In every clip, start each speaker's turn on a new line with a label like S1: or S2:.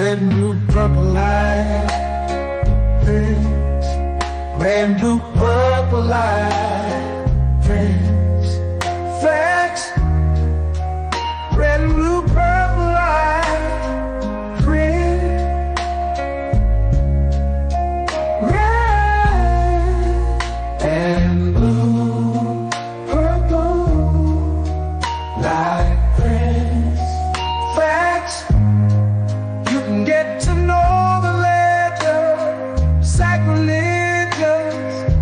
S1: red, blue, purple light. Red, blue, purple light. Friends, facts. Red, blue, purple light. Friends, red and blue, purple light. Friends, facts. You can get to know the ledger, sacrilegious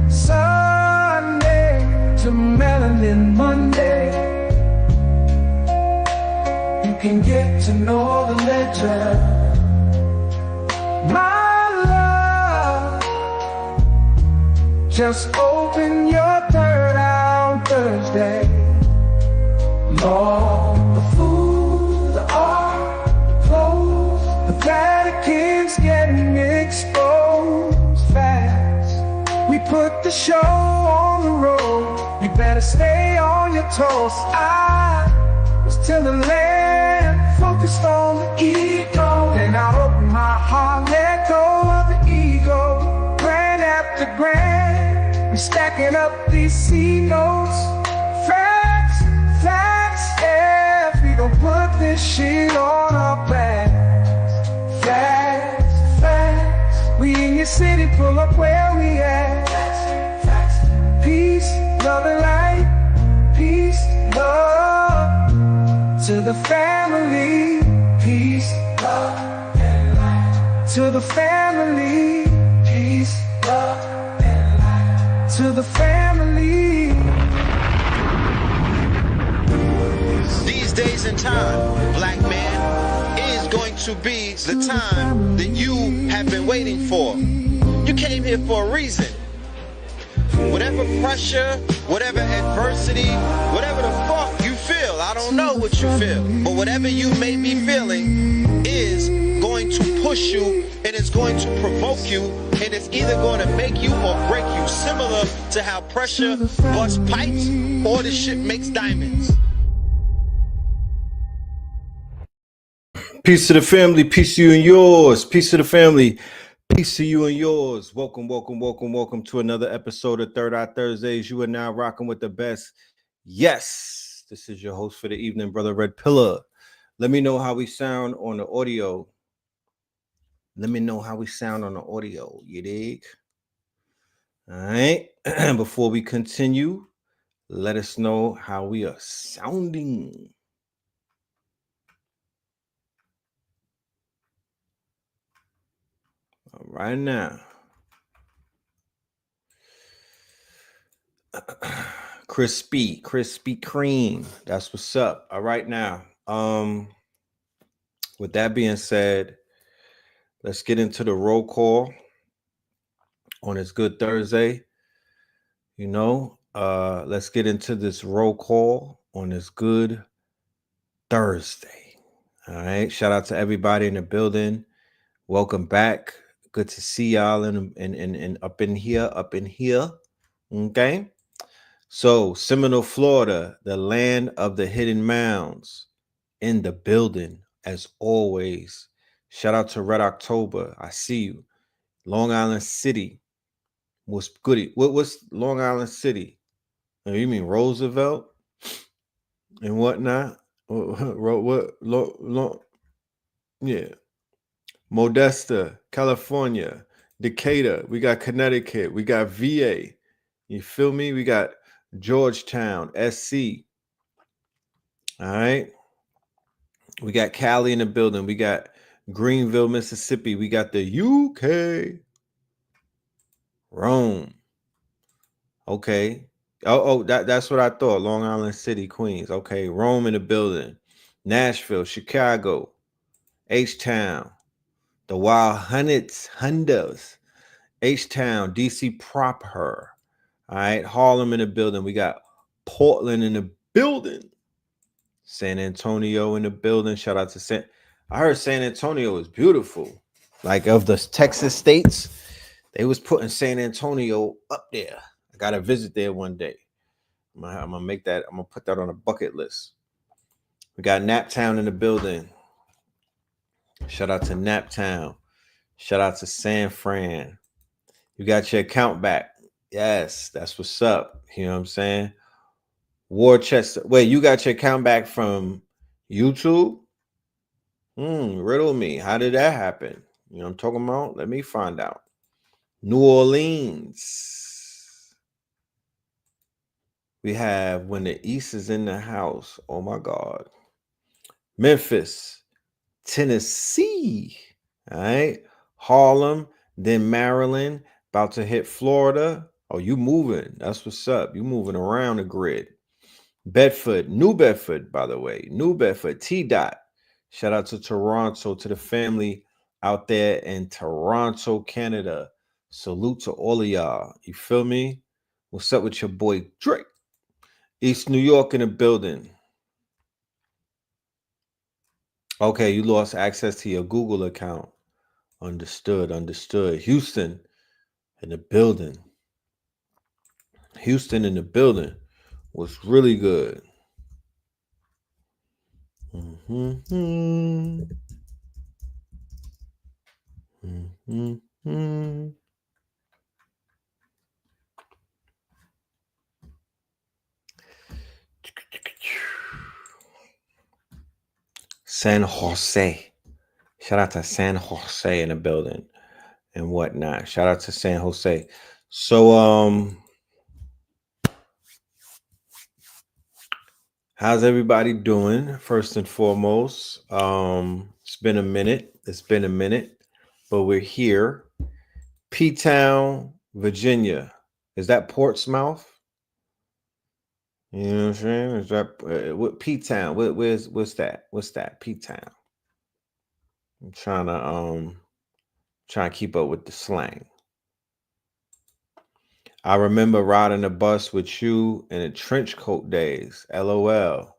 S1: Sunday to melanin Monday. You can get to know the ledger, my love. Just open your third eye on Thursday. Lord, the food, the art, the clothes, the Vatican's getting exposed fast. We put the show on the road. You better stay on your toes. I was till the land focused on the ego. Then I opened my heart, let go of the ego. Grand after grand, we stacking up these C notes. Facts, facts, yeah. We gon' put this shit on our backs. Facts, facts. We in your city, pull up where we at. Facts, facts. Peace, love and light. Peace, love to the family. Peace, love and light. To the family. Peace, love and light. To the family.
S2: These days and time, black man, is going to be the time that you have been waiting for. You came here for a reason. Whatever pressure, whatever adversity, whatever the fuck you feel, I don't know what you feel, but whatever you may be feeling is going to push you, and it's going to provoke you, and it's either going to make you or break you, similar to how pressure busts pipes or the shit makes diamonds.
S3: Peace to the family, peace to you and yours. Peace to the family, peace to you and yours. Welcome to another episode of Third Eye Thursdays. You are now rocking with the best. Yes, this is your host for the evening, Brother Red Pillar. Let me know how we sound on the audio. You dig? All right. Before we continue, let us know how we are sounding. All right now. Crispy Kreme. That's what's up. All right now. With that being said, let's get into the roll call on this good Thursday. Let's get into this roll call on this good Thursday. All right. Shout out to everybody in the building. Welcome back. Good to see y'all and up in here. Okay. So Seminole, Florida, the land of the hidden mounds, in the building as always. Shout out to Red October. I see you. Long Island City. What's goody? What's Long Island City? Oh, you mean Roosevelt and whatnot? Yeah. Modesta, California, Decatur. We got Connecticut. We got VA. You feel me? We got Georgetown, SC. All right. We got Cali in the building. We got Greenville, Mississippi. We got the UK. Rome. Okay. That's what I thought. Long Island City, Queens. Okay. Rome in the building. Nashville, Chicago, H-Town, the Wild Hundos, H-Town, DC proper. All right. Harlem in the building. We got Portland in the building. San Antonio in the building. Shout out to I heard San Antonio is beautiful. Like, of the Texas states, they was putting San Antonio up there. I gotta visit there one day. I'm gonna put that on a bucket list. We got Naptown in the building. Shout out to Naptown. Shout out to San Fran. You got your account back. Yes, that's what's up. You know what I'm saying? Worcester. Wait, you got your account back from YouTube? Riddle me. How did that happen? You know what I'm talking about? Let me find out. New Orleans. We have When the East is in the House. Oh my God. Memphis, Tennessee. All right. Harlem, then Maryland. About to hit Florida. Oh, you moving. That's what's up. You moving around the grid. Bedford, New Bedford, by the way. New Bedford, T. Dot. Shout out to Toronto, to the family out there in Toronto, Canada. Salute to all of y'all. You feel me? What's up with your boy Drake? East New York in the building. Okay, you lost access to your Google account. Understood, understood. Houston in the building. Houston in the building was really good. Mm-hmm. Mm-hmm. San Jose. Shout out to San Jose in the building and whatnot. Shout out to San Jose. So how's everybody doing? First and foremost. It's been a minute. But we're here. P-Town, Virginia. Is that Portsmouth? You know what I'm saying? Is that what P-Town? What's that? What's that? P-Town. I'm trying to keep up with the slang. I remember riding the bus with you in the trench coat days. LOL.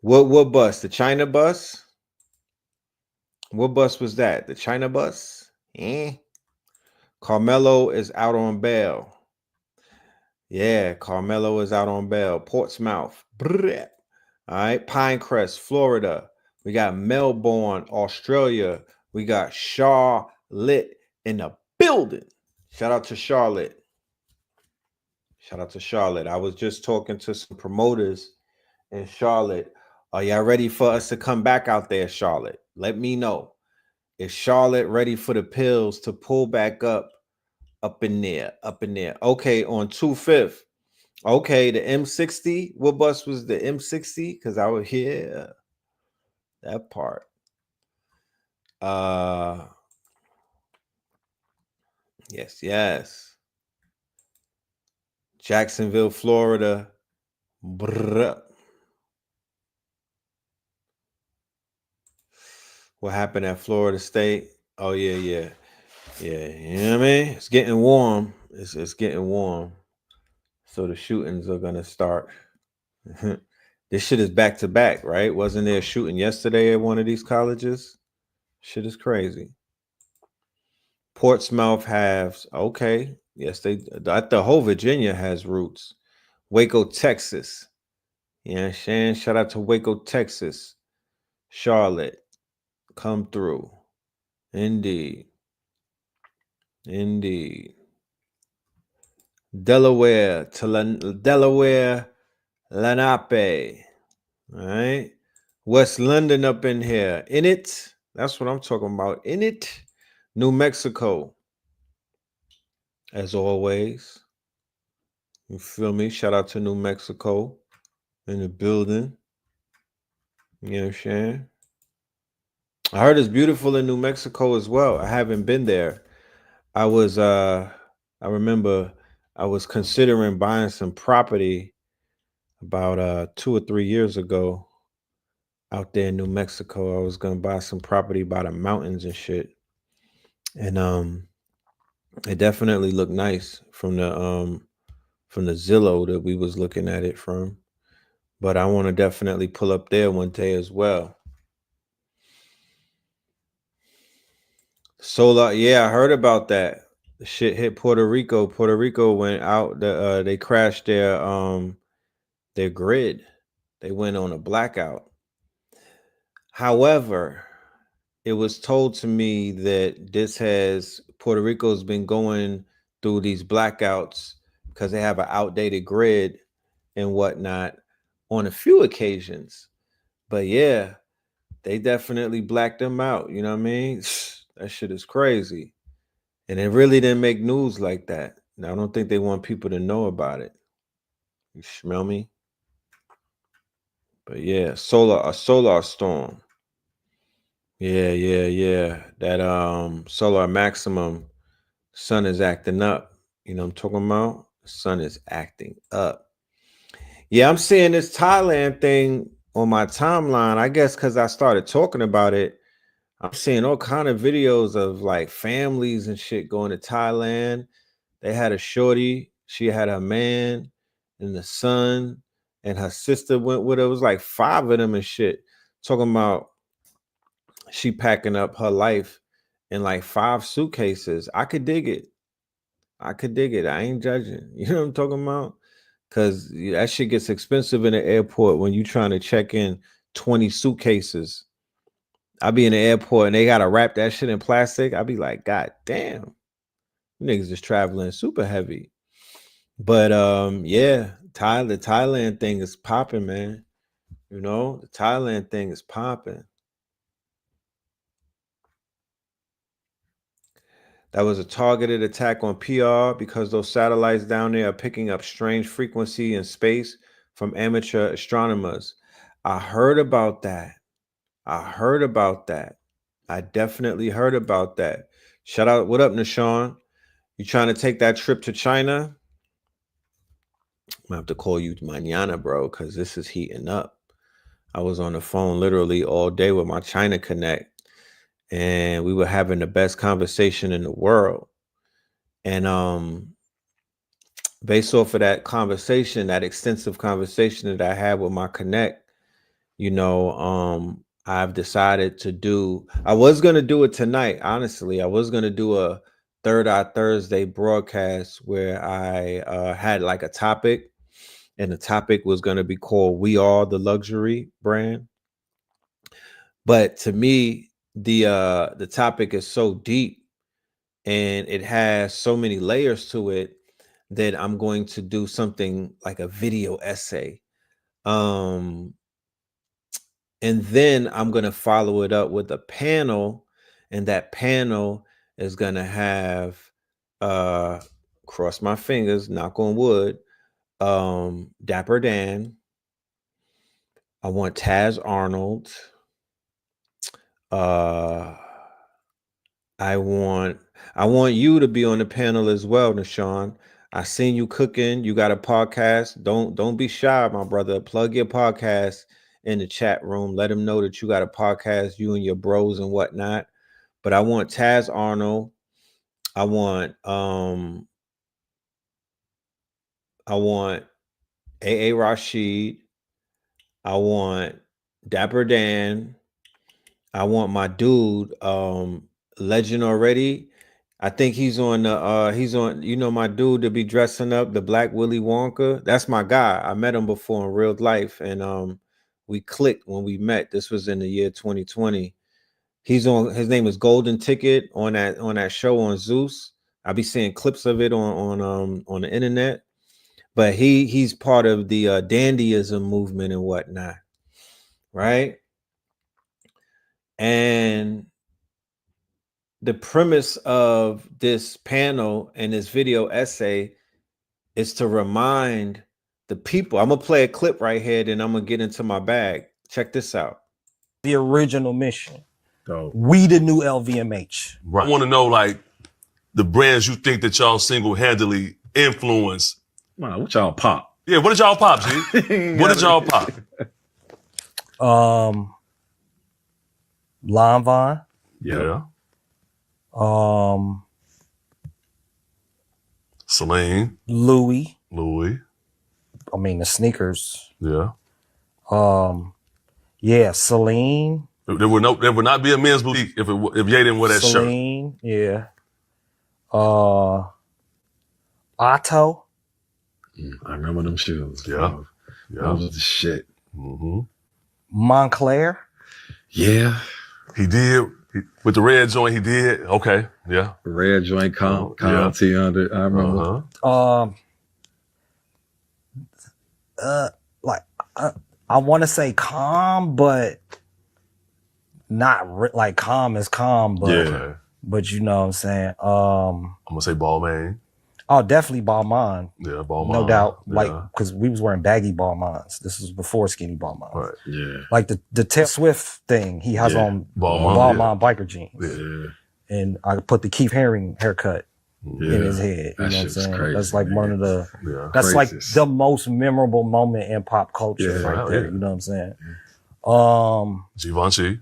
S3: What bus? The China bus? What bus was that? The China bus? Carmelo is out on bail. Yeah, Carmelo is out on bail. Portsmouth. Brrr. All right. Pinecrest, Florida. We got Melbourne, Australia. We got Charlotte in the building. Shout out to Charlotte. Shout out to Charlotte. I was just talking to some promoters in Charlotte. Are y'all ready for us to come back out there, Charlotte? Let me know. Is Charlotte ready for the pills to pull back up in there, Okay, on 25th. Okay, the M60. What bus was the M60? Because I was here. That part. Yes. Jacksonville, Florida. Brrr. What happened at Florida State? Oh, yeah. You know what I mean? It's getting warm. It's getting warm. So the shootings are gonna start. This shit is back to back, right? Wasn't there a shooting yesterday at one of these colleges? Shit is crazy. Portsmouth has okay. Yes, the whole Virginia has roots. Waco, Texas. Yeah, Shan. Shout out to Waco, Texas. Charlotte. Come through. Indeed. Delaware Delaware, Lenape. All right. West London up in here. In it. That's what I'm talking about. In it. New Mexico. As always. You feel me? Shout out to New Mexico in the building. You know what I'm saying? I heard it's beautiful in New Mexico as well. I haven't been there. I remember I was considering buying some property about 2 or 3 years ago out there in New Mexico. I was gonna buy some property by the mountains and shit. And it definitely looked nice from the Zillow that we was looking at it from. But I want to definitely pull up there one day as well. Solar, yeah, I heard about that. The shit hit Puerto Rico. Puerto Rico went out. They crashed their grid. They went on a blackout. However, it was told to me that Puerto Rico's been going through these blackouts because they have an outdated grid and whatnot on a few occasions. But yeah, they definitely blacked them out. You know what I mean? That shit is crazy. And it really didn't make news like that. And I don't think they want people to know about it. You smell me? But yeah, a solar storm. Yeah. That solar maximum, sun is acting up. You know what I'm talking about? The sun is acting up. Yeah, I'm seeing this Thailand thing on my timeline. I guess because I started talking about it. I'm seeing all kind of videos of like families and shit going to Thailand. They had a shorty, she had her man and the son, and her sister went with her. It was like 5 of them and shit. Talking about she packing up her life in like 5 suitcases. I could dig it. I ain't judging. You know what I'm talking about? Cause that shit gets expensive in the airport when you trying to check in 20 suitcases. I be in the airport and they gotta wrap that shit in plastic. I be like, God damn, you niggas is traveling super heavy. But yeah, the Thailand thing is popping, man. You know, the Thailand thing is popping. That was a targeted attack on PR because those satellites down there are picking up strange frequency in space from amateur astronomers. I heard about that. I definitely heard about that. Shout out. What up, Nishan? You trying to take that trip to China? I'm gonna have to call you mañana, bro, because this is heating up. I was on the phone literally all day with my China Connect, and we were having the best conversation in the world. And based off of that conversation, that extensive conversation that I had with my Connect, you know, I've decided to do. I was gonna do it tonight. Honestly, I was gonna do a Third Eye Thursday broadcast where I had like a topic, and the topic was gonna be called "We Are the Luxury Brand." But to me, the topic is so deep and it has so many layers to it that I'm going to do something like a video essay. And then I'm going to follow it up with a panel, and that panel is going to have cross my fingers, knock on wood, Dapper Dan. I want Taz Arnold. I want you to be on the panel as well, Nashawn. I seen you cooking. You got a podcast. Don't be shy, my brother. Plug your podcast in the chat room. Let them know that you got a podcast, you and your bros and whatnot. But I want Taz Arnold. I want AA Rashid. I want Dapper Dan. I want my dude, Legend already. I think he's on you know, my dude to be dressing up, the Black Willy Wonka. That's my guy. I met him before in real life, and we clicked when we met. This was in the year 2020. He's on, his name is Golden Ticket on that show on Zeus. I be seeing clips of it on the internet. But he's part of the dandyism movement and whatnot, right? And the premise of this panel and this video essay is to remind the people. I'm gonna play a clip right here, then I'm gonna get into my bag. Check this out.
S4: The original mission. We the new LVMH.
S5: Right. I want to know, like, the brands you think that y'all single-handedly influence.
S6: Wow, what y'all pop?
S5: Yeah, what did y'all pop, G? What did y'all pop?
S4: Lanvin.
S5: Yeah. Celine.
S4: Louis.
S5: I
S4: mean, the sneakers.
S5: Yeah.
S4: Yeah, Celine.
S5: There would not be a men's boutique if Ye didn't wear that
S4: Celine, shirt. Yeah. Otto.
S6: I remember them shoes.
S5: Yeah.
S6: That was the shit.
S5: Mm-hmm.
S4: Montclair.
S6: Yeah.
S5: He did With the red joint he did. Okay. Yeah.
S6: Red joint
S5: Yeah.
S6: T under. I remember.
S4: Like I want to say calm, but not like calm is calm, but
S5: Okay.
S4: but you know what I'm saying.
S5: I'm gonna say Balmain.
S4: Oh, definitely Balmain.
S5: Yeah, Balmain.
S4: No doubt.
S5: Yeah.
S4: Like, because we was wearing baggy Balmains. This was before skinny Balmains.
S5: Right.
S6: Yeah.
S4: Like the Taylor Swift thing, he has on Balmain biker jeans.
S6: Yeah.
S4: And I put the Keith Haring haircut
S6: Yeah.
S4: in his head. You know what I'm saying?
S6: Crazy,
S4: that's like one of the that's
S6: Craziest.
S4: like the most memorable moment in pop culture right there. You know what I'm saying?
S5: Givenchy.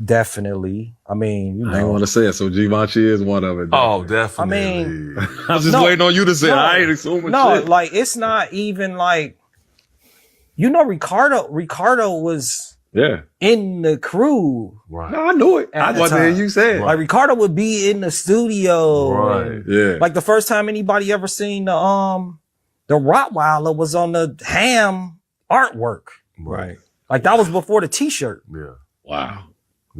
S4: Definitely. I mean, you know.
S6: I ain't want to say it, so Givenchy is one of it.
S5: Oh, definitely.
S4: I mean,
S6: I was just waiting on you to say it. I ain't assuming shit.
S4: Like it's not even like, you know, Ricardo was in the crew.
S5: Right.
S6: No, I knew it. I wasn't hearing you say it.
S4: Like Ricardo would be in the studio.
S5: Right.
S6: Yeah.
S4: Like the first time anybody ever seen the Rottweiler was on the Ham artwork.
S3: Right.
S4: Like that was before the t-shirt.
S5: Yeah.
S6: Wow.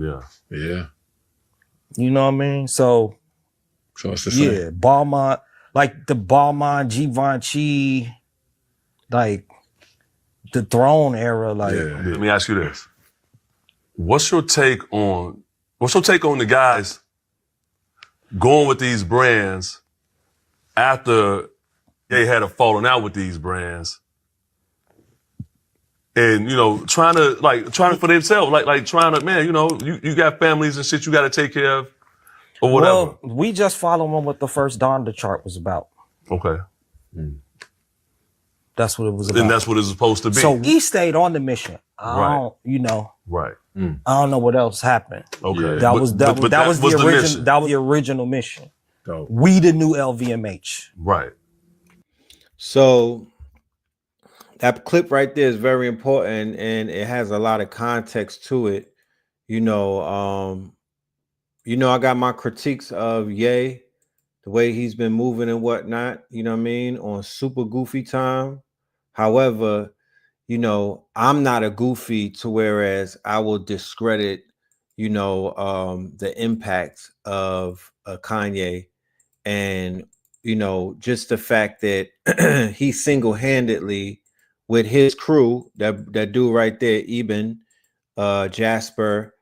S5: Yeah.
S6: Yeah.
S4: You know what I mean? So
S6: it's the same.
S4: yeah, Balmain, like the Balmain, Givenchy, like the Throne era. Like,
S5: Let me ask you this: What's your take on the guys going with these brands after they had a falling out with these brands? And, you know, trying for themselves, like trying to, man, you know, you got families and shit you got to take care of or whatever.
S4: Well, we just following what the first Donda chart was about.
S5: Okay.
S4: That's what it was about.
S5: And that's what it's supposed to be.
S4: So we stayed on the mission. I don't, you know.
S5: Right.
S4: I don't know what else happened.
S5: Okay.
S4: That was the original.
S5: mission.
S4: That was the original mission.
S6: Dope.
S4: We the new LVMH.
S5: Right.
S3: So that clip right there is very important, and it has a lot of context to it. You know, I got my critiques of Ye, the way he's been moving and whatnot, you know what I mean, on super goofy time. However, you know, I'm not a goofy to whereas I will discredit, you know, the impact of Kanye, and, you know, just the fact that he single-handedly with his crew, that dude right there, Eben, Jasper,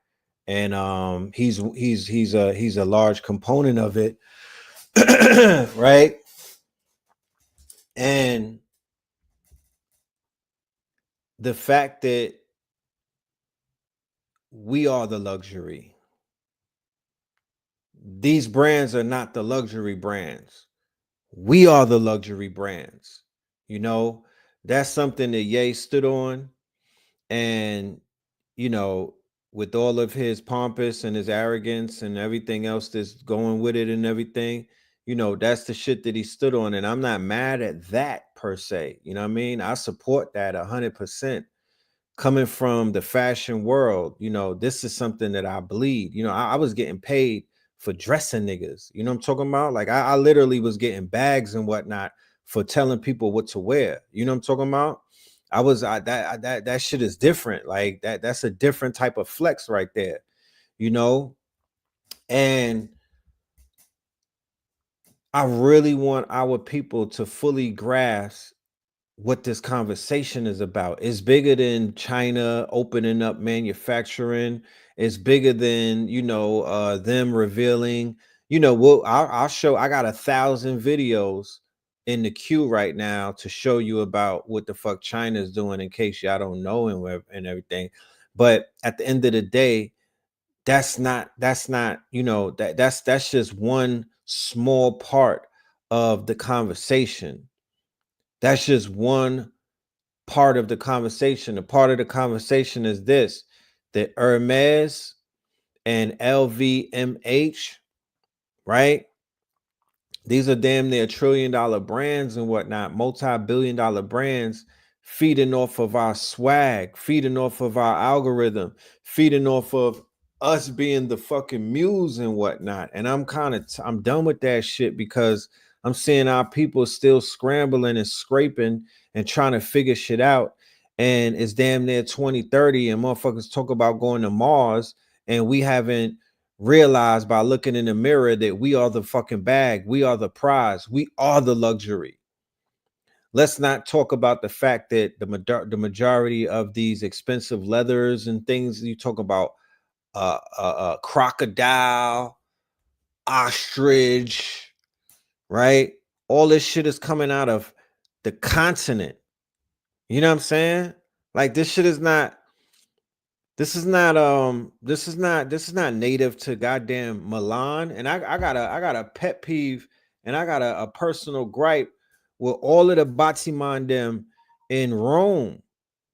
S3: and he's a large component of it, right? And the fact that we are the luxury. These brands are not the luxury brands. We are the luxury brands. You know, that's something that Ye stood on. And, you know, with all of his pompous and his arrogance and everything else that's going with it and everything, you know, that's the shit that he stood on. And I'm not mad at that per se. You know what I mean? I support that 100%. Coming from the fashion world, you know, this is something that I bleed. You know, I was getting paid for dressing niggas. You know what I'm talking about? Like I literally was getting bags and whatnot for telling people what to wear. You know what I'm talking about? That shit is different. Like that's a different type of flex right there, you know? And I really want our people to fully grasp what this conversation is about. It's bigger than China opening up manufacturing. It's bigger than, you know, them revealing, you know, I'll show, I got 1,000 videos in the queue right now to show you about what the fuck China is doing in case y'all don't know and everything. But at the end of the day, that's not, you know, that's just one small part of the conversation. That's just one part of the conversation. The part of the conversation is this, that Hermes and LVMH, right? These are damn near $1 trillion brands and whatnot, multi-billion-dollar brands feeding off of our swag, feeding off of our algorithm, feeding off of us being the fucking muse and whatnot. And I'm done with that shit because I'm seeing our people still scrambling and scraping and trying to figure shit out. And it's damn near 2030 and motherfuckers talk about going to Mars and we haven't, realize by looking in the mirror that we are the fucking bag, we are the prize, we are the luxury. Let's not talk about the fact that the majority of these expensive leathers and things you talk about, crocodile, ostrich, right? All this shit is coming out of the continent. You know what I'm saying? Like this shit is not. This is not native to goddamn Milan. And I got a pet peeve, and I got a personal gripe with all of the Batiman them in Rome.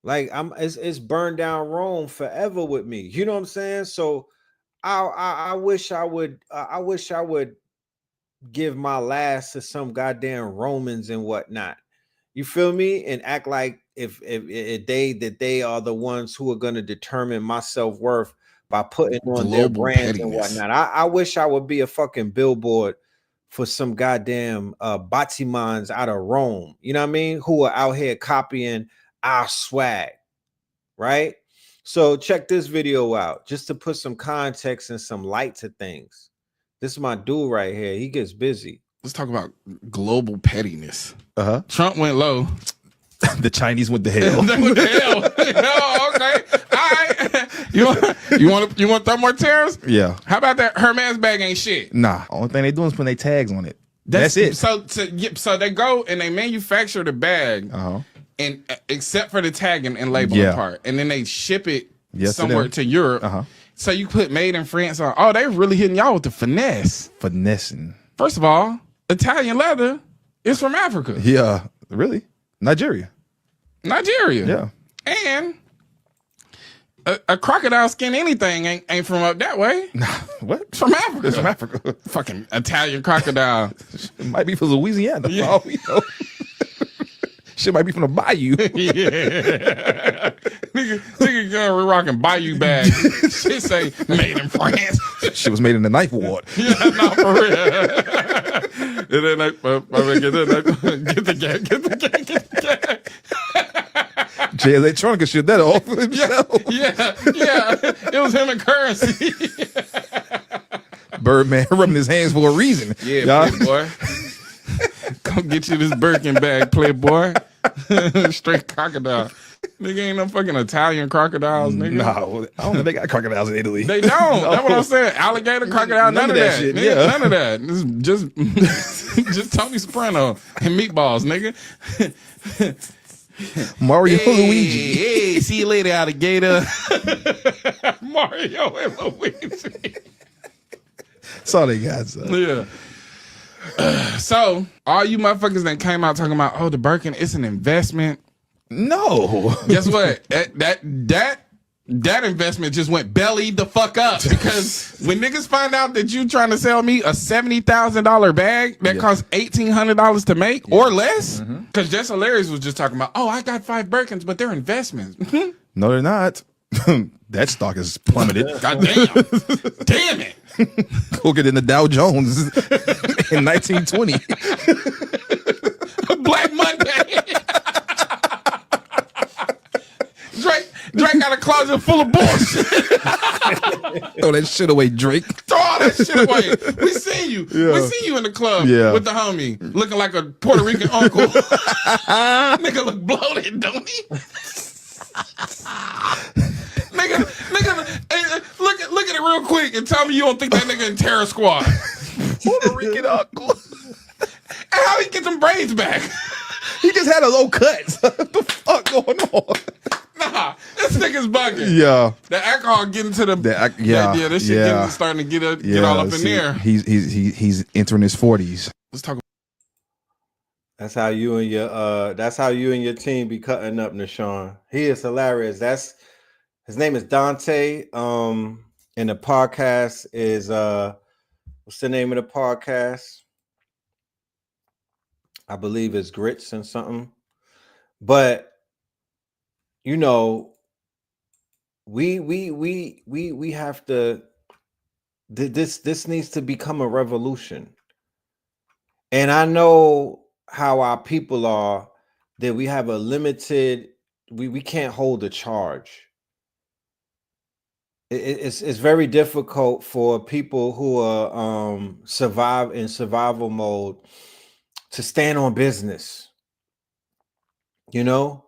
S3: Like it's burned down Rome forever with me. You know what I'm saying? So I wish I would give my last to some goddamn Romans and whatnot. You feel me? And act like if they are the ones who are going to determine my self-worth by putting on their brands and whatnot. I wish I would be a fucking billboard for some goddamn Batimans out of Rome. You know what I mean? Who are out here copying our swag, right? So check this video out just to put some context and some light to things. This is my dude right here. He gets busy.
S7: Let's talk about global pettiness. Trump went low.
S8: The Chinese went to hell.
S7: They went to hell. Oh, okay. All right. You want to throw more tariffs?
S8: Yeah.
S7: How about that Hermes bag ain't shit?
S8: Nah. Only thing they doing is putting their tags on it. That's it.
S7: So they go and they manufacture the bag, and except for the tag and labeling part, and then they ship it somewhere to Europe. So you put made in France on. Oh, they really hitting y'all with the finesse.
S8: Finessing.
S7: First of all, Italian leather is from Africa.
S8: Yeah. Really? Nigeria.
S7: Yeah. And a crocodile skin anything ain't from up that way.
S8: Nah, what?
S7: It's from Africa.
S8: It's from Africa.
S7: Fucking Italian crocodile.
S8: It might be from Louisiana. For all we know. Shit might be from the bayou.
S7: Yeah. nigga going rocking bayou bags. Shit say made in France.
S8: Shit was made in the knife ward.
S7: Yeah, no, for real. And then get the gag.
S8: Jay Electronica shit that off himself.
S7: Yeah. It was him and Currency.
S8: Birdman rubbing his hands for a reason.
S7: Yeah, boy. Come get you this Birkin bag, playboy. Straight crocodile. Nigga ain't no fucking Italian crocodiles, nigga.
S8: No, I don't know. They got crocodiles in Italy.
S7: They don't. No. That's what I'm saying. Alligator, crocodile, none of that.
S8: Shit,
S7: nigga, None of that. This is just Tony Soprano and meatballs, nigga.
S8: Mario Luigi.
S7: Hey, see you later, alligator. Mario and Luigi.
S8: That's all they got, son.
S7: Yeah. So, all you motherfuckers that came out talking about, oh, the Birkin, it's an investment.
S8: No.
S7: Guess what? That investment just went belly the fuck up, because when niggas find out that you trying to sell me a $70,000 bag that costs $1,800 to make or less, because Jess Hilarious was just talking about, oh, I got 5 Birkins, but they're investments.
S8: No, they're not. That stock is plummeted.
S7: God damn it.
S8: Go get in the Dow Jones in 1920.
S7: Black Monday. Drake got a closet full of bullshit.
S8: Throw that shit away, Drake.
S7: Throw all that shit away. We see you.
S8: Yeah.
S7: We see you in the club
S8: with
S7: the homie, looking like a Puerto Rican uncle. Nigga look bloated, don't he? nigga, hey, look at it real quick and tell me you don't think that nigga in Terror Squad.
S8: Puerto Rican uncle.
S7: And how he get them braids back?
S8: He just had a low cut. What the fuck going on?
S7: Nah, this nigga's bugging.
S8: Yeah.
S7: The alcohol getting to the this shit starting to get all up in there.
S8: He's entering his 40s.
S7: Let's talk.
S3: That's how you and your team be cutting up, Nashawn. He is hilarious. His name is Dante. And the podcast is what's the name of the podcast? I believe it's Grits and something. But you know, we have to. This needs to become a revolution. And I know how our people are, that we have a limited. We can't hold a charge. it's very difficult for people who are survival mode to stand on business, you know,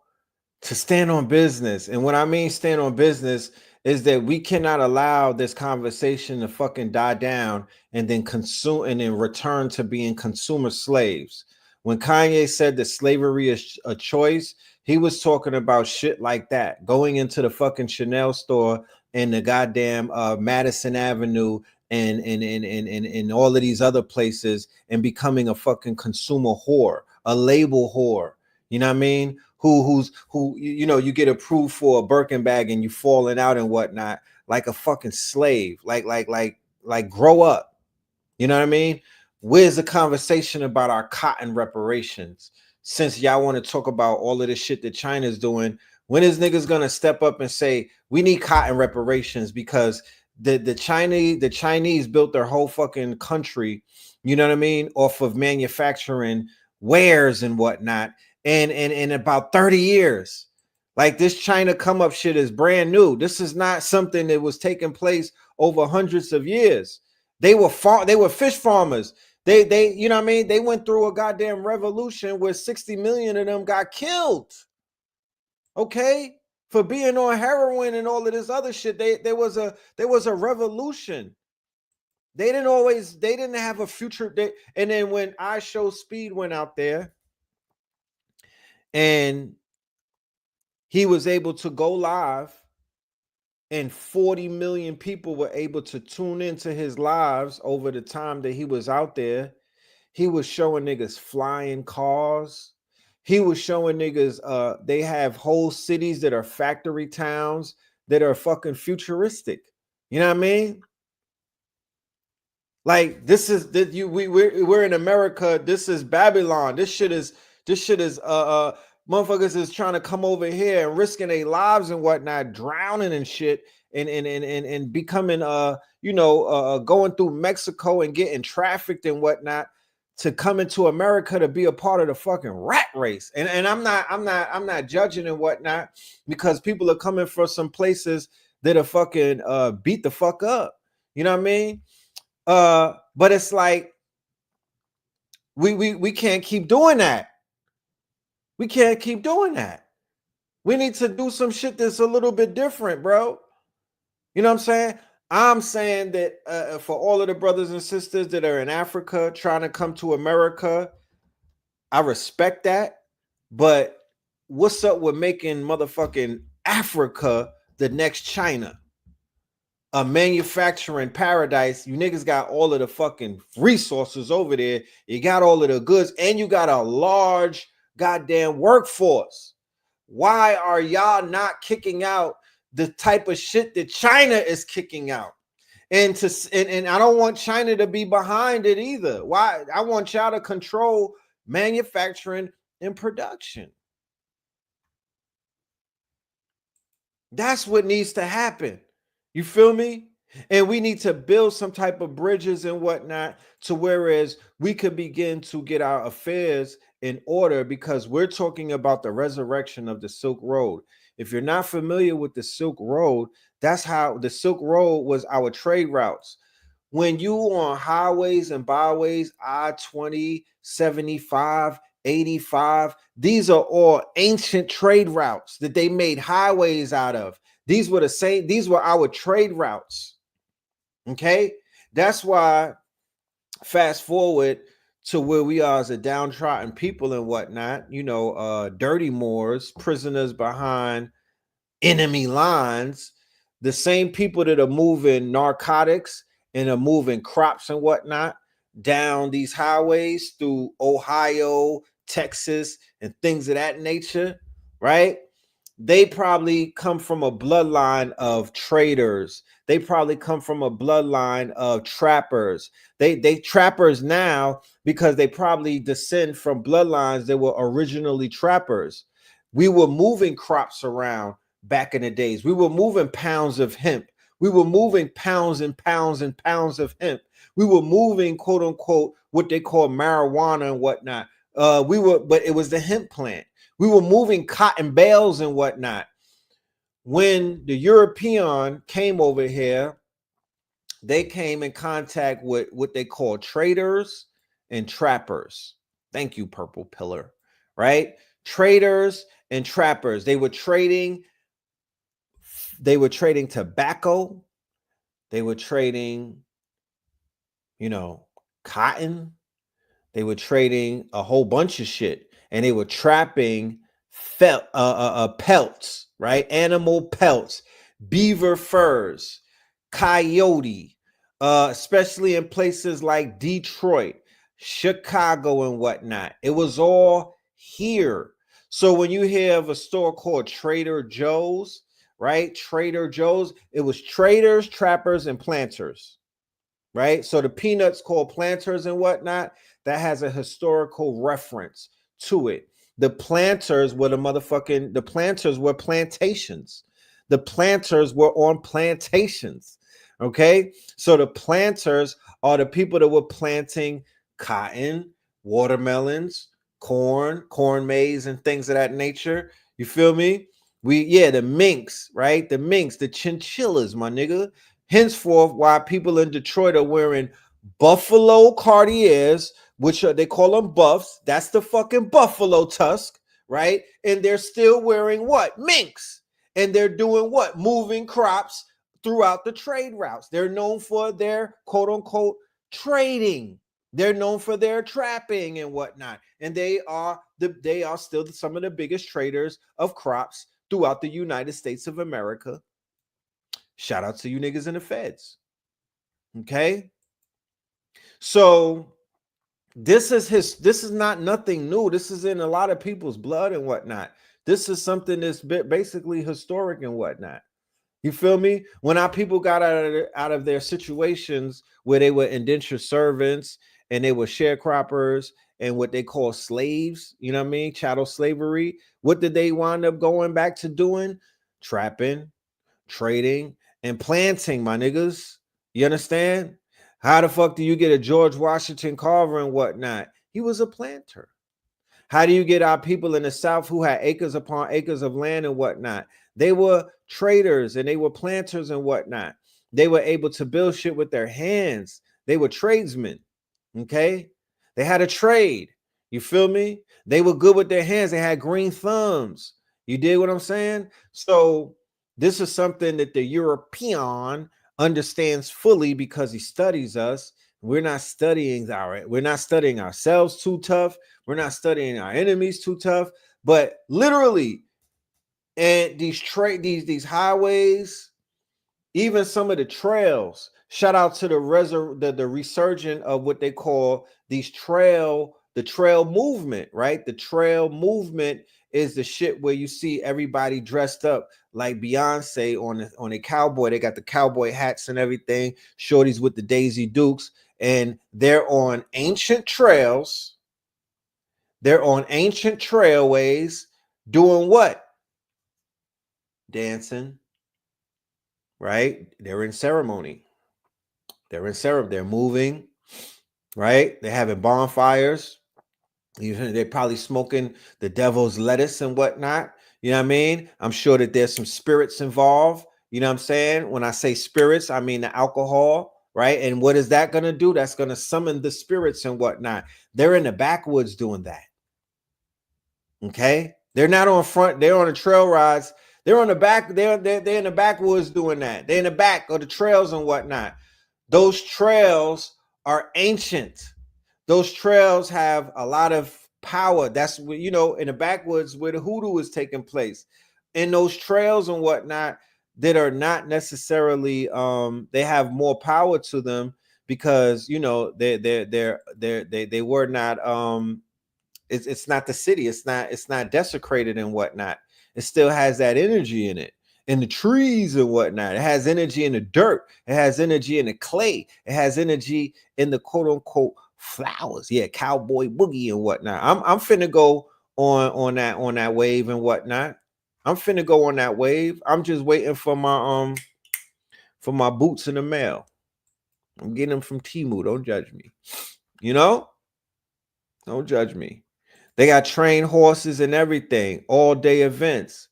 S3: to stand on business. And what I mean stand on business is that we cannot allow this conversation to fucking die down and then consume and then return to being consumer slaves. When Kanye said that slavery is a choice, he was talking about shit like that, going into the fucking Chanel store and the goddamn Madison Avenue and all of these other places and becoming a fucking consumer whore, a label whore. You know what I mean? Who you know, you get approved for a Birkin bag and you falling out and whatnot like a fucking slave. Like grow up. You know what I mean? Where's the conversation about our cotton reparations? Since y'all want to talk about all of this shit that China's doing, when is niggas gonna step up and say we need cotton reparations? Because the Chinese built their whole fucking country, you know what I mean, off of manufacturing wares and whatnot, and in about 30 years. Like this China come up shit is brand new. This is not something that was taking place over hundreds of years. They were fish farmers. They you know what I mean? They went through a goddamn revolution where 60 million of them got killed. Okay? For being on heroin and all of this other shit. There was a revolution. They didn't have a future. And then when I Show Speed went out there and he was able to go live and 40 million people were able to tune into his lives over the time that he was out there. He was showing niggas flying cars. He was showing niggas they have whole cities that are factory towns that are fucking futuristic. You know what I mean? Like this is that we're in America. This is Babylon. This shit is motherfuckers is trying to come over here and risking their lives and whatnot, drowning and shit, and becoming going through Mexico and getting trafficked and whatnot to come into America to be a part of the fucking rat race. And I'm not judging and whatnot, because people are coming from some places that are fucking beat the fuck up. You know what I mean? But it's like we can't keep doing that. We can't keep doing that. We need to do some shit that's a little bit different, bro. You know what I'm saying? I'm saying that for all of the brothers and sisters that are in Africa trying to come to America, I respect that. But what's up with making motherfucking Africa the next China? A manufacturing paradise. You niggas got all of the fucking resources over there. You got all of the goods and you got a large goddamn workforce. Why are y'all not kicking out the type of shit that China is kicking out? And I don't want China to be behind it either. Why? I want y'all to control manufacturing and production. That's what needs to happen. You feel me? And we need to build some type of bridges and whatnot to whereas we could begin to get our affairs in order, because we're talking about the resurrection of the Silk Road. If you're not familiar with the Silk Road, that's how the Silk Road was our trade routes. When you on highways and byways, I-20, 75, 85, these are all ancient trade routes that they made highways out of. These were our trade routes. Okay, that's why fast forward to where we are as a downtrodden people and whatnot, dirty Moors, prisoners behind enemy lines, the same people that are moving narcotics and are moving crops and whatnot down these highways through Ohio, Texas, and things of that nature, right? They probably come from a bloodline of traders. They probably come from a bloodline of trappers. They trappers now because they probably descend from bloodlines that were originally trappers. We were moving crops around back in the days. We were moving pounds of hemp. We were moving pounds and pounds and pounds of hemp. We were moving, quote unquote, what they call marijuana and whatnot. But it was the hemp plant. We were moving cotton bales and whatnot. when the European came over here, they came in contact with what they call traders and trappers. Thank you, Purple Pillar. Right? Traders and trappers. They were trading tobacco. They were trading, cotton. They were trading a whole bunch of shit, and they were trapping pelts, right? Animal pelts, beaver furs, coyote, especially in places like Detroit, Chicago, and whatnot. It was all here. So when you hear of a store called Trader Joe's, right? Trader Joe's, it was traders, trappers, and planters, right? So the peanuts called planters and whatnot, that has a historical reference to it. The planters were the planters were plantations. The planters were on plantations. Okay. So the planters are the people that were planting cotton, watermelons, corn maize, and things of that nature. You feel me? The minks, right? The minks, the chinchillas, my nigga. Henceforth, why people in Detroit are wearing buffalo Cartiers, which they call them buffs. That's the fucking buffalo tusk, right? And they're still wearing what? Minks. And they're doing what? Moving crops throughout the trade routes. They're known for their quote unquote trading. They're known for their trapping and whatnot. And they are still some of the biggest traders of crops throughout the United States of America. Shout out to you niggas in the feds. Okay. So this is not nothing new. This is in a lot of people's blood and whatnot. This is something that's basically historic and whatnot. You feel me? When our people got out of their situations where they were indentured servants and they were sharecroppers and what they call slaves, you know what I mean? Chattel slavery. What did they wind up going back to doing? Trapping, trading, and planting, my niggas. You understand? How the fuck do you get a George Washington Carver and whatnot? He was a planter. How do you get our people in the South who had acres upon acres of land and whatnot? They were traders and they were planters and whatnot. They were able to build shit with their hands. They were tradesmen. Okay? They had a trade. You feel me? They were good with their hands. They had green thumbs. You dig what I'm saying? So this is something that the European understands fully because he studies us. We're not studying ourselves too tough. We're not studying our enemies too tough. But literally, and these highways, even some of the trails. Shout out to the resurgence of what they call the trail movement, right? The trail movement is the shit where you see everybody dressed up like Beyonce on a cowboy. They got the cowboy hats and everything, shorties with the Daisy Dukes, and they're on ancient trails. They're on ancient trailways doing what? Dancing, right? They're in ceremony. They're moving, right? They're having bonfires. They're probably smoking the devil's lettuce and whatnot. You know what I mean? I'm sure that there's some spirits involved. You know what I'm saying? When I say spirits, I mean the alcohol, right? And what is that going to do? That's going to summon the spirits and whatnot. They're in the backwoods doing that. Okay? They're not on front. They're on the trail rides. They're on the back. They're in the backwoods doing that. They're in the back of the trails and whatnot. Those trails are ancient. Those trails have a lot of power. That's what, in the backwoods where the hoodoo is taking place. In those trails and whatnot that are not necessarily they have more power to them because they were not it's not the city. It's not desecrated and whatnot. It still has that energy in it. In the trees and whatnot. It has energy in the dirt. It has energy in the clay. It has energy in the quote unquote flowers. Yeah, cowboy boogie and whatnot. I'm finna go on that wave and whatnot. I'm finna go on that wave. I'm just waiting for my boots in the mail. I'm getting them from Temu. Don't judge me. Don't judge me. They got trained horses and everything, all day events.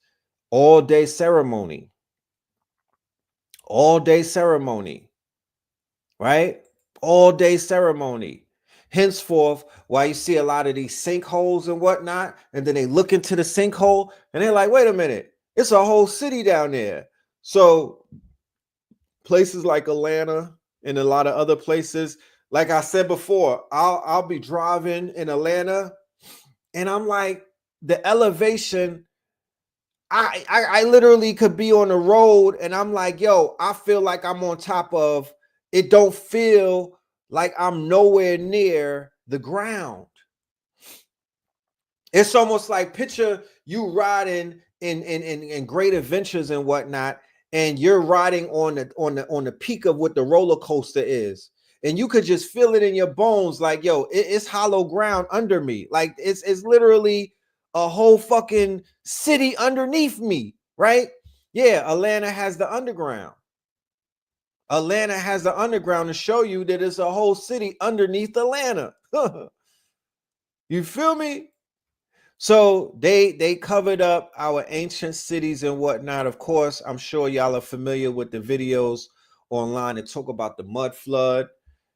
S3: All day ceremony. All day ceremony. Right? All day ceremony. Henceforth, why you see a lot of these sinkholes and whatnot, and then they look into the sinkhole and they're like, wait a minute, it's a whole city down there. So places like Atlanta and a lot of other places, like I said before, I'll be driving in Atlanta and I'm like, the elevation, I literally could be on the road and I'm like, yo, I feel like I'm on top of, it don't feel like I'm nowhere near the ground. It's almost like, picture you riding in great adventures and whatnot, and you're riding on the peak of what the roller coaster is, and you could just feel it in your bones, like, yo, it's hollow ground under me. Like it's literally a whole fucking city underneath me, right? Yeah, Atlanta has the underground. Atlanta has the underground to show you that it's a whole city underneath Atlanta. You feel me? So they covered up our ancient cities and whatnot. Of course, I'm sure y'all are familiar with the videos online that talk about the mud flood.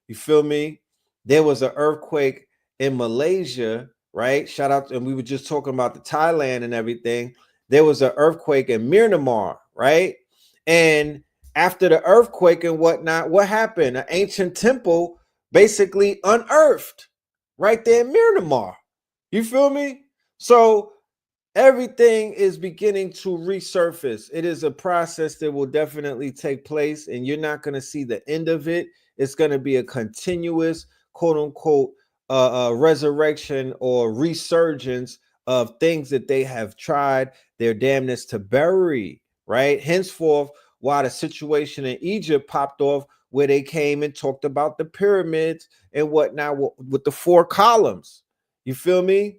S3: You feel me? There was an earthquake in Malaysia, right? Shout out, and we were just talking about the Thailand and everything. There was an earthquake in Myanmar, right? And after the earthquake and whatnot, what happened? An ancient temple basically unearthed right there in Myanmar. You feel me? So everything is beginning to resurface. It is a process that will definitely take place, and you're not going to see the end of it. It's going to be a continuous, quote unquote, resurrection or resurgence of things that they have tried their damnness to bury, right? Henceforth, why the situation in Egypt popped off, where they came and talked about the pyramids and whatnot with the 4 columns. You feel me?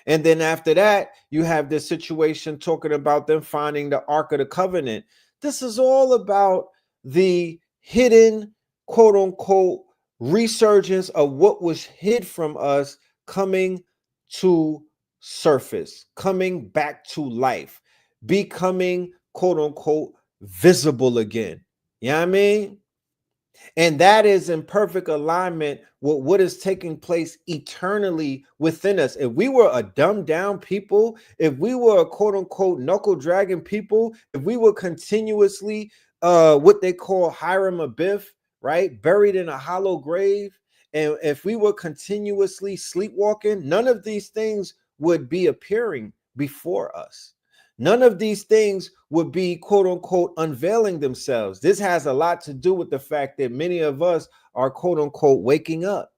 S3: And then after that, you have this situation talking about them finding the Ark of the Covenant. This is all about the hidden, quote unquote, resurgence of what was hid from us coming to surface, coming back to life, becoming, quote unquote, visible again. You know what I mean? And that is in perfect alignment with what is taking place eternally within us. If we were a dumbed down people, if we were a quote unquote knuckle dragging people, if we were continuously what they call Hiram Abiff, right, buried in a hollow grave, and if we were continuously sleepwalking, none of these things would be appearing before us. None of these things would be, quote unquote, unveiling themselves. This has a lot to do with the fact that many of us are, quote unquote, waking up.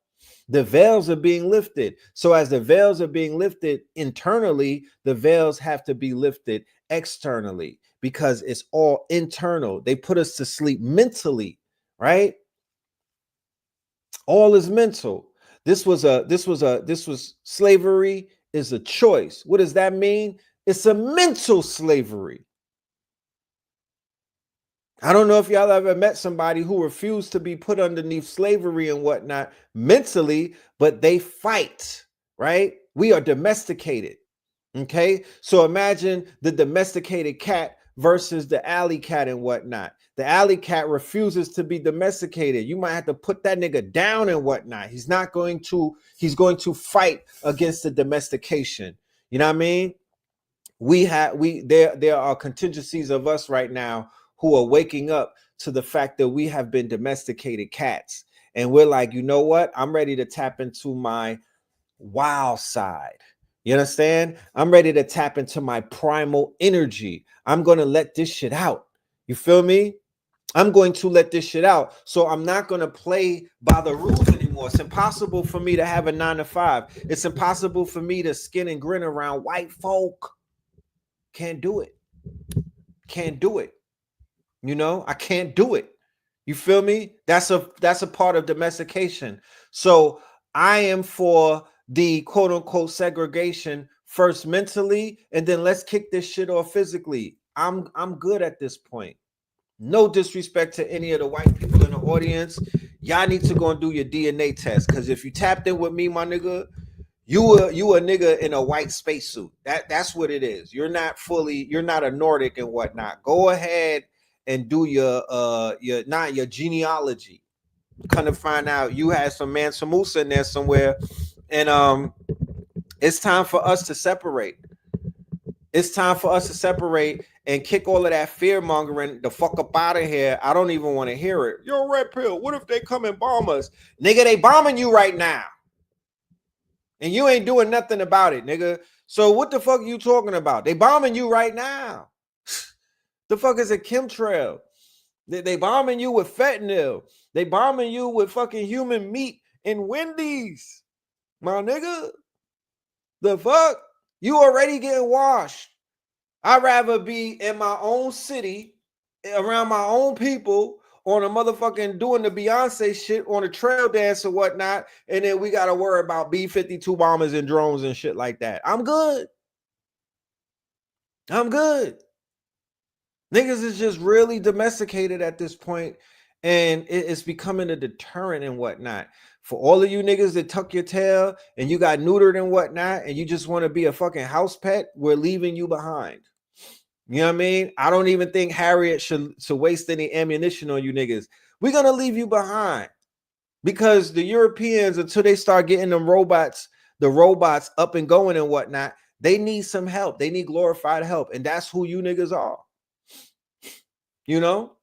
S3: The veils are being lifted. So as the veils are being lifted internally, the veils have to be lifted externally, because it's all internal. They put us to sleep mentally, right? All is mental. This was slavery is a choice. What does that mean? It's a mental slavery. I don't know if y'all ever met somebody who refused to be put underneath slavery and whatnot mentally, but they fight, right? We are domesticated. Okay. So imagine the domesticated cat versus the alley cat and whatnot. The alley cat refuses to be domesticated. You might have to put that nigga down and whatnot. He's going to fight against the domestication. You know what I mean? There are contingencies of us right now who are waking up to the fact that we have been domesticated cats, and we're like, you know what, I'm ready to tap into my wild side. You understand? I'm ready to tap into my primal energy. I'm going to let this shit out. You feel me? I'm going to let this shit out. So I'm not going to play by the rules anymore. It's impossible for me to have a 9-to-5. It's impossible for me to skin and grin around white folk. Can't do it. Can't do it. You know, I can't do it. You feel me? That's a part of domestication. So I am for the quote unquote segregation first mentally, and then let's kick this shit off physically. I'm good at this point. No disrespect to any of the white people in the audience. Y'all need to go and do your DNA test, because if you tapped in with me, my nigga, You a nigga in a white spacesuit. That's what it is. You're not a Nordic and whatnot. Go ahead and do your genealogy. Kind of find out you had some Mansa Musa in there somewhere, and it's time for us to separate. It's time for us to separate and kick all of that fear mongering the fuck up out of here. I don't even want to hear it. Yo, Red Pill, what if they come and bomb us? Nigga, they bombing you right now. And you ain't doing nothing about it, nigga. So what the fuck are you talking about? They bombing you right now. The fuck is a chemtrail? They bombing you with fentanyl. They bombing you with fucking human meat and Wendy's. My nigga. The fuck? You already getting washed. I'd rather be in my own city, around my own people, on a motherfucking doing the Beyonce shit on a trail dance or whatnot, and then we got to worry about B-52 bombers and drones and shit like that. I'm good. I'm good. Niggas is just really domesticated at this point, and it's becoming a deterrent and whatnot. For all of you niggas that tuck your tail and you got neutered and whatnot, and you just want to be a fucking house pet, we're leaving you behind. You know what I mean? I don't even think Harriet should waste any ammunition on you niggas. We're going to leave you behind because the Europeans, until they start getting the robots up and going and whatnot, they need some help. They need glorified help. And that's who you niggas are. You know?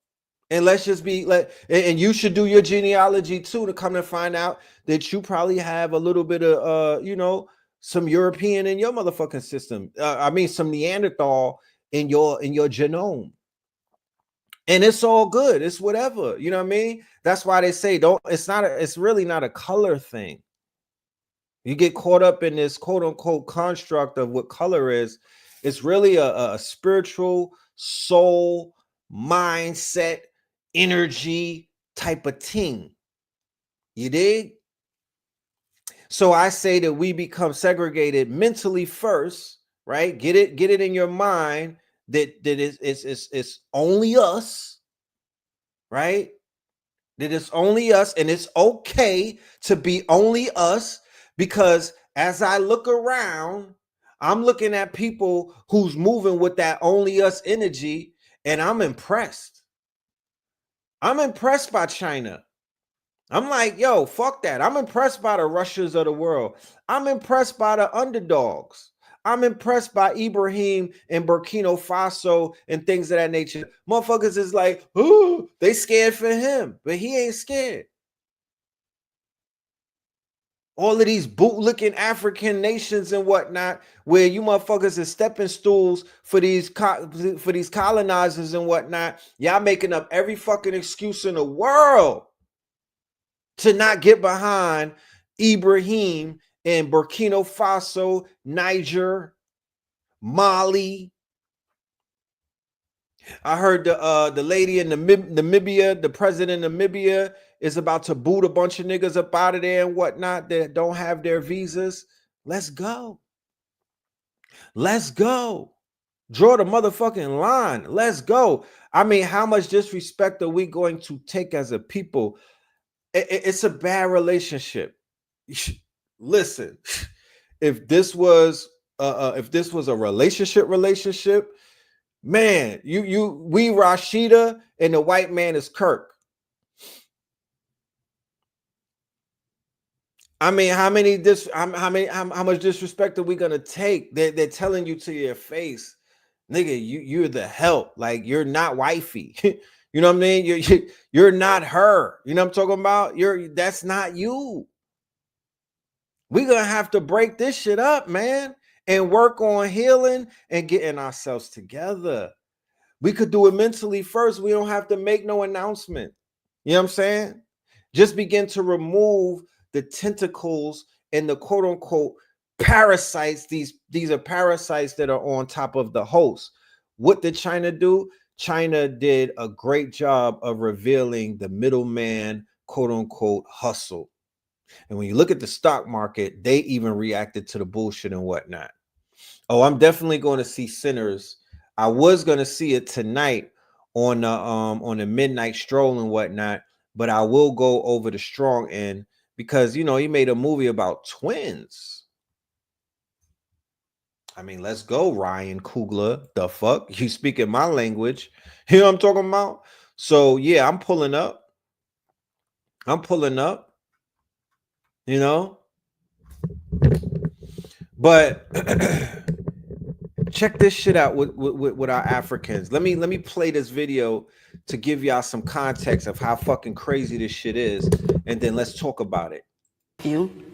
S3: And let's just be like, and you should do your genealogy too to come to find out that you probably have a little bit of, some European in your motherfucking system. Some Neanderthal in your genome. And it's all good. It's whatever. You know what I mean? That's why they say it's really not a color thing. You get caught up in this quote unquote construct of what color is. It's really a spiritual soul mindset energy type of thing. You dig? So I say that we become segregated mentally first, right? Get it in your mind that it's only us, right? That it's only us, and it's okay to be only us, because as I look around, I'm looking at people who's moving with that only us energy, and I'm impressed. I'm impressed by China. I'm like, yo, fuck that. I'm impressed by the Russias of the world. I'm impressed by the underdogs. I'm impressed by Ibrahim and Burkina Faso and things of that nature. Motherfuckers is like, ooh, they scared for him, but he ain't scared. All of these bootlicking African nations and whatnot, where you motherfuckers are stepping stools for these colonizers and whatnot, y'all making up every fucking excuse in the world to not get behind Ibrahim in Burkina Faso, Niger, Mali. I heard the lady in Namibia, the president of Namibia, is about to boot a bunch of niggas up out of there and whatnot that don't have their visas. Let's go. Let's go. Draw the motherfucking line. Let's go. I mean, how much disrespect are we going to take as a people? It's a bad relationship. Listen, if this was a relationship, man, we Rashida and the white man is Kirk. I mean, how much disrespect are we gonna take? They're telling you to your face, nigga, you're the help. Like, you're not wifey. You know what I mean? You're not her. You know what I'm talking about? That's not you. We're gonna have to break this shit up, man, and work on healing and getting ourselves together. We could do it mentally first. We don't have to make no announcement. You know what I'm saying? Just begin to remove the tentacles and the quote unquote parasites. These are parasites that are on top of the host. What did China do? China did a great job of revealing the middleman, quote unquote, hustle. And when you look at the stock market, they even reacted to the bullshit and whatnot. Oh, I'm definitely going to see Sinners. I was going to see it tonight on the midnight stroll and whatnot, but I will go over the strong end because, he made a movie about twins. I mean, let's go, Ryan Coogler. The fuck? You speaking my language. You know what I'm talking about? So yeah, I'm pulling up. You know, but check this shit out with our Africans. Let me play this video to give y'all some context of how fucking crazy this shit is, and then let's talk about it.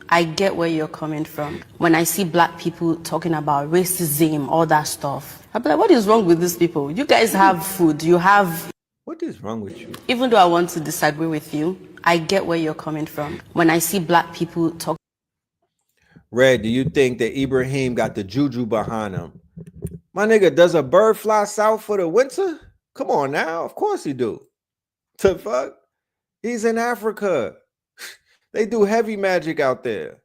S9: I get where you're coming from. When I see black people talking about racism, all that stuff, I'm like, what is wrong with these people? You guys have food, you have...
S3: What is wrong with you?
S9: Even though I want to disagree with you, I get where you're coming from. When I see black people talk...
S3: Red, do you think that Ibrahim got the juju behind him? My nigga, does a bird fly south for the winter? Come on now. Of course he do. The fuck? He's in Africa. They do heavy magic out there.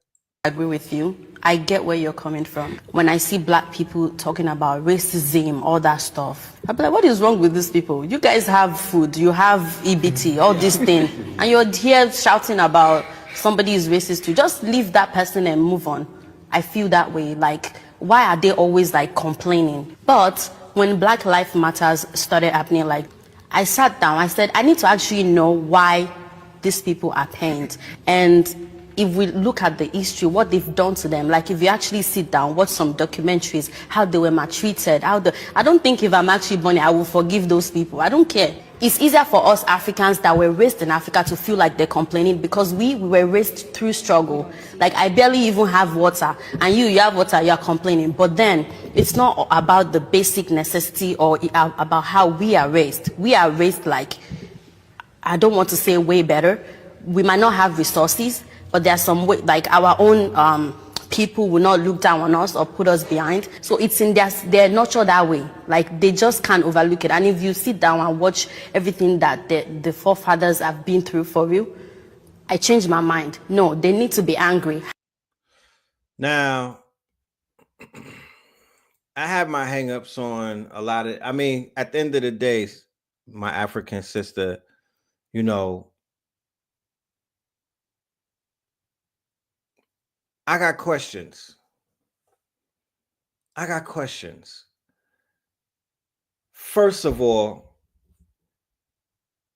S9: I agree with you. I get where you're coming from. When I see black people talking about racism, all that stuff, I'm like, what is wrong with these people? You guys have food, you have EBT, all this thing, and you're here shouting about somebody is racist too. Just leave that person and move on. I feel that way. Like, why are they always like complaining? But when Black Lives Matters started happening, like, I sat down, I said, I need to actually know why these people are pained. And if we look at the history, what they've done to them, like if you actually sit down, watch some documentaries, how they were maltreated, I don't think if I'm actually born, I will forgive those people. I don't care. It's easier for us Africans that were raised in Africa to feel like they're complaining because we were raised through struggle. Like I barely even have water, and you have water, you're complaining. But then it's not about the basic necessity or about how we are raised. We are raised like, I don't want to say way better. We might not have resources, but there's some way, like our own people will not look down on us or put us behind. So it's in their nurture that way. Like they just can't overlook it. And if you sit down and watch everything that the forefathers have been through for you, I changed my mind. No, they need to be angry.
S3: Now, I have my hangups on a lot of, I mean, at the end of the day, my African sister, you know, I got questions. First of all,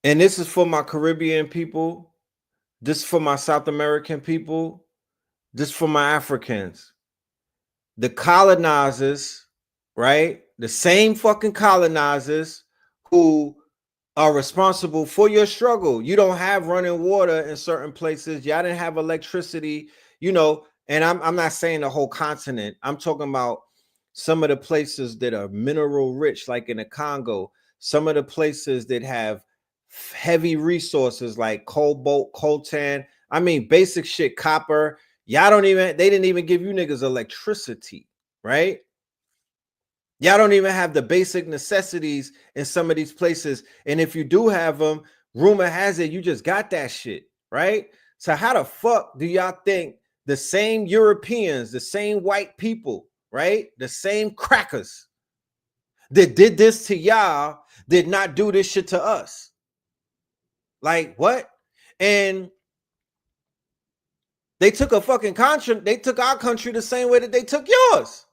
S3: and this is for my Caribbean people, this is for my South American people, this is for my Africans. The colonizers, right? The same fucking colonizers who are responsible for your struggle. You don't have running water in certain places. Y'all didn't have electricity, you know. And I'm not saying the whole continent. I'm talking about some of the places that are mineral rich, like in the Congo. Some of the places that have heavy resources like cobalt, coltan. I mean, basic shit, copper. They didn't even give you niggas electricity, right? Y'all don't even have the basic necessities in some of these places. And if you do have them, rumor has it, you just got that shit, right? So how the fuck do y'all think the same Europeans, the same white people, right? The same crackers that did this to y'all did not do this shit to us? Like what? And they took a fucking country, they took our country the same way that they took yours.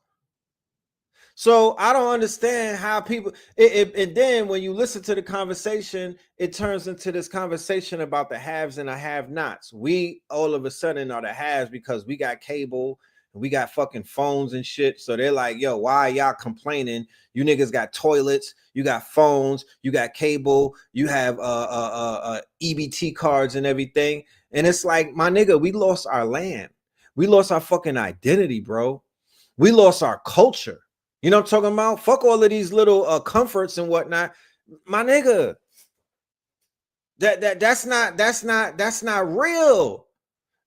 S3: So I don't understand how people, and then when you listen to the conversation, it turns into this conversation about the haves and the have-nots. We all of a sudden are the haves because we got cable and we got fucking phones and shit. So they're like, yo, why are y'all complaining? You niggas got toilets, you got phones, you got cable, you have EBT cards and everything. And it's like, my nigga, we lost our land. We lost our fucking identity, bro. We lost our culture. You know what I'm talking about? Fuck all of these little comforts and whatnot. My nigga, that's not real.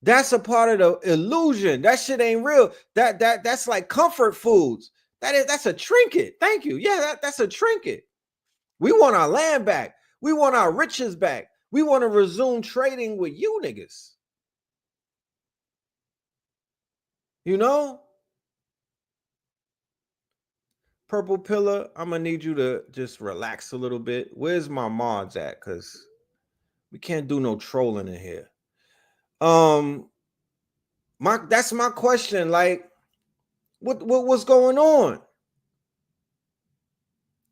S3: That's a part of the illusion. That shit ain't real. That's like comfort foods. That's a trinket. Thank you. Yeah, that's a trinket. We want our land back. We want our riches back. We want to resume trading with you niggas. You know? Purple Pillar, I'm gonna need you to just relax a little bit. Where's my mods at? Because we can't do no trolling in here. That's my question. Like, What's going on?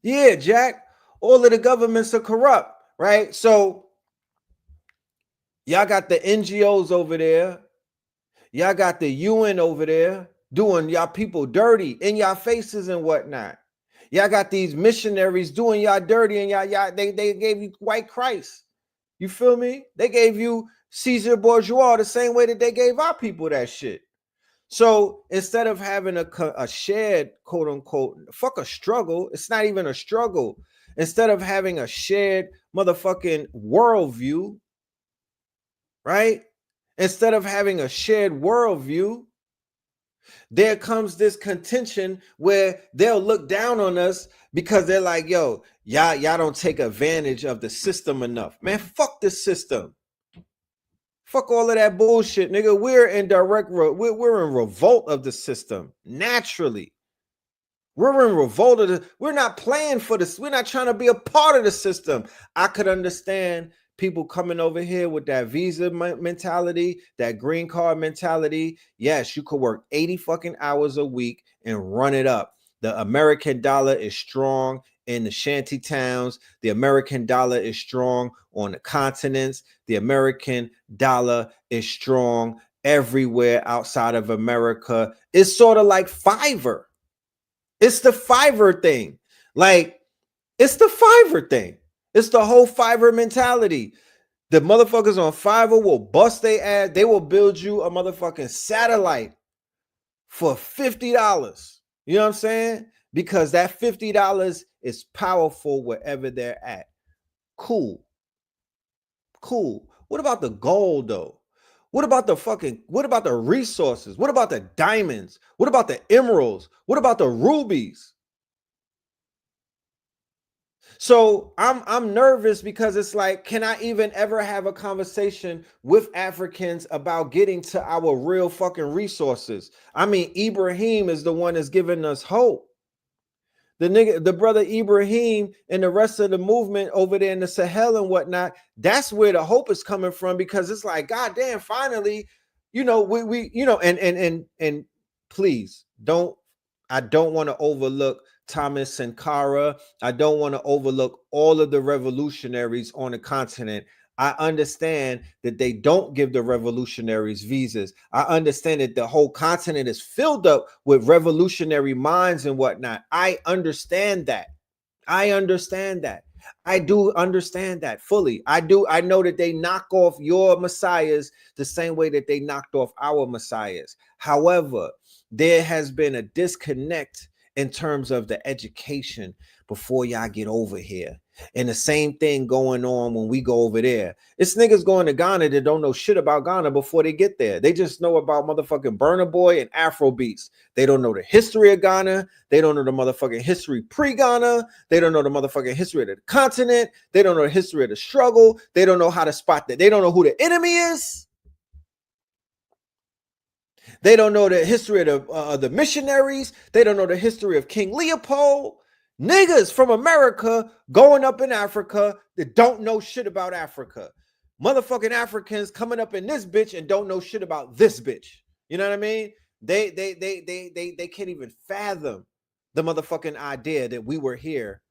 S3: Yeah, Jack, all of the governments are corrupt, right? So y'all got the NGOs over there. Y'all got the UN over there doing y'all people dirty in y'all faces and whatnot. Y'all got these missionaries doing y'all dirty, and y'all they gave you white Christ. You feel me? They gave you Caesar Bourgeois the same way that they gave our people that shit. So instead of having a shared, quote unquote, fuck a struggle, it's not even a struggle. Instead of having a shared motherfucking worldview, right? Instead of having a shared worldview, there comes this contention where they'll look down on us because they're like, yo, y'all don't take advantage of the system enough. Man, fuck the system. Fuck all of that bullshit, nigga. We're in we're in revolt of the system naturally. We're in revolt of we're not playing for this. We're not trying to be a part of the system. I could understand people coming over here with that visa mentality, that green card mentality. Yes, you could work 80 fucking hours a week and run it up. The American dollar is strong in the shanty towns. The American dollar is strong on the continents. The American dollar is strong everywhere outside of America. It's sort of like Fiverr. It's the Fiverr thing. Like, it's the Fiverr thing. It's the whole Fiverr mentality. The motherfuckers on Fiverr will bust their ass. They will build you a motherfucking satellite for $50. You know what I'm saying? Because that $50 is powerful wherever they're at. Cool. What about the gold, though? What about the resources? What about the diamonds? What about the emeralds? What about the rubies? So I'm nervous because it's like, can I even ever have a conversation with Africans about getting to our real fucking resources? I mean, Ibrahim is the one that's giving us hope. The brother Ibrahim and the rest of the movement over there in the Sahel and whatnot, that's where the hope is coming from, because it's like, God damn, finally, and please I don't want to overlook Thomas Sankara. I don't want to overlook all of the revolutionaries on the continent. I understand that they don't give the revolutionaries visas. I understand that the whole continent is filled up with revolutionary minds and whatnot. I understand that. I do understand that fully. I know that they knock off your messiahs the same way that they knocked off our messiahs. However, there has been a disconnect in terms of the education before y'all get over here. And the same thing going on when we go over there. It's niggas going to Ghana that don't know shit about Ghana before they get there. They just know about motherfucking Burna Boy and Afro beats. They don't know the history of Ghana. They don't know the motherfucking history pre-Ghana. They don't know the motherfucking history of the continent. They don't know the history of the struggle. They don't know how to spot that. They don't know who the enemy is. They don't know the history of the missionaries. They don't know the history of King Leopold. Niggas from America going up in Africa that don't know shit about Africa. Motherfucking Africans coming up in this bitch and don't know shit about this bitch. You know what I mean? They can't even fathom the motherfucking idea that we were here,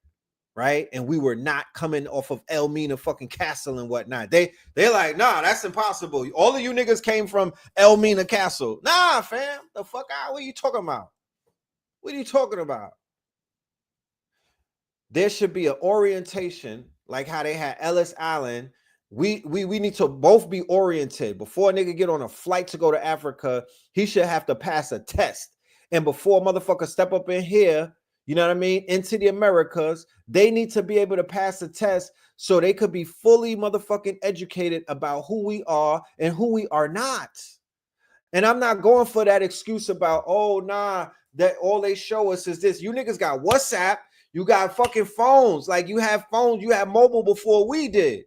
S3: right? And we were not coming off of Elmina fucking Castle and whatnot. They're like, nah, that's impossible. All of you niggas came from Elmina Castle. Nah, fam, the fuck out. What are you talking about? What are you talking about? There should be an orientation like how they had Ellis Island. We need to both be oriented. Before a nigga get on a flight to go to Africa, he should have to pass a test. And before a motherfucker step up in here, you know what I mean, into the Americas, they need to be able to pass a test so they could be fully motherfucking educated about who we are and who we are not. And I'm not going for that excuse about, oh, nah, that all they show us is this. You niggas got WhatsApp. You got fucking phones. Like, you have phones. You have mobile before we did.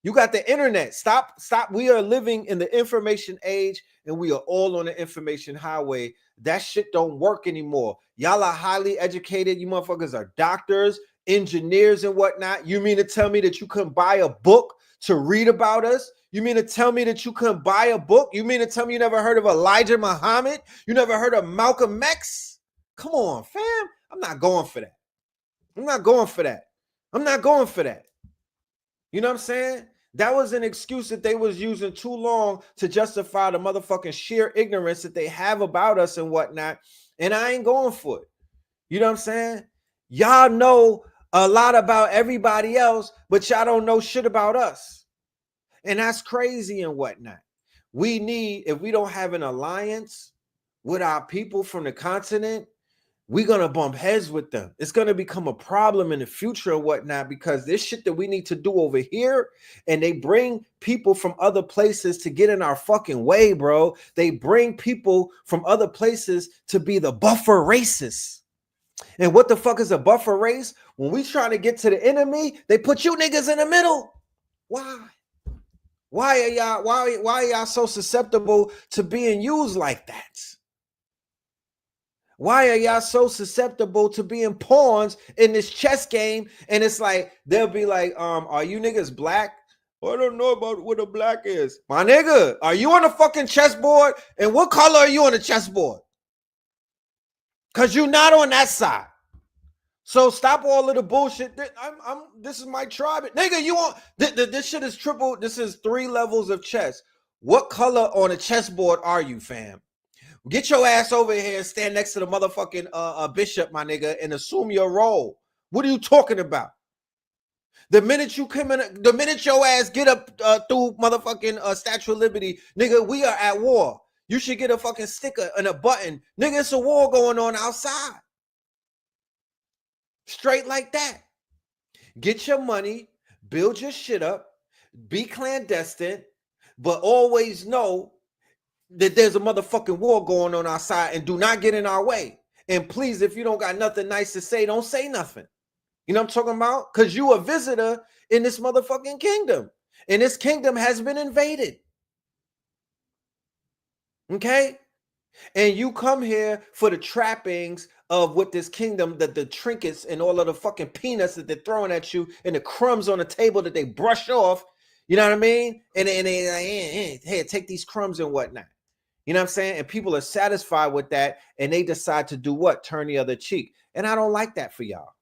S3: You got the internet. Stop. We are living in the information age, and we are all on the information highway. That shit don't work anymore. Y'all are highly educated. You motherfuckers are doctors, engineers, and whatnot. You mean to tell me that you couldn't buy a book to read about us? You mean to tell me that you couldn't buy a book? You mean to tell me you never heard of Elijah Muhammad? You never heard of Malcolm X? Come on, fam. I'm not going for that. I'm not going for that. I'm not going for that. You know what I'm saying? That was an excuse that they was using too long to justify the motherfucking sheer ignorance that they have about us and whatnot. And I ain't going for it. You know what I'm saying? Y'all know a lot about everybody else, but y'all don't know shit about us. And that's crazy and whatnot. We need, if we don't have an alliance with our people from the continent, we're going to bump heads with them. It's going to become a problem in the future and whatnot, because this shit that we need to do over here, and they bring people from other places to get in our fucking way, bro. They bring people from other places to be the buffer races. And what the fuck is a buffer race? When we trying to get to the enemy, they put you niggas in the middle. Why? Why are y'all so susceptible to being used like that? Why are y'all so susceptible to being pawns in this chess game? And it's like, they'll be like, are you niggas black? I don't know about what a black is. My nigga, are you on the fucking chessboard? And what color are you on the chessboard? Because you're not on that side. So stop all of the bullshit. This is my tribe. Nigga, you want, this shit is triple. This is 3 levels of chess. What color on a chessboard are you, fam? Get your ass over here and stand next to the motherfucking bishop, my nigga, and assume your role. What are you talking about? The minute you come in, the minute your ass get up through motherfucking Statue of Liberty, nigga, we are at war. You should get a fucking sticker and a button. Nigga, it's a war going on outside. Straight like that. Get your money, build your shit up, be clandestine, but always know that there's a motherfucking war going on outside, and do not get in our way. And please, if you don't got nothing nice to say, don't say nothing. You know what I'm talking about? Because you a visitor in this motherfucking kingdom. And this kingdom has been invaded. Okay? And you come here for the trappings of what this kingdom, the trinkets and all of the fucking peanuts that they're throwing at you, and the crumbs on the table that they brush off. You know what I mean? And they like, hey, take these crumbs and whatnot. You know what I'm saying? And people are satisfied with that, and they decide to do what? Turn the other cheek. And I don't like that for y'all.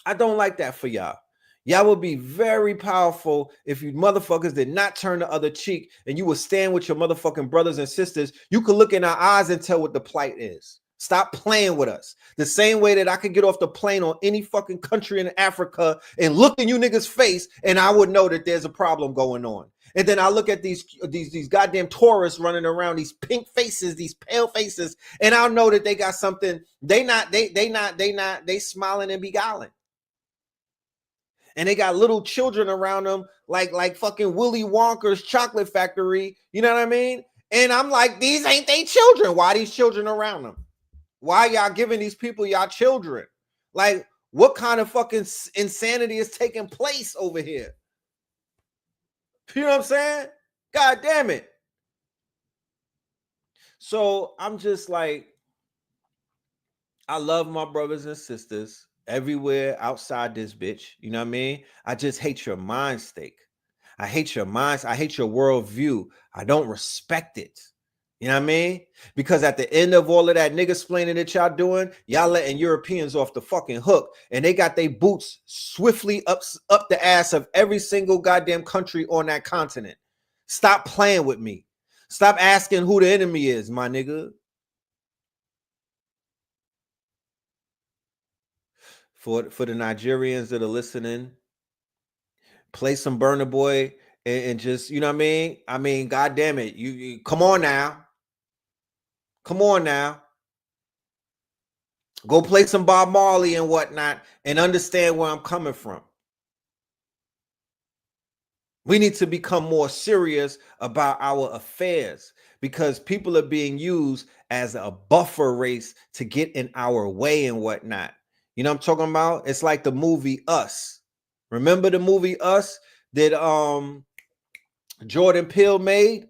S3: I don't like that for y'all. Y'all would be very powerful if you motherfuckers did not turn the other cheek, and you would stand with your motherfucking brothers and sisters. You could look in our eyes and tell what the plight is. Stop playing with us. The same way that I could get off the plane on any fucking country in Africa and look in you niggas' face, and I would know that there's a problem going on. And then I look at these goddamn tourists running around, these pink faces, these pale faces, and I'll know that they got something. They smiling and beguiling. And they got little children around them, like fucking Willy Wonka's chocolate factory. You know what I mean? And I'm like, these ain't they children. Why these children around them? Why y'all giving these people y'all children? Like, what kind of fucking insanity is taking place over here? You know what I'm saying? God damn it. So I'm just like, I love my brothers and sisters everywhere outside this bitch. You know what I mean? I just hate your mind state. I hate your minds. I hate your worldview. I don't respect it. You know what I mean? Because at the end of all of that nigga splaining that y'all doing, y'all letting Europeans off the fucking hook, and they got their boots swiftly up the ass of every single goddamn country on that continent. Stop playing with me. Stop asking who the enemy is, my nigga. For the Nigerians that are listening, play some Burna Boy and just, you know what I mean? I mean, God damn it. You come on now. Come on now. Go play some Bob Marley and whatnot and understand where I'm coming from. We need to become more serious about our affairs, because people are being used as a buffer race to get in our way and whatnot. You know what I'm talking about? It's like the movie Us. Remember the movie Us that Jordan Peele made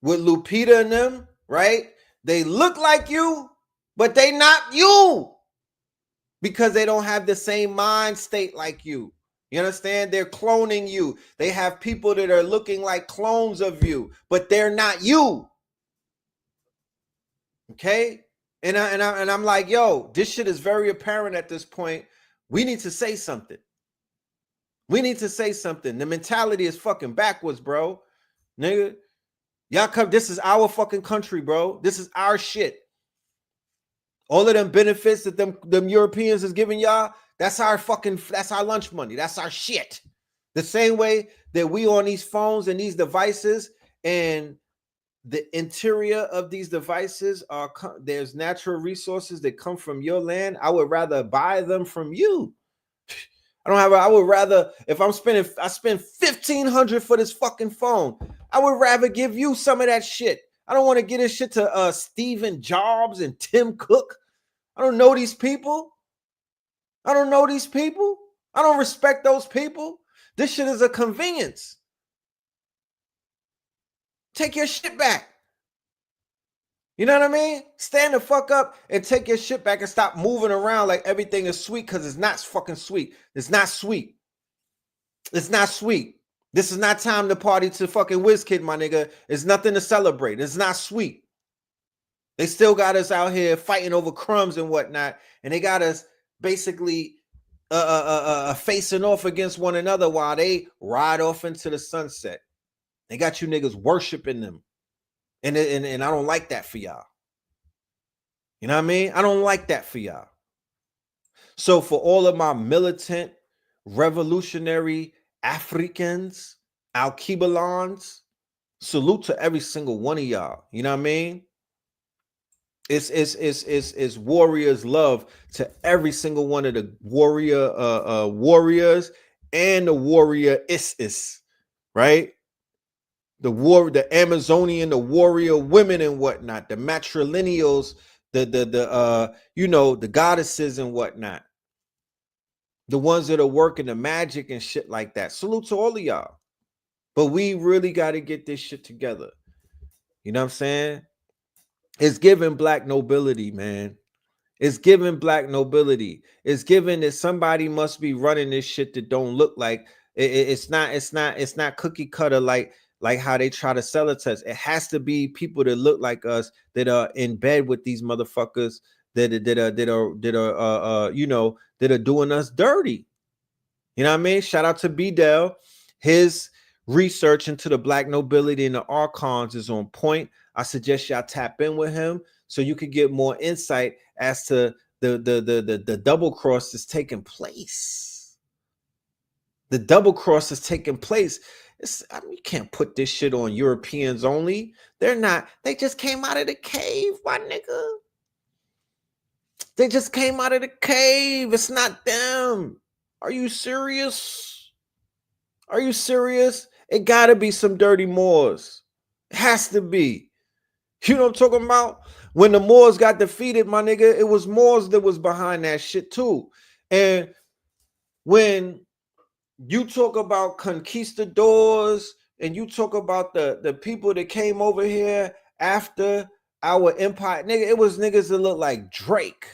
S3: with Lupita and them, right? They look like you, but they not you, because they don't have the same mind state like you. You understand? They're cloning you. They have people that are looking like clones of you, but they're not you. Okay? And I'm like, yo, this shit is very apparent at this point. We need to say something. We need to say something. The mentality is fucking backwards, bro. Nigga, y'all come. This is our fucking country, bro. This is our shit. All of them benefits that them Europeans is giving y'all, that's our lunch money. That's our shit. The same way that we on these phones and these devices, and the interior of these devices there's natural resources that come from your land. I would rather buy them from you. I would rather, if I spend $1,500 for this fucking phone, I would rather give you some of that shit. I don't want to get this shit to Steven Jobs and Tim Cook. I don't know these people. I don't know these people. I don't respect those people. This shit is a convenience. Take your shit back. You know what I mean? Stand the fuck up and take your shit back and stop moving around like everything is sweet, because it's not fucking sweet. It's not sweet. It's not sweet. This is not time to party to fucking WizKid, my nigga. It's nothing to celebrate. It's not sweet. They still got us out here fighting over crumbs and whatnot, and they got us basically facing off against one another while they ride off into the sunset. They got you niggas worshiping them. And I don't like that for y'all. You know what I mean? I don't like that for y'all. So for all of my militant, revolutionary Africans, Alkebalons, salute to every single one of y'all. You know what I mean? It's warriors love to every single one of the warriors and the warrior is, right? The Amazonian, the warrior women and whatnot, the matrilineals, the goddesses and whatnot, the ones that are working the magic and shit like that. Salute to all of y'all. But we really got to get this shit together. You know what I'm saying? It's giving black nobility, man. It's giving black nobility. It's giving that somebody must be running this shit that don't look like it's not cookie cutter like how they try to sell it to us. It has to be people that look like us, that are in bed with these motherfuckers that are doing us dirty. You know what I mean? Shout out to B-Dell. His research into the black nobility and the archons is on point. I suggest y'all tap in with him so you can get more insight as to the double cross that's taking place. The double cross is taking place. You can't put this shit on Europeans only. They're not. They just came out of the cave, my nigga. They just came out of the cave. It's not them. Are you serious? Are you serious? It gotta be some dirty Moors. It has to be. You know what I'm talking about? When the Moors got defeated, my nigga, it was Moors that was behind that shit too. And when you talk about conquistadors and you talk about the people that came over here after our empire, nigga, it was niggas that looked like Drake.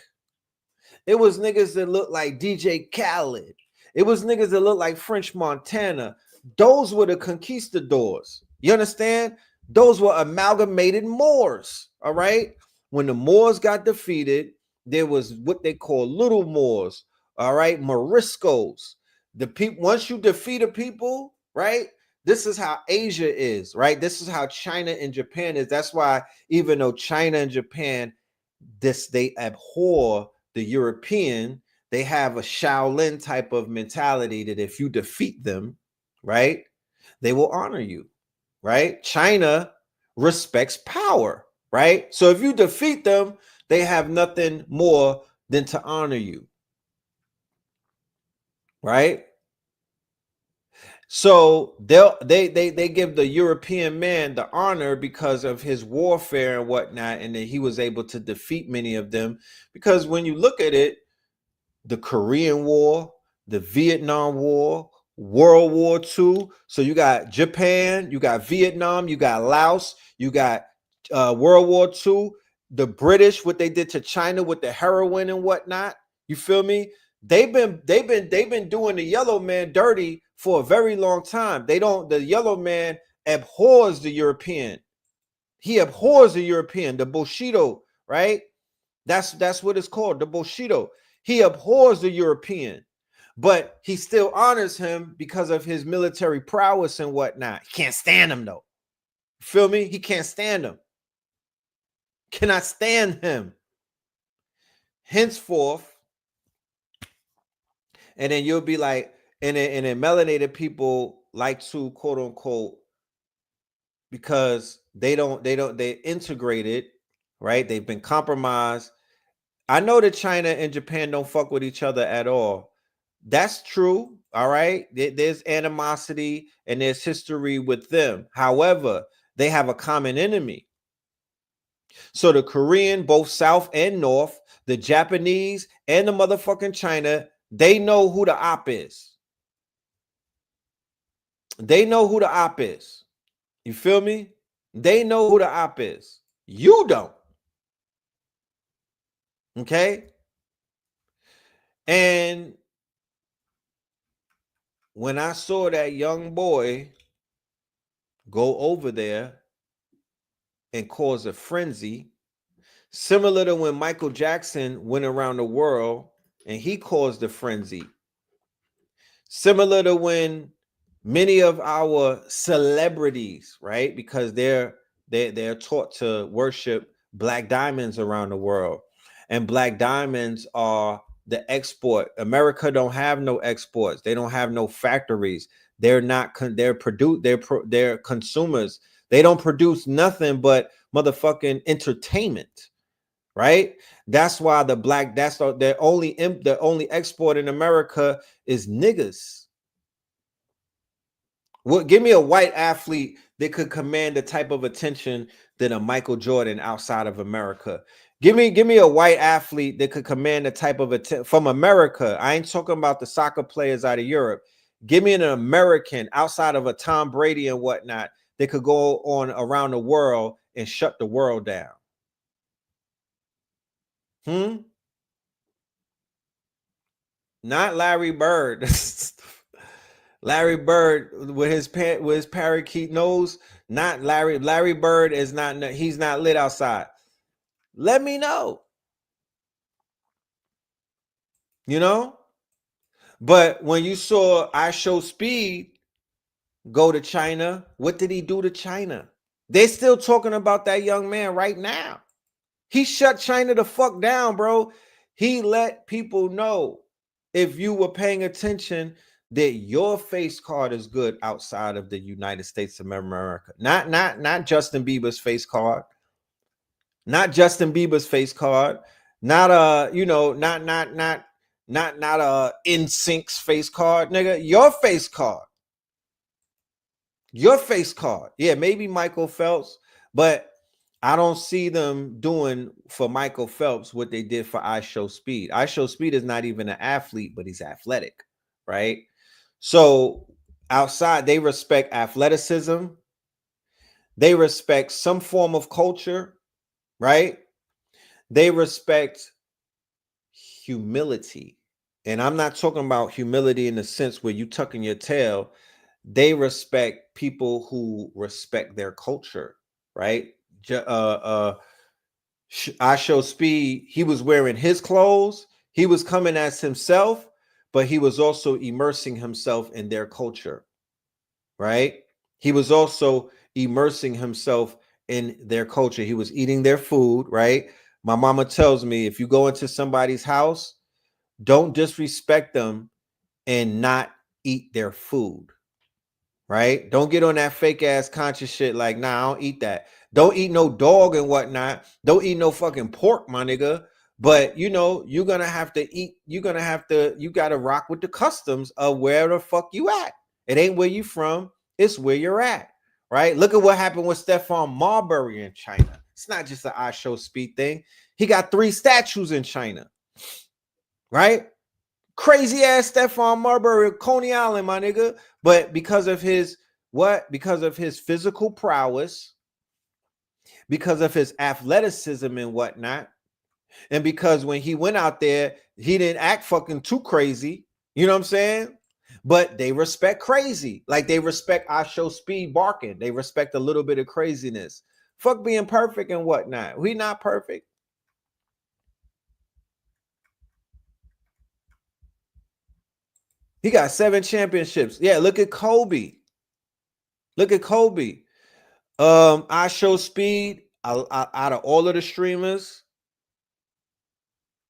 S3: It was niggas that looked like DJ Khaled. It was niggas that looked like French Montana. Those were the conquistadors. You understand? Those were amalgamated Moors. All right. When the Moors got defeated, there was what they call little Moors. All right. Moriscos. The people, once you defeat a people, right? This is how Asia is, right? This is how China and Japan is. That's why even though China and Japan, they abhor the European, they have a Shaolin type of mentality that if you defeat them, right, they will honor you, right? China respects power, right? So if you defeat them, they have nothing more than to honor you, right? So they give the European man the honor because of his warfare and whatnot, and that he was able to defeat many of them. Because when you look at it, the Korean War, the Vietnam War, World War II. So you got Japan, you got Vietnam, you got Laos, you got World War II. The British, what they did to China with the heroin and whatnot. You feel me? They've been doing the yellow man dirty for a very long time. The yellow man abhors the European. He abhors the European, the Bushido, right? That's what it's called, the Bushido. He abhors the European, but he still honors him because of his military prowess and whatnot. He can't stand him though. Feel me? He can't stand him. Cannot stand him. Henceforth, and then you'll be like, and then melanated people like to quote unquote, because they integrated, right? They've been compromised. I know that China and Japan don't fuck with each other at all. That's true. All right. There's animosity and there's history with them. However, they have a common enemy. So the Korean, both South and North, the Japanese and the motherfucking China, they know who the op is. They know who the op is. You feel me? They know who the op is. You don't. Okay? And when I saw that young boy go over there and cause a frenzy, similar to when Michael Jackson went around the world and he caused a frenzy, similar to when many of our celebrities, right, because they're taught to worship black diamonds around the world, and black diamonds are the export. America don't have no exports. They don't have no factories. They're not they're consumers. They don't produce nothing but motherfucking entertainment, right? That's why the only export in America is niggas. What? Give me a white athlete that could command the type of attention that a Michael Jordan outside of America. Give me a white athlete that could command the type of attention from America. I ain't talking about the soccer players out of Europe. Give me an American outside of a Tom Brady and whatnot that could go on around the world and shut the world down. Not Larry Bird. Larry Bird with his parakeet nose. Not Larry. Larry Bird is not. He's not lit outside. Let me know. You know. But when you saw I Show Speed go to China, what did he do to China? They're still talking about that young man right now. He shut China the fuck down, bro. He let people know, if you were paying attention, that your face card is good outside of the United States of America. Not Justin Bieber's face card. Not Justin Bieber's face card. Not not NSYNC's face card, nigga. Your face card. Your face card. Yeah, maybe Michael Phelps, but I don't see them doing for Michael Phelps what they did for I Show Speed. I Show Speed is not even an athlete, but he's athletic, right? So outside, they respect athleticism. They respect some form of culture, right? They respect humility. And I'm not talking about humility in the sense where you tucking your tail. They respect people who respect their culture, right? I Show Speed, he was wearing his clothes. He was coming as himself, but he was also immersing himself in their culture, right? He was also immersing himself in their culture. He was eating their food, right? My mama tells me, if you go into somebody's house, don't disrespect them and not eat their food, right? Don't get on that fake ass conscious shit like, nah, I don't eat that. Don't eat no dog and whatnot. Don't eat no fucking pork, my nigga. But you know, you're gonna have to eat, you gotta rock with the customs of where the fuck you at. It ain't where you from, it's where you're at, right? Look at what happened with Stephon Marbury in China. It's not just an I Show Speed thing. He got 3 statues in China, right? Crazy ass Stephon Marbury, Coney Island, my nigga. But because of his Because of his physical prowess, because of his athleticism and whatnot, and because when he went out there, he didn't act fucking too crazy. You know what I'm saying? But they respect crazy. Like they respect I Show Speed barking. They respect a little bit of craziness. Fuck being perfect and whatnot. We not perfect. He got 7 championships. Yeah, look at Kobe. Look at Kobe. I Show Speed, out of all of the streamers,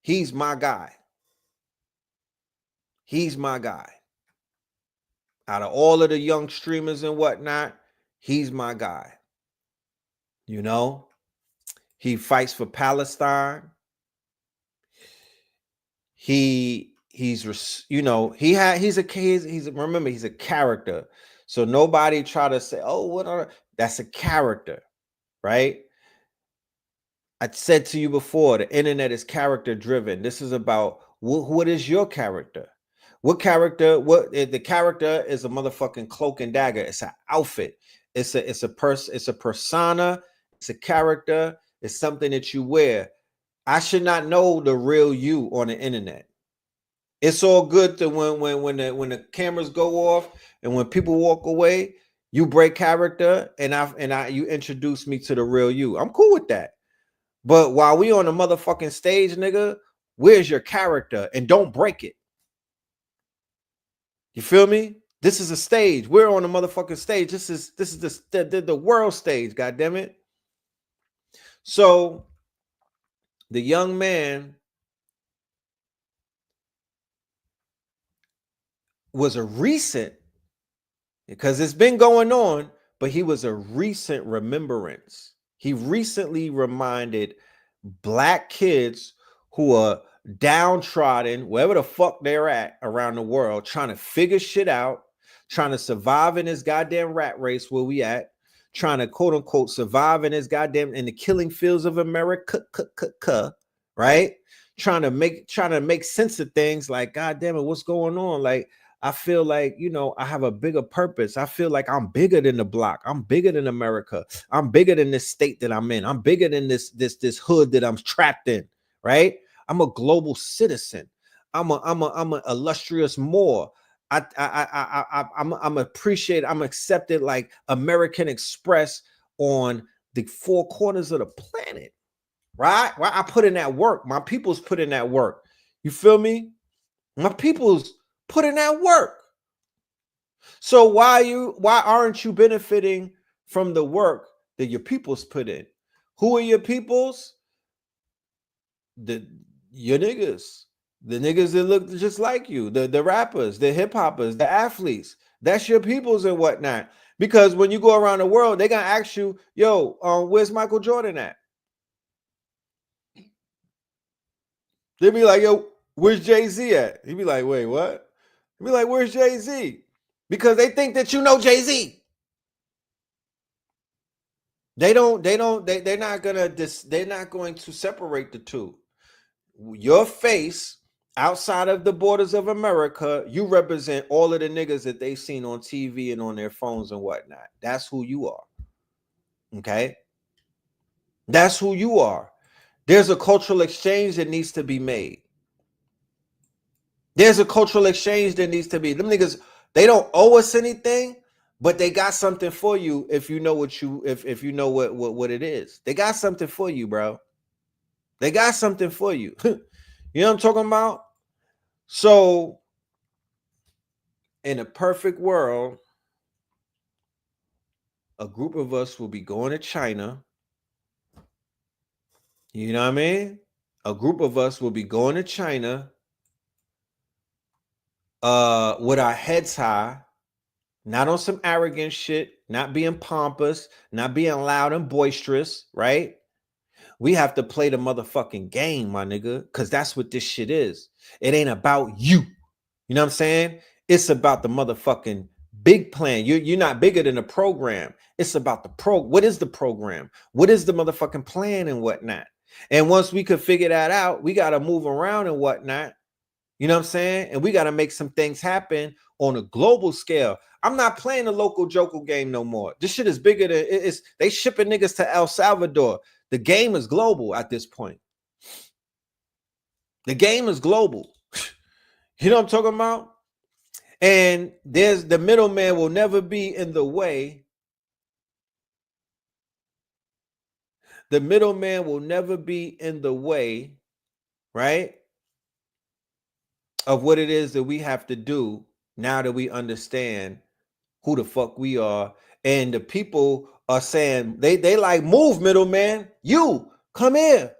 S3: he's my guy. He's my guy. Out of all of the young streamers and whatnot, he's my guy. You know, he fights for Palestine. He's remember, he's a character. So nobody try to say, oh, that's a character, right? I said to you before, the internet is character driven. This is about what is your character? What character? The character is a motherfucking cloak and dagger. It's an outfit. It's a person. It's a persona. It's a character. It's something that you wear. I should not know the real you on the internet. It's all good to when the cameras go off and when people walk away, you break character and you introduce me to the real you. I'm cool with that. But while we on the motherfucking stage, nigga, where's your character? And don't break it. You feel me? This is a stage. We're on the motherfucking stage. This is the world stage, goddamn it. So the young man was a recent, because it's been going on, but he was a recent remembrance. He recently reminded black kids who are downtrodden, wherever the fuck they're at around the world, trying to figure shit out, trying to survive in this goddamn rat race where we at, trying to quote unquote survive in this goddamn in the killing fields of America, right? Trying to make sense of things like, God damn it, what's going on? Like, I feel like, I have a bigger purpose. I feel like I'm bigger than the block. I'm bigger than America. I'm bigger than this state that I'm in. I'm bigger than this hood that I'm trapped in, right? I'm a global citizen. I'm a illustrious Moor. I'm appreciated. I'm accepted like American Express on the 4 corners of the planet, right? I put in that work. My people's put in that work. You feel me? My people's put in that work. So why aren't you benefiting from the work that your people's put in? Who are your peoples? Your niggas. The niggas that look just like you, the rappers, the hip hoppers, the athletes. That's your peoples and whatnot. Because when you go around the world, they're gonna ask you, yo, where's Michael Jordan at? They'll be like, yo, where's Jay-Z at? He'd be like, wait, what? He'd be like, where's Jay-Z? Because they think that you know Jay-Z. They're not going to separate the two. Your face outside of the borders of America, you represent all of the niggas that they've seen on TV and on their phones and whatnot. That's who you are. Okay? That's who you are. There's a cultural exchange that needs to be made. There's a cultural exchange that needs to be. Them niggas, they don't owe us anything, but they got something for you if you know what it is. They got something for you, bro. They got something for you. You know what I'm talking about? So, in a perfect world, a group of us will be going to China. You know what I mean? A group of us will be going to China with our heads high, not on some arrogant shit, not being pompous, not being loud and boisterous, right? We have to play the motherfucking game, my nigga, because that's what this shit is. It ain't about you. You know what I'm saying? It's about the motherfucking big plan. You're not bigger than the program. It's about the what is the program? What is the motherfucking plan and whatnot? And once we could figure that out, we got to move around and whatnot. You know what I'm saying? And we got to make some things happen on a global scale. I'm not playing the local joker game no more. This shit is bigger than it's. They shipping niggas to El Salvador. The game is global at this point. The game is global. You know what I'm talking about? And there's the middleman will never be in the way. The middleman will never be in the way, right? Of what it is that we have to do now that we understand who the fuck we are. And the people are saying, they like, move, middleman. You, come here.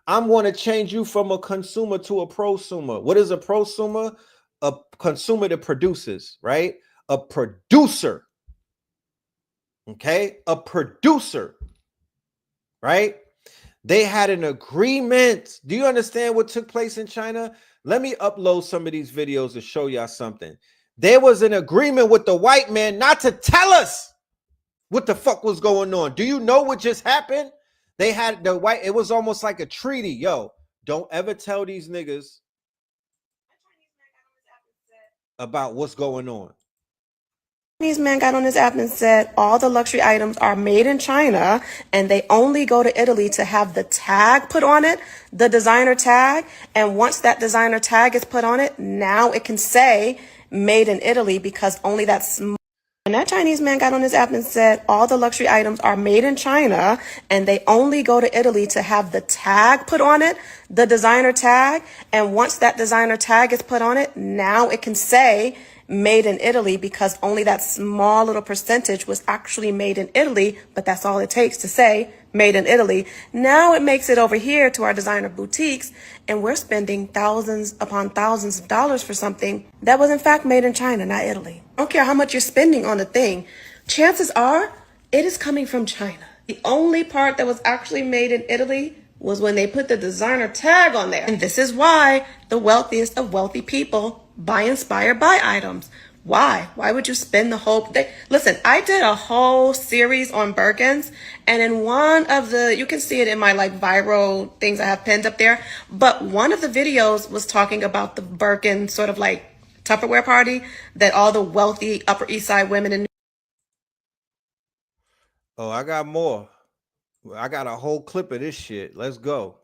S3: I'm going to change you from a consumer to a prosumer. What is a prosumer? A consumer that produces, right? A producer. Okay? A producer. Right? They had an agreement. Do you understand what took place in China? Let me upload some of these videos to show y'all something. There was an agreement with the white man not to tell us what the fuck was going on. Do you know what just happened? They had the white, it was almost like a treaty. Yo, don't ever tell these niggas about what's going on.
S10: Chinese man got on his app and said all the luxury items are made in China and they only go to Italy to have the tag put on it, the designer tag. And once that designer tag is put on it, now it can say made in Italy because only that small. And that Chinese man got on his app and said all the luxury items are made in China and they only go to Italy to have the tag put on it, the designer tag. And once that designer tag is put on it, now it can say made in Italy because only that small little percentage was actually made in Italy, but that's all it takes to say made in Italy. Now it makes it over here to our designer boutiques and we're spending thousands upon thousands of dollars for something that was in fact made in China, not Italy. I don't care how much you're spending on the thing. Chances are it is coming from China. The only part that was actually made in Italy was when they put the designer tag on there. And this is why the wealthiest of wealthy people buy inspired by items. Why? Why would you spend the whole day? Listen, I did a whole series on Birkins, and in one of the, you can see it in my like viral things I have pinned up there, but one of the videos was talking about the Birkin sort of like Tupperware party that all the wealthy Upper East Side women in.
S3: Oh, I got more. I got a whole clip of this shit. Let's go.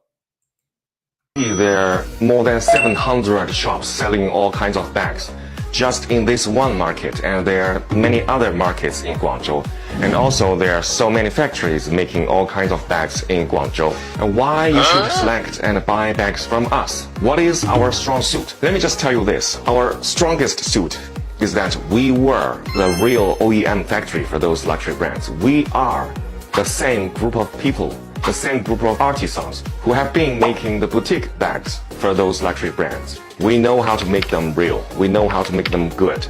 S11: There are more than 700 shops selling all kinds of bags just in this one market, and there are many other markets in Guangzhou. And also there are so many factories making all kinds of bags in Guangzhou. And why you should select and buy bags from us? What is our strong suit? Let me just tell you this. Our strongest suit is that we were the real OEM factory for those luxury brands. We are the same group of people, the same group of artisans who have been making the boutique bags for those luxury brands. We know how to make them real. We know how to make them good.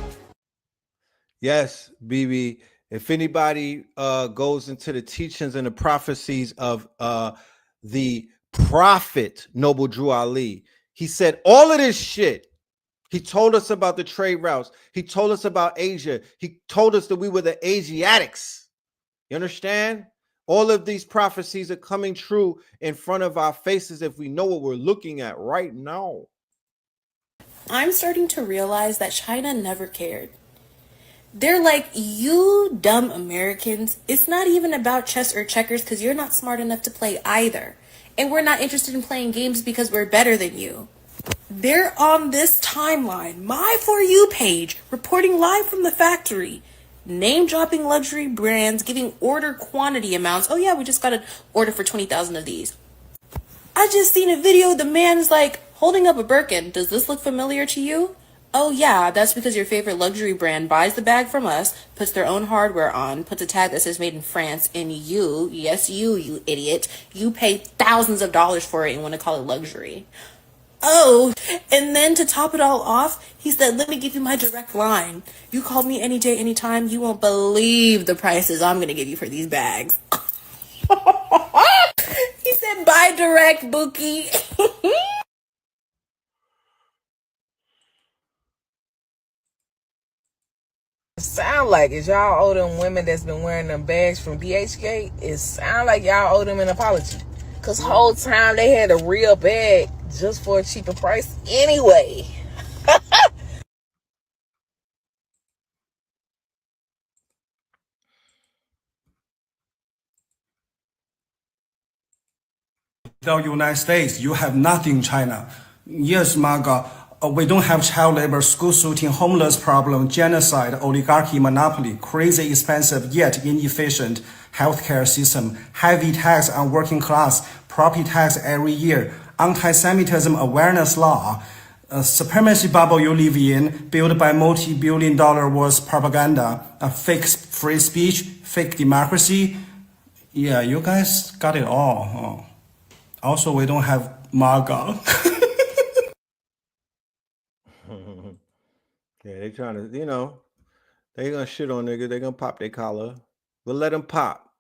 S3: Yes, BB. If anybody goes into the teachings and the prophecies of the prophet Noble Drew Ali, he said all of this shit. He told us about the trade routes. He told us about Asia. He told us that we were the Asiatics. You understand? All of these prophecies are coming true in front of our faces if we know what we're looking at right now.
S12: I'm starting to realize that China never cared. They're like, you dumb Americans, it's not even about chess or checkers because you're not smart enough to play either. And we're not interested in playing games because we're better than you. They're on this timeline, my For You page, reporting live from the factory. Name-dropping luxury brands, giving order quantity amounts. Oh yeah, we just got an order for 20,000 of these. I just seen a video, the man's like, holding up a Birkin. Does this look familiar to you? Oh yeah, that's because your favorite luxury brand buys the bag from us, puts their own hardware on, puts a tag that says made in France, and you, yes you idiot, you pay thousands of dollars for it and want to call it luxury. Oh, and then to top it all off, he said, let me give you my direct line. You call me any day, anytime. You won't believe the prices I'm going to give you for these bags. He said, buy direct, Bookie.
S13: Sound like is y'all owe them women that's been wearing them bags from BHK, it sound like y'all owe them an apology. Cause whole time they had a real bag just for a cheaper price anyway.
S14: The United States, you have nothing, China. Yes, MAGA, we don't have child labor, school shooting, homeless problem, genocide, oligarchy, monopoly, crazy expensive yet inefficient healthcare system, heavy tax on working class, property tax every year, anti-Semitism awareness law, supremacy bubble you live in, built by multi-billion-dollar worth propaganda, fake free speech, fake democracy. Yeah, you guys got it all. Also, we don't have MAGA.
S3: Yeah, they trying to, they gonna shit on niggas. They gonna pop their collar. But let them pop.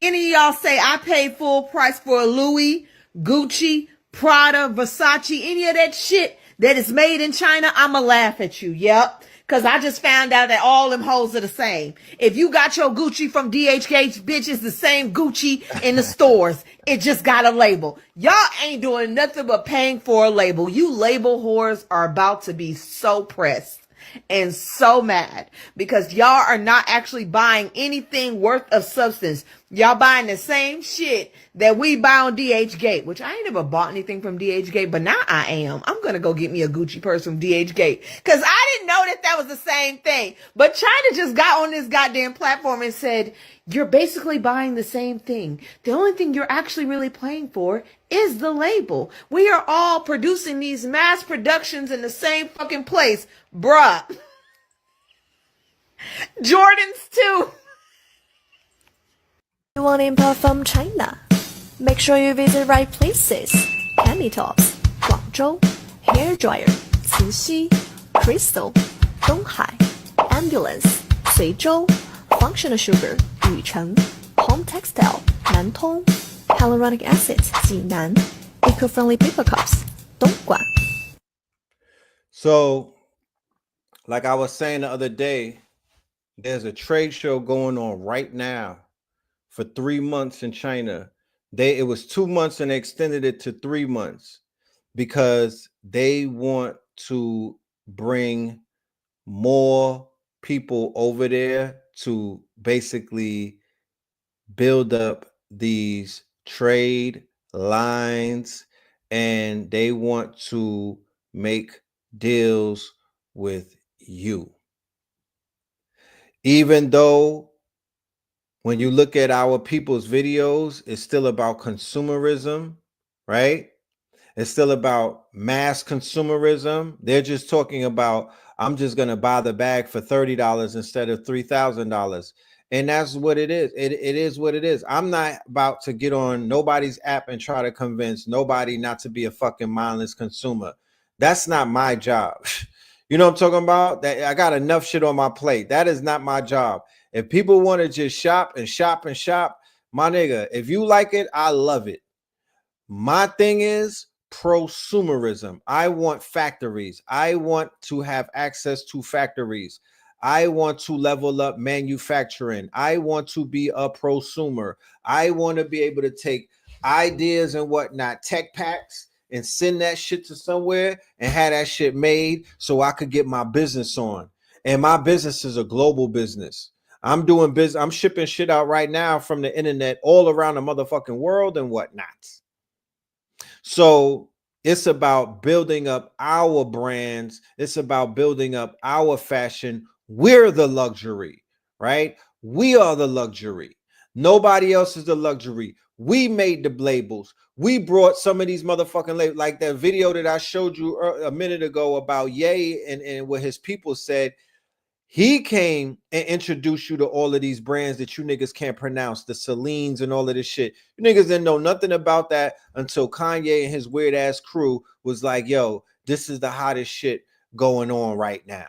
S15: Any of y'all say I paid full price for a Louis, Gucci, Prada, Versace, any of that shit that is made in China, I'ma laugh at you. Yep. Cause I just found out that all them hoes are the same. If you got your Gucci from DHK, bitch, it's the same Gucci in the stores. It just got a label. Y'all ain't doing nothing but paying for a label. You label whores are about to be so pressed and so mad because y'all are not actually buying anything worth of substance. Y'all buying the same shit that we buy on DH which I ain't never bought anything from DH but now I am. I'm gonna go get me a Gucci purse from DH because I didn't know that was the same thing. But China just got on this goddamn platform and said, you're basically buying the same thing. The only thing you're actually really paying for is the label. We are all producing these mass productions in the same fucking place. Bruh. Jordans too.
S16: You want to import from China? Make sure you visit right places. Penny Tops, Guangzhou, Hairdryer, Cixi, Crystal, Donghai, Ambulance, Suzhou, Functional Sugar, Yucheng, Home Textile, Nantong, Hyaluronic Acid, Jinan, Eco-friendly paper cups, Dongguan.
S3: So, like I was saying the other day, there's a trade show going on right now for 3 months in China. It was 2 months and they extended it to 3 months because they want to bring more people over there to basically build up these trade lines, and they want to make deals with you. Even though when you look at our people's videos, it's still about consumerism, right? It's still about mass consumerism. They're just talking about, I'm just going to buy the bag for $30 instead of $3,000. And that's what it is. It is what it is. I'm not about to get on nobody's app and try to convince nobody not to be a fucking mindless consumer. That's not my job. You know what I'm talking about? That I got enough shit on my plate. That is not my job. If people want to just shop and shop and shop, my nigga, if you like it, I love it. My thing is prosumerism. I want factories. I want to have access to factories. I want to level up manufacturing. I want to be a prosumer. I want to be able to take ideas and whatnot, tech packs, and send that shit to somewhere and have that shit made so I could get my business on. And my business is a global business. I'm doing business. I'm shipping shit out right now from the internet all around the motherfucking world and whatnot. So it's about building up our brands. It's about building up our fashion. We're the luxury, right? We are the luxury. Nobody else is the luxury. We made the labels. We brought some of these motherfucking labels, like that video that I showed you a minute ago about Ye and what his people said. He came and introduced you to all of these brands that you niggas can't pronounce, the Celines and all of this shit. You niggas didn't know nothing about that until Kanye and his weird ass crew was like, yo, this is the hottest shit going on right now.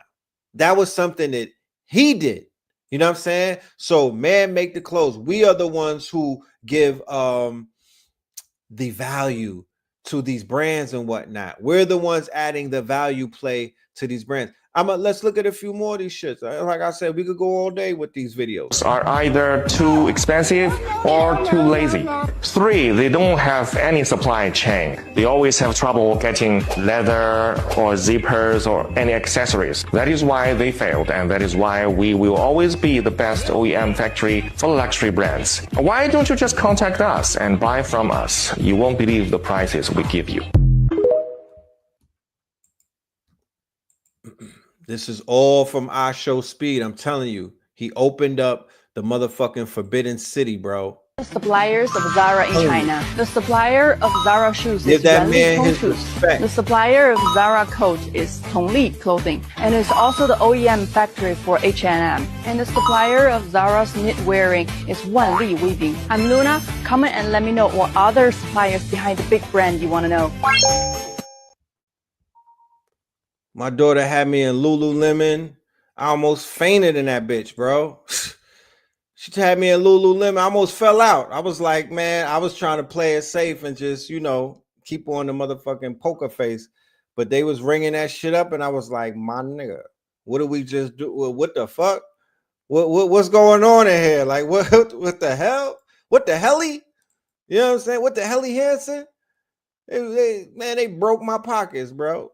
S3: That was something that he did. You know what I'm saying? So man, make the clothes. We are the ones who give the value to these brands and whatnot. We're the ones adding the value play to these brands. Let's look at a few more of these shits. Like I said, we could go all day with these videos.
S11: Are either too expensive or too lazy. 3, they don't have any supply chain. They always have trouble getting leather or zippers or any accessories. That is why they failed, and that is why we will always be the best OEM factory for luxury brands. Why don't you just contact us and buy from us? You won't believe the prices we give you.
S3: This is all from our show Speed. I'm telling you, he opened up the motherfucking Forbidden City, bro.
S17: Suppliers of Zara in China. The supplier of Zara shoes
S3: Give
S17: is
S3: that
S17: Renli
S3: man
S17: Tong
S3: his
S17: Shoes.
S3: respect.
S17: The supplier of Zara coat is Tongli Clothing, and is also the OEM factory for H&M. And the supplier of Zara's knitwearing is Wanli Weaving. I'm Luna. Comment and let me know what other suppliers behind the big brand you want to know.
S3: My daughter had me in Lululemon. I almost fainted in that bitch, bro. She had me in Lululemon. I almost fell out. I was like, man, I was trying to play it safe and just, you know, keep on the motherfucking poker face. But they was ringing that shit up, and I was like, my nigga, what did we just do? What the fuck? What's going on in here? Like, what the hell? What the helly? You know what I'm saying? What the helly, Hanson? Man, they broke my pockets, bro.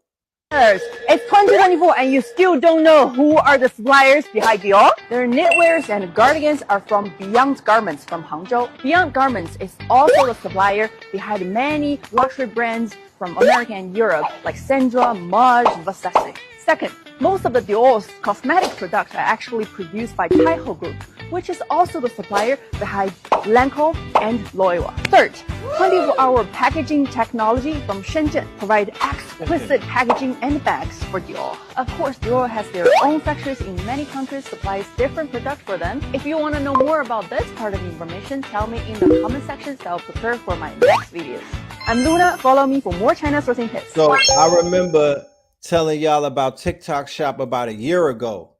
S17: It's 2024 and you still don't know who are the suppliers behind Dior? Their knitwears and cardigans are from Beyond Garments from Hangzhou. Beyond Garments is also the supplier behind many luxury brands from America and Europe like Sandra, Maj, Versace. Second, most of the Dior's cosmetic products are actually produced by Taiho Group, which is also the supplier behind Lancome and Loewe. Third, 24-hour packaging technology from Shenzhen provide exquisite packaging and bags for Dior. Of course, Dior has their own factories in many countries, supplies different products for them. If you want to know more about this part of the information, tell me in the comment section so I'll prepare for my next videos. I'm Luna. Follow me for more China sourcing tips.
S3: So I remember telling y'all about TikTok Shop about a year ago.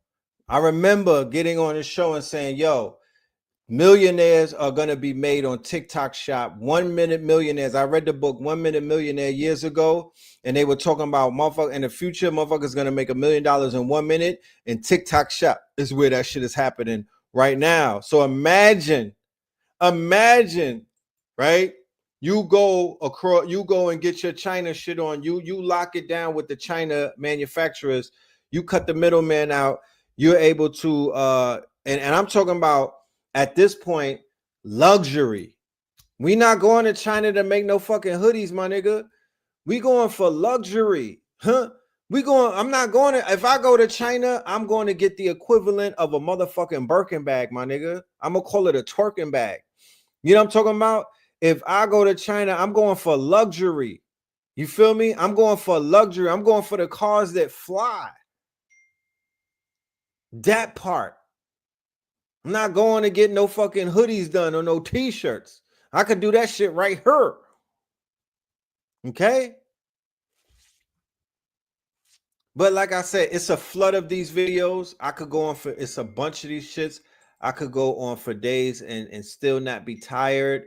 S3: I remember getting on the show and saying, yo, millionaires are going to be made on TikTok Shop. 1 Minute Millionaires. I read the book 1 Minute Millionaire years ago, and they were talking about motherfucker in the future, motherfuckers going to make $1 million in 1 minute, and TikTok Shop is where that shit is happening right now. So imagine, right? You go across, you go and get your China shit on. You lock it down with the China manufacturers. You cut the middleman out. You're able to, and I'm talking about at this point, luxury. We not going to China to make no fucking hoodies, my nigga. We going for luxury, huh? I'm not going to, if I go to China, I'm going to get the equivalent of a motherfucking Birkin bag, my nigga. I'm going to call it a twerking bag. You know what I'm talking about? If I go to China, I'm going for luxury. You feel me? I'm going for luxury. I'm going for the cars that fly. That part. I'm not going to get no fucking hoodies done or no t-shirts. I could do that shit right here. Okay? But like I said, it's a flood of these videos. I could go on for, it's a bunch of these shits. I could go on for days and still not be tired.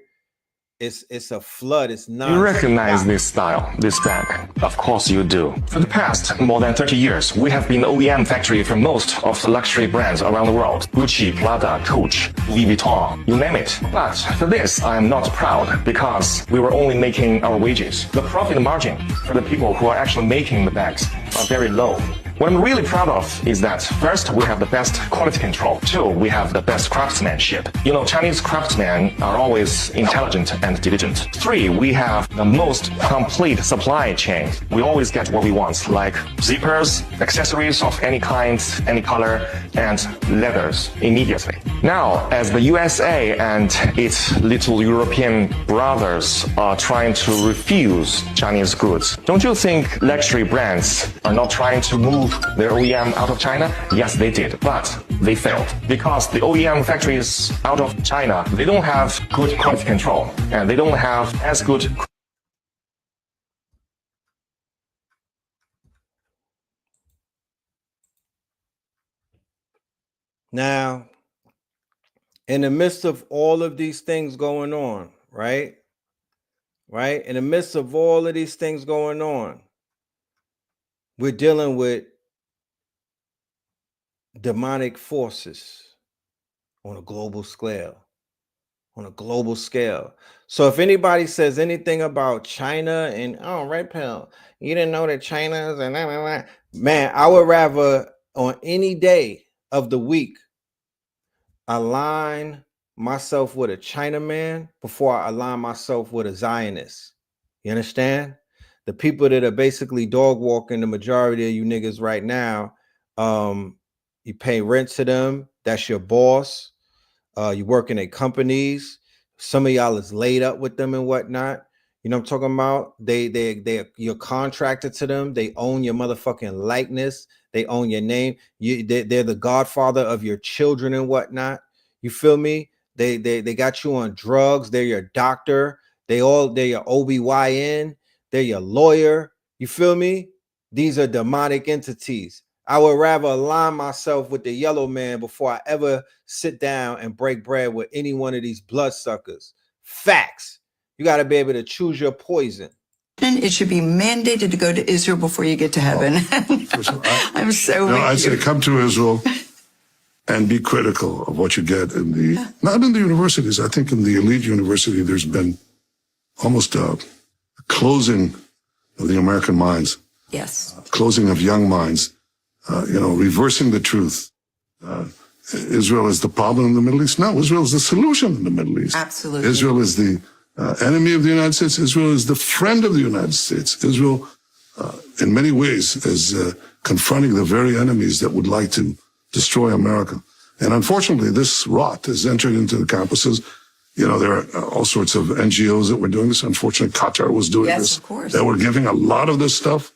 S3: It's a flood. It's not.
S11: You recognize this style, this bag? Of course you do. For the past more than 30 years, we have been the OEM factory for most of the luxury brands around the world. Gucci, Prada, Coach, Louis Vuitton, you name it. But for this, I am not proud because we were only making our wages. The profit margin for the people who are actually making the bags are very low. What I'm really proud of is that first, we have the best quality control. Two, we have the best craftsmanship. You know, Chinese craftsmen are always intelligent and diligent. Three, we have the most complete supply chain. We always get what we want, like zippers, accessories of any kind, any color, and leathers immediately. Now, as the USA and its little European brothers are trying to refuse Chinese goods, don't you think luxury brands are not trying to move their OEM out of China? Yes, they did, but they failed because the OEM factories out of China, they don't have good quality control and they don't have as good.
S3: Now, in the midst of all of these things going on, right? Right? In the midst of all of these things going on, we're dealing with demonic forces on a global scale. So if anybody says anything about China and, oh, Red Pill, you didn't know that China's and blah, blah, blah. Man, I would rather on any day of the week align myself with a Chinaman before I align myself with a Zionist. You understand? The people that are basically dog walking the majority of you niggas right now, you pay rent to them. That's your boss. You work in a companies. Some of y'all is laid up with them and whatnot. You know what I'm talking about? You're contracted to them. They own your motherfucking likeness. They own your name. They're the godfather of your children and whatnot. You feel me? They got you on drugs. They're your doctor. They're your OBYN. They're your lawyer. You feel me? These are demonic entities. I would rather align myself with the yellow man before I ever sit down and break bread with any one of these bloodsuckers. Facts. You got to be able to choose your poison.
S18: It should be mandated to go to Israel before you get to heaven. I'm so with
S19: I'd say
S18: you.
S19: come to Israel and be critical of what you get in the, not in the universities. I think in the elite university, there's been almost a closing of the American minds.
S18: Yes.
S19: Closing of young minds. Reversing the truth. Israel is the problem in the Middle East. No, Israel is the solution in the Middle East.
S18: Absolutely.
S19: Israel is the enemy of the United States. Israel is the friend of the United States. Israel, in many ways, is confronting the very enemies that would like to destroy America. And unfortunately, this rot has entered into the campuses. There are all sorts of NGOs that were doing this. Unfortunately, Qatar was doing this.
S18: Yes, of course.
S19: They were giving a lot of this stuff.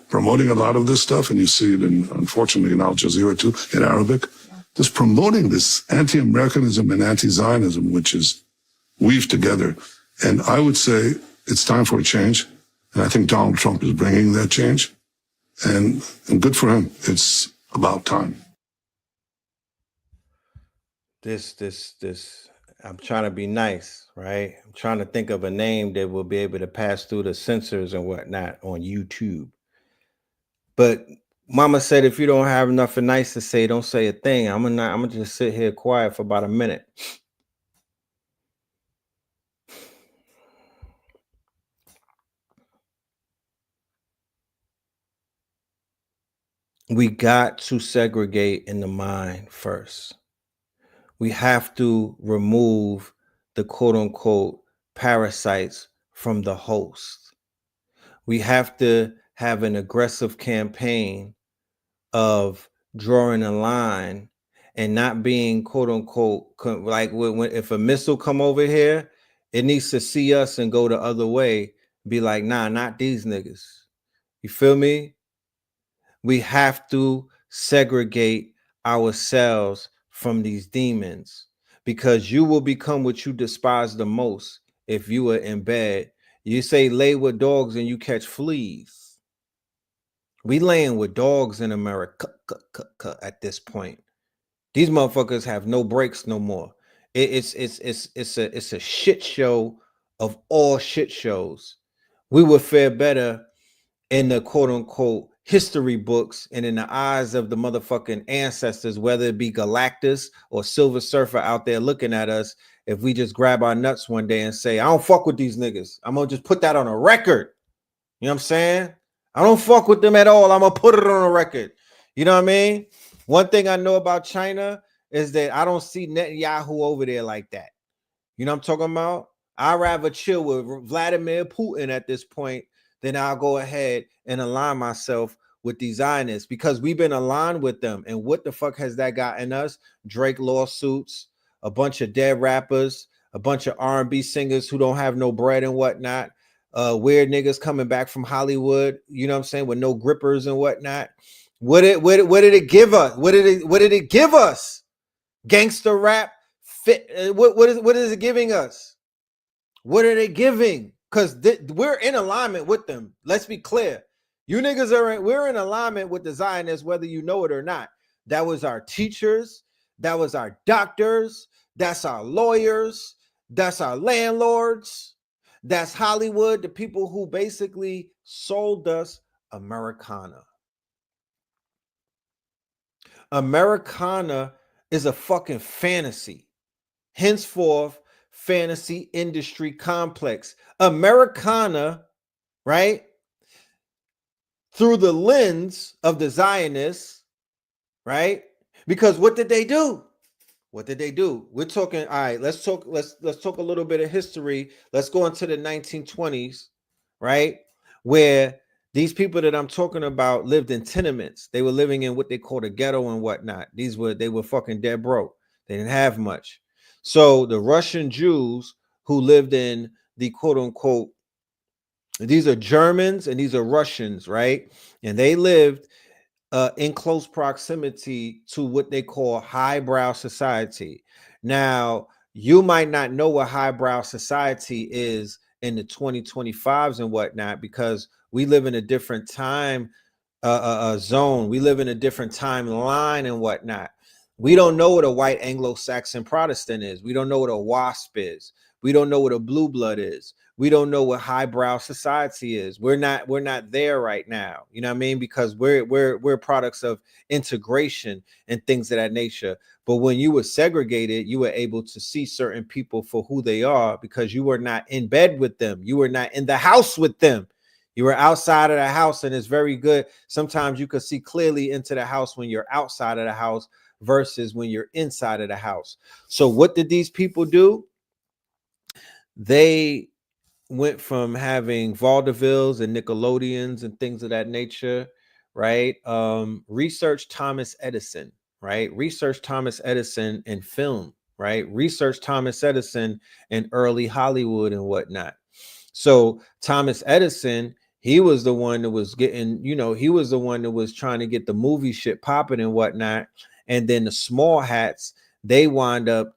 S19: Promoting a lot of this stuff, and you see it unfortunately in Al Jazeera too, in Arabic, just promoting this anti-Americanism and anti-Zionism, which is weaved together. And I would say it's time for a change. And I think Donald Trump is bringing that change. And good for him. It's about time.
S3: I'm trying to be nice, right? I'm trying to think of a name that will be able to pass through the censors and whatnot on YouTube. But Mama said, if you don't have nothing nice to say, don't say a thing. I'm gonna just sit here quiet for about a minute. We got to segregate in the mind first. We have to remove the quote unquote parasites from the host. We have to have an aggressive campaign of drawing a line and not being quote unquote, like if a missile come over here, it needs to see us and go the other way, be like, nah, not these niggas. You feel me? We have to segregate ourselves from these demons, because you will become what you despise the most if you are in bed. You say lay with dogs and you catch fleas. We laying with dogs in America at this point. These motherfuckers have no breaks no more. It's a shit show of all shit shows. We would fare better in the quote unquote history books and in the eyes of the motherfucking ancestors, whether it be Galactus or Silver Surfer out there looking at us, if we just grab our nuts one day and say, I don't fuck with these niggas. I'm gonna just put that on a record. You know what I'm saying? I don't fuck with them at all. I'm gonna put it on a record. You know what I mean? One thing I know about China is that I don't see Netanyahu over there like that. You know what I'm talking about? I'd rather chill with Vladimir Putin at this point than I'll go ahead and align myself with these Zionists, because we've been aligned with them. And what the fuck has that gotten us? Drake lawsuits, a bunch of dead rappers, a bunch of R&B singers who don't have no bread and whatnot, weird niggas coming back from Hollywood, you know what I'm saying, with no grippers and whatnot. What did it give us? What did it give us? Gangster rap fit. What is it giving us? What are they giving? Because we're in alignment with them. Let's be clear. You niggas we're in alignment with the Zionists, whether you know it or not. That was our teachers. That was our doctors. That's our lawyers. That's our landlords. That's Hollywood, the people who basically sold us Americana. Americana is a fucking fantasy. Henceforth, fantasy industry complex. Americana, right? Through the lens of the Zionists, right? Because what did they do? What did they do? We're talking, all right, let's talk a little bit of history. Let's go into the 1920s, right? Where these people that I'm talking about lived in tenements. They were living in what they called a ghetto and whatnot. They were fucking dead broke. They didn't have much. So the Russian Jews who lived in the quote unquote, these are Germans and these are Russians, right? And they lived in close proximity to what they call highbrow society. Now, you might not know what highbrow society is in the 2025s and whatnot, because we live in a different time zone. We live in a different timeline and whatnot. We don't know what a white Anglo-Saxon Protestant is. We don't know what a WASP is. We don't know what a blue blood is. We don't know what highbrow society is. We're not there right now. You know what I mean? Because we're products of integration and things of that nature. But when you were segregated, you were able to see certain people for who they are because you were not in bed with them. You were not in the house with them. You were outside of the house, and it's very good. Sometimes you could see clearly into the house when you're outside of the house versus when you're inside of the house. So what did these people do? They went from having vaudevilles and Nickelodeons and things of that nature, right? Research Thomas Edison, right? Research Thomas Edison in film, right? Research Thomas Edison in early Hollywood and whatnot. So Thomas Edison, he was the one that was getting, he was the one that was trying to get the movie shit popping and whatnot. And then the small hats, they wind up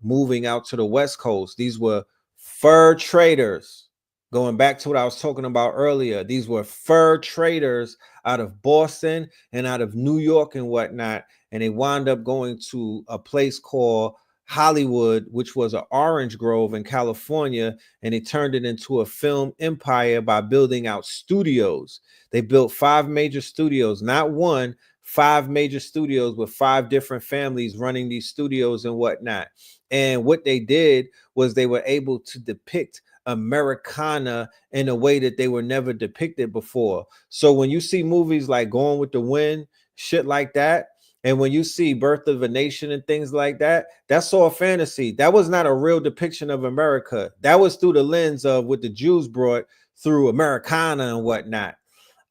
S3: moving out to the West Coast. These were fur traders. Going back to what I was talking about earlier, these were fur traders out of Boston and out of New York and whatnot. And they wound up going to a place called Hollywood, which was an orange grove in California, and they turned it into a film empire by building out studios. They built 5 major studios, not one, 5 major studios with 5 different families running these studios and whatnot. And what they did was they were able to depict Americana in a way that they were never depicted before. So when you see movies like Gone with the Wind, shit like that, and when you see Birth of a Nation and things like that, that's all fantasy. That was not a real depiction of America. That was through the lens of what the Jews brought through Americana and whatnot.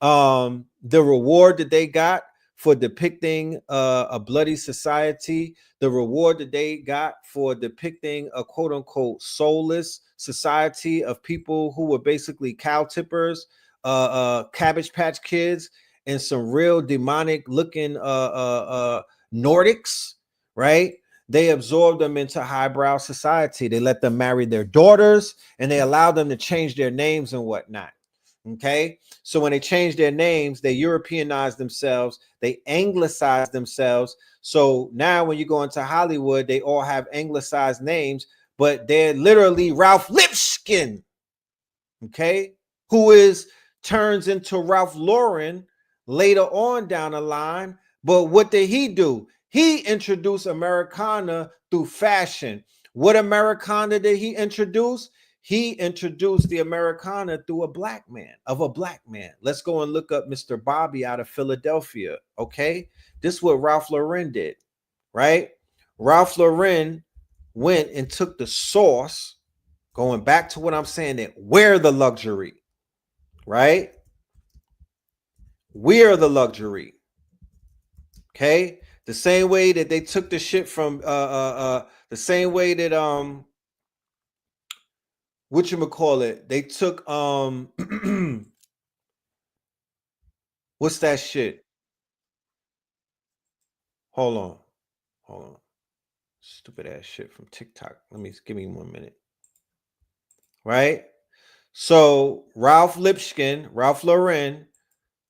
S3: The reward that they got for depicting a bloody society, the reward that they got for depicting a quote unquote soulless society of people who were basically cow tippers, Cabbage Patch Kids, and some real demonic looking Nordics, right? They absorbed them into highbrow society. They let them marry their daughters and they allowed them to change their names and whatnot. Okay, so when they changed their names, they Europeanized themselves, they anglicized themselves. So now when you go into Hollywood, they all have anglicized names, but they're literally Ralph Lipskin, okay, who turns into Ralph Lauren later on down the line. But what did he do? He introduced Americana through fashion. What Americana did he introduce? He introduced the Americana through a black man. Let's go and look up Mr. Bobby out of Philadelphia. Okay, this is what Ralph Lauren did, right? Ralph Lauren went and took the source, going back to what I'm saying, that we're the luxury, right? We're the luxury. Okay, the same way that they took the shit from the same way that whatchamacallit, they took what's that shit? Hold on. Stupid ass shit from TikTok. Give me 1 minute. Right? So Ralph Lauren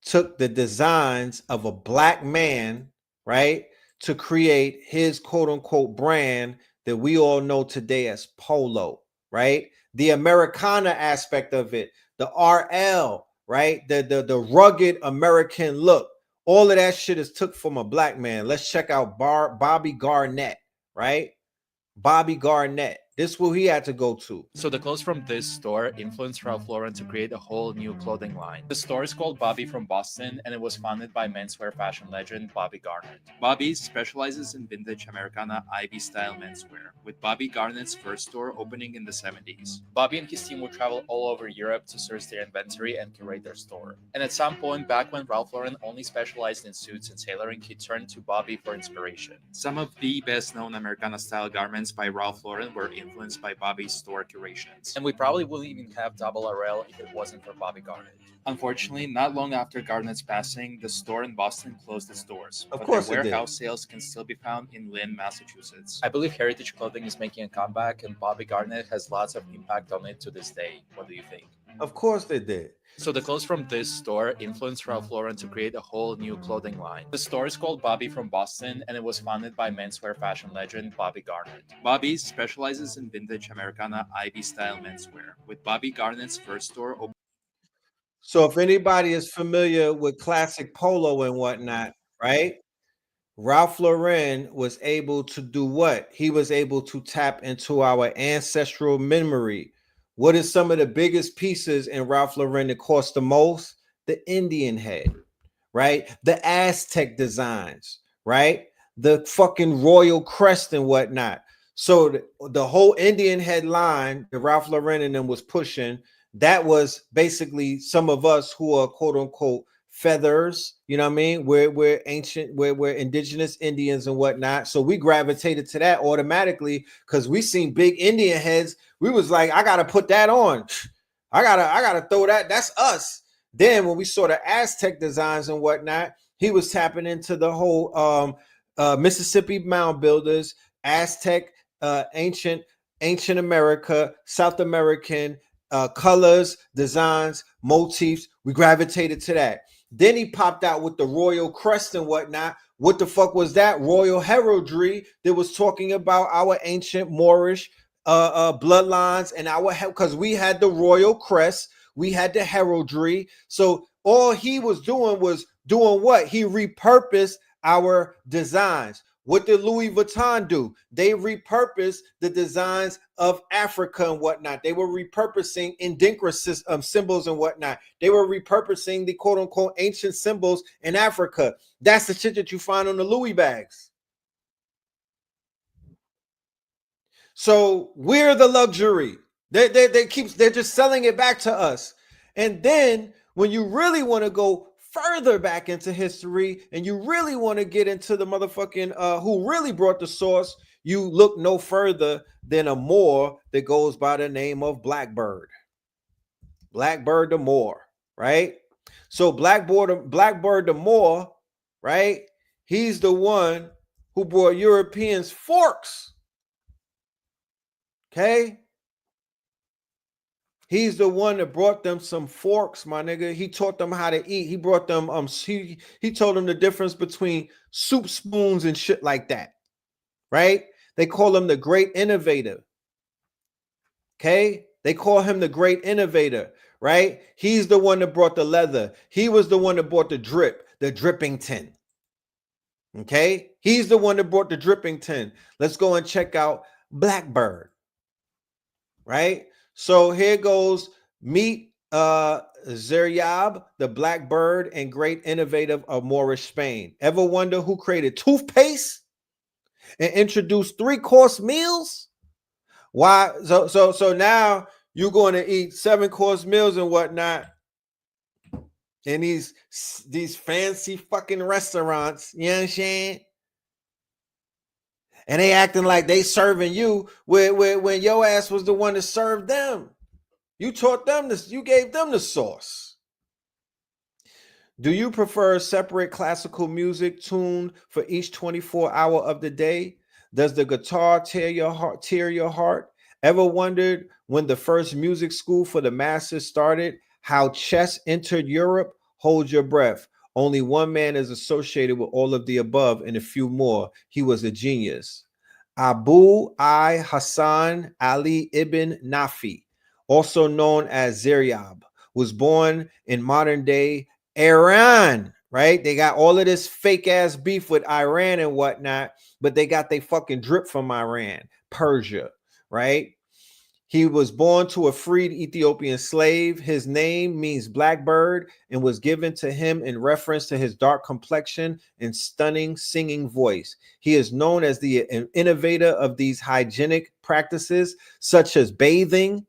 S3: took the designs of a black man, right, to create his quote unquote brand that we all know today as Polo, right? The Americana aspect of it, the RL, right? The rugged American look. All of that shit is took from a black man. Let's check out Bobby Garnett, right? Bobby Garnett. This is who he had to go to.
S20: So the clothes from this store influenced Ralph Lauren to create a whole new clothing line. The store is called Bobby from Boston, and it was founded by menswear fashion legend Bobby Garnett. Bobby specializes in vintage Americana Ivy style menswear. with Bobby Garnett's first store opening in the 70s. Bobby and his team would travel all over Europe to source their inventory and curate their store. And at some point, back when Ralph Lauren only specialized in suits and tailoring, he turned to Bobby for inspiration. Some of the best-known Americana-style garments by Ralph Lauren were influenced by Bobby's store curations. And we probably wouldn't even have Double RL if it wasn't for Bobby Garnett. Unfortunately, not long after Garnett's passing, the store in Boston closed its doors.
S3: Of
S20: but
S3: course
S20: their
S3: it did.
S20: warehouse sales can still be found in Lynn, Massachusetts. I believe heritage clothing is making a comeback, and Bobby Garnett has lots of impact on it to this day. What do you think?
S3: Of course they did.
S20: So the clothes from this store influenced Ralph Lauren to create a whole new clothing line. The store is called Bobby from Boston, and it was founded by menswear fashion legend Bobby Garnett. Bobby specializes in vintage Americana Ivy style menswear, with Bobby Garnett's first store open.
S3: So if anybody is familiar with classic polo and whatnot, right? Ralph Lauren was able to do what? He was able to tap into our ancestral memory. What is some of the biggest pieces in Ralph Lauren that cost the most? The Indian head, right? The Aztec designs, right? The fucking royal crest and whatnot. So the whole Indian head line that Ralph Lauren and them was pushing, that was basically some of us who are quote unquote feathers, you know what I mean? We're ancient, we're indigenous Indians and whatnot. So we gravitated to that automatically because we seen big Indian heads. We was like, I gotta put that on. I gotta throw that. That's us. Then when we saw the Aztec designs and whatnot, he was tapping into the whole Mississippi mound builders, Aztec, ancient America, South American colors, designs, motifs. We gravitated to that. Then he popped out with the royal crest and whatnot. What the fuck was that? Royal heraldry that was talking about our ancient Moorish bloodlines and our, because we had the royal crest, we had the heraldry. So all he was doing what? He repurposed our designs. What did Louis Vuitton do? They repurposed the designs of Africa and whatnot. They were repurposing Indigenous symbols and whatnot. They were repurposing the quote unquote ancient symbols in Africa. That's the shit that you find on the Louis bags. So we're the luxury. They're just selling it back to us. And then when you really want to go further back into history and you really want to get into the motherfucking who really brought the source, you look no further than a Moor that goes by the name of Blackbird the Moor, right? So Blackbird the Moor, right? He's the one who brought Europeans forks. Okay, he's the one that brought them some forks, my nigga. He taught them how to eat. He brought them he told them the difference between soup spoons and shit like that, right? They call him the great innovator. Okay, they call him the great innovator, right? He's the one that brought the leather. He was the one that brought the drippington. Okay, he's the one that brought the drippington. Let's go and check out Blackbird. Right, so here goes meet Zeryab, the Blackbird and great innovative of Moorish Spain. Ever wonder who created toothpaste and introduced 3-course meals? Why? So now you're going to eat 7-course meals and whatnot in these fancy fucking restaurants. You know what I'm saying? And they acting like they serving you when your ass was the one that served them. You taught them this, you gave them the sauce. Do you prefer separate classical music tuned for each 24-hour of the day? Does the guitar tear your heart? Ever wondered when the first music school for the masses started, how chess entered Europe? Hold your breath. Only one man is associated with all of the above and a few more. He was a genius. Abu Hassan Ali ibn Nafi, also known as Zeryab, was born in modern day Iran, right? They got all of this fake ass beef with Iran and whatnot, but they got they fucking drip from Iran, Persia, right? He was born to a freed Ethiopian slave. His name means blackbird and was given to him in reference to his dark complexion and stunning singing voice. He is known as the innovator of these hygienic practices, such as bathing.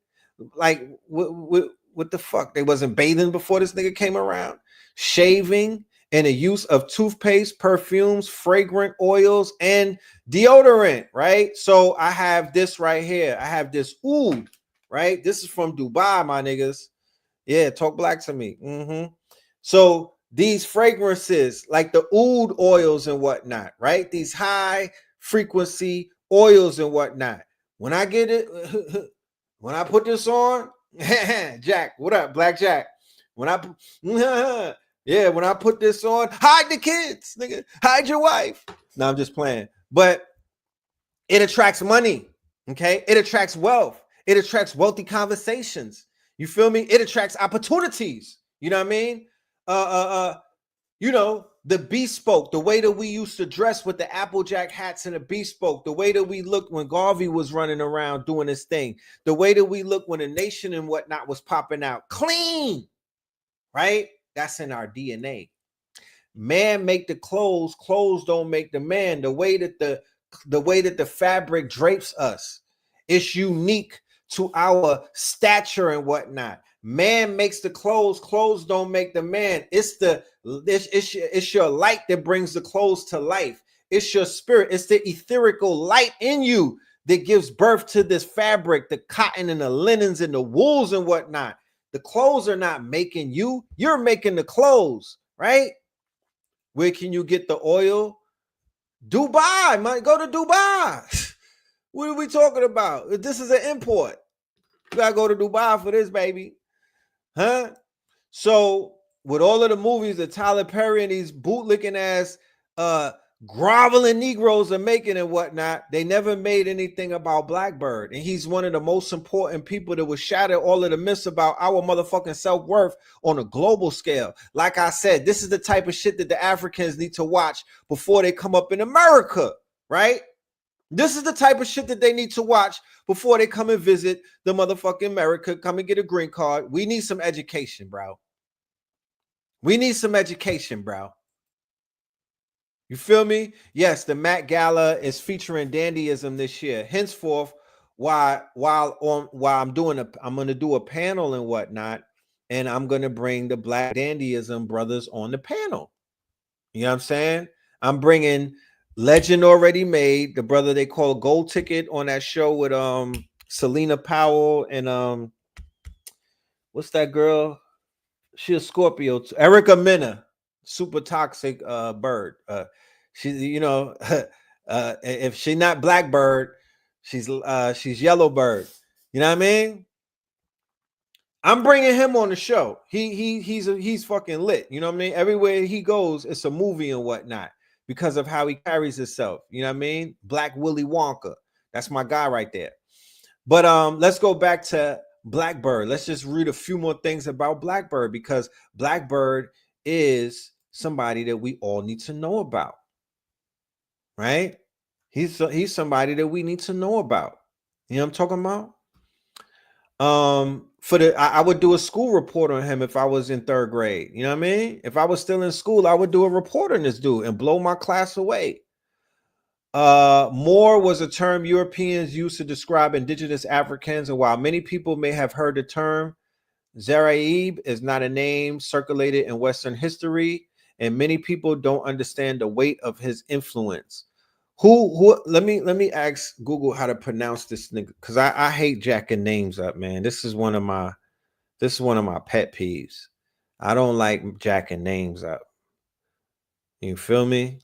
S3: Like, what the fuck? They wasn't bathing before this nigga came around. Shaving and the use of toothpaste, perfumes, fragrant oils, and deodorant, right? So I have this right here. I have this oud, right? This is from Dubai, my niggas. Yeah, talk black to me. So these fragrances, like the oud oils and whatnot, right? These high frequency oils and whatnot. When I get it, when I put this on, Jack, what up, Black Jack? When I yeah, when I put this on, hide the kids, nigga, hide your wife. No, I'm just playing. But it attracts money, okay? It attracts wealth. It attracts wealthy conversations. You feel me? It attracts opportunities. You know what I mean? You know, the bespoke, the way that we used to dress with the Applejack hats and the bespoke, the way that we looked when Garvey was running around doing his thing, the way that we looked when the nation and whatnot was popping out, clean, right? That's in our DNA. Man make the clothes, clothes don't make the man. The way that the fabric drapes us, it's unique to our stature and whatnot. Man makes the clothes, clothes don't make the man. It's your light that brings the clothes to life. It's your spirit, it's the etherical light in you that gives birth to this fabric, the cotton and the linens and the wools and whatnot. The clothes are not making you, you're making the clothes, right? Where can you get the oil? Dubai, man, go to Dubai. What are we talking about? This is an import. You gotta go to Dubai for this, baby. Huh? So with all of the movies that Tyler Perry and these bootlicking ass groveling Negroes are making and whatnot, they never made anything about Blackbird. And he's one of the most important people that would shatter all of the myths about our motherfucking self-worth on a global scale. Like I said, this is the type of shit that the Africans need to watch before they come up in America, right? This is the type of shit that they need to watch before they come and visit the motherfucking America, come and get a green card. We need some education, bro. We need some education, bro. You feel me? Yes, the Met Gala is featuring dandyism this year. Henceforth, while I'm gonna do a panel and whatnot, and I'm gonna bring the Black dandyism brothers on the panel. You know what I'm saying? I'm bringing Legend Already Made, the brother they call Gold Ticket on that show with Selena Powell and what's that girl? She a Scorpio too. Erica Mena, super toxic bird. She, you know, if she not Blackbird, she's Yellow Bird. You know what I mean? I'm bringing him on the show. He's fucking lit. You know what I mean? Everywhere he goes, it's a movie and whatnot because of how he carries himself. You know what I mean? Black Willy Wonka. That's my guy right there. But let's go back to Blackbird. Let's just read a few more things about Blackbird because Blackbird is somebody that we all need to know about. Right? He's somebody that we need to know about. You know what I'm talking about? I would do a school report on him if I was in 3rd grade. You know what I mean? If I was still in school, I would do a report on this dude and blow my class away. Moor was a term Europeans used to describe indigenous Africans, and while many people may have heard the term, Zaraib is not a name circulated in Western history, and many people don't understand the weight of his influence. Who let me ask Google how to pronounce this nigga, because I hate jacking names up, man. This is one of my pet peeves. I don't like jacking names up. You feel me?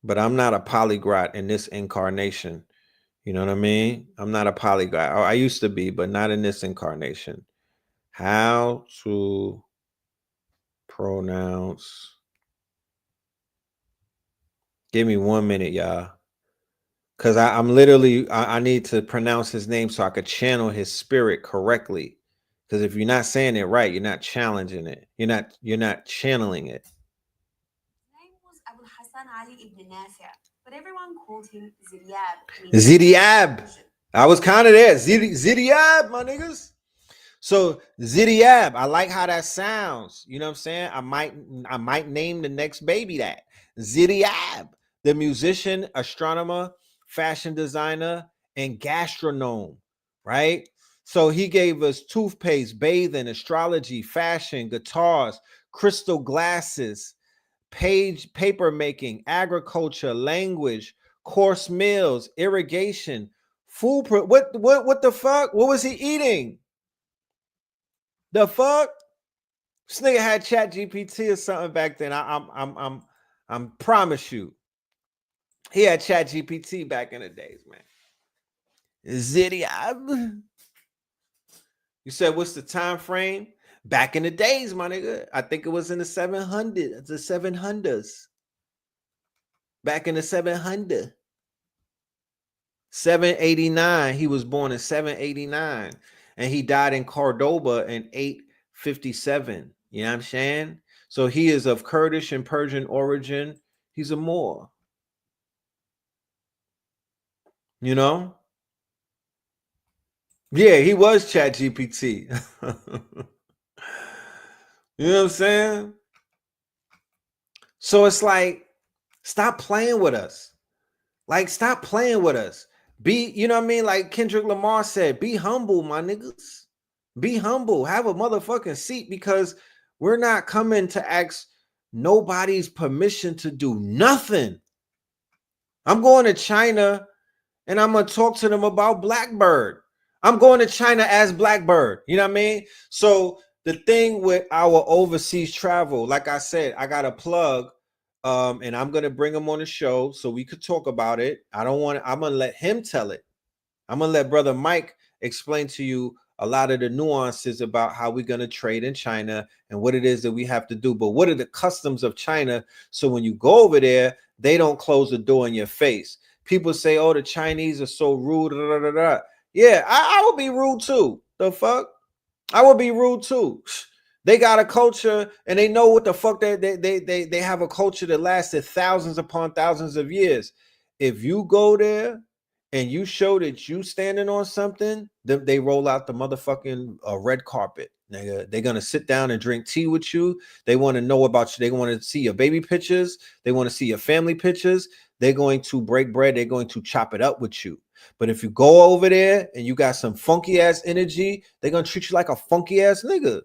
S3: But I'm not a polyglot in this incarnation. You know what I mean? I'm not a polyglot. I used to be, but not in this incarnation. How to pronounce. Give me 1 minute, y'all. Because I'm literally, I need to pronounce his name so I could channel his spirit correctly. Because if you're not saying it right, you're not challenging it. You're not channeling it.
S21: But everyone called him Ziryab.
S3: Ziryab. I was kind of there. Zidiab, my niggas. So Zidiab, I like how that sounds. You know what I'm saying? I might name the next baby that. Zidiab, the musician, astronomer, fashion designer, and gastronome, right? So he gave us toothpaste, bathing, astrology, fashion, guitars, crystal glasses, paper making, agriculture, language, course meals, irrigation, food. What the fuck? What was he eating? The fuck? This nigga had Chat GPT or something back then. I'm promise you. He had Chat GPT back in the days, man. Zidiab. You said what's the time frame? Back in the days, my nigga. I think it was in the 700s, the 700s. Back in the 700. 789. He was born in 789. And he died in Cordoba in 857. You know what I'm saying? So he is of Kurdish and Persian origin. He's a Moor. You know? Yeah, he was Chat GPT. You know what I'm saying? So it's like, stop playing with us. Like, stop playing with us. Be, you know what I mean? Like Kendrick Lamar said, be humble, my niggas. Be humble. Have a motherfucking seat, because we're not coming to ask nobody's permission to do nothing. I'm going to China and I'm going to talk to them about Blackbird. I'm going to China as Blackbird. You know what I mean? So the thing with our overseas travel, like I said, I got a plug, and I'm going to bring him on the show so we could talk about it. I'm going to let him tell it. I'm going to let Brother Mike explain to you a lot of the nuances about how we're going to trade in China and what it is that we have to do. But what are the customs of China? So when you go over there, they don't close the door in your face. People say, oh, the Chinese are so rude. Da, da, da, da. Yeah, I would be rude too. The fuck? I would be rude too. They got a culture and they know what the fuck they have a culture that lasted thousands upon thousands of years. If you go there and you show that you standing on something, they roll out the motherfucking red carpet. They're gonna sit down and drink tea with you. They want to know about you. They want to see your baby pictures. They want to see your family pictures. They're going to break bread. They're going to chop it up with you. But if you go over there and you got some funky ass energy, they're gonna treat you like a funky ass nigga.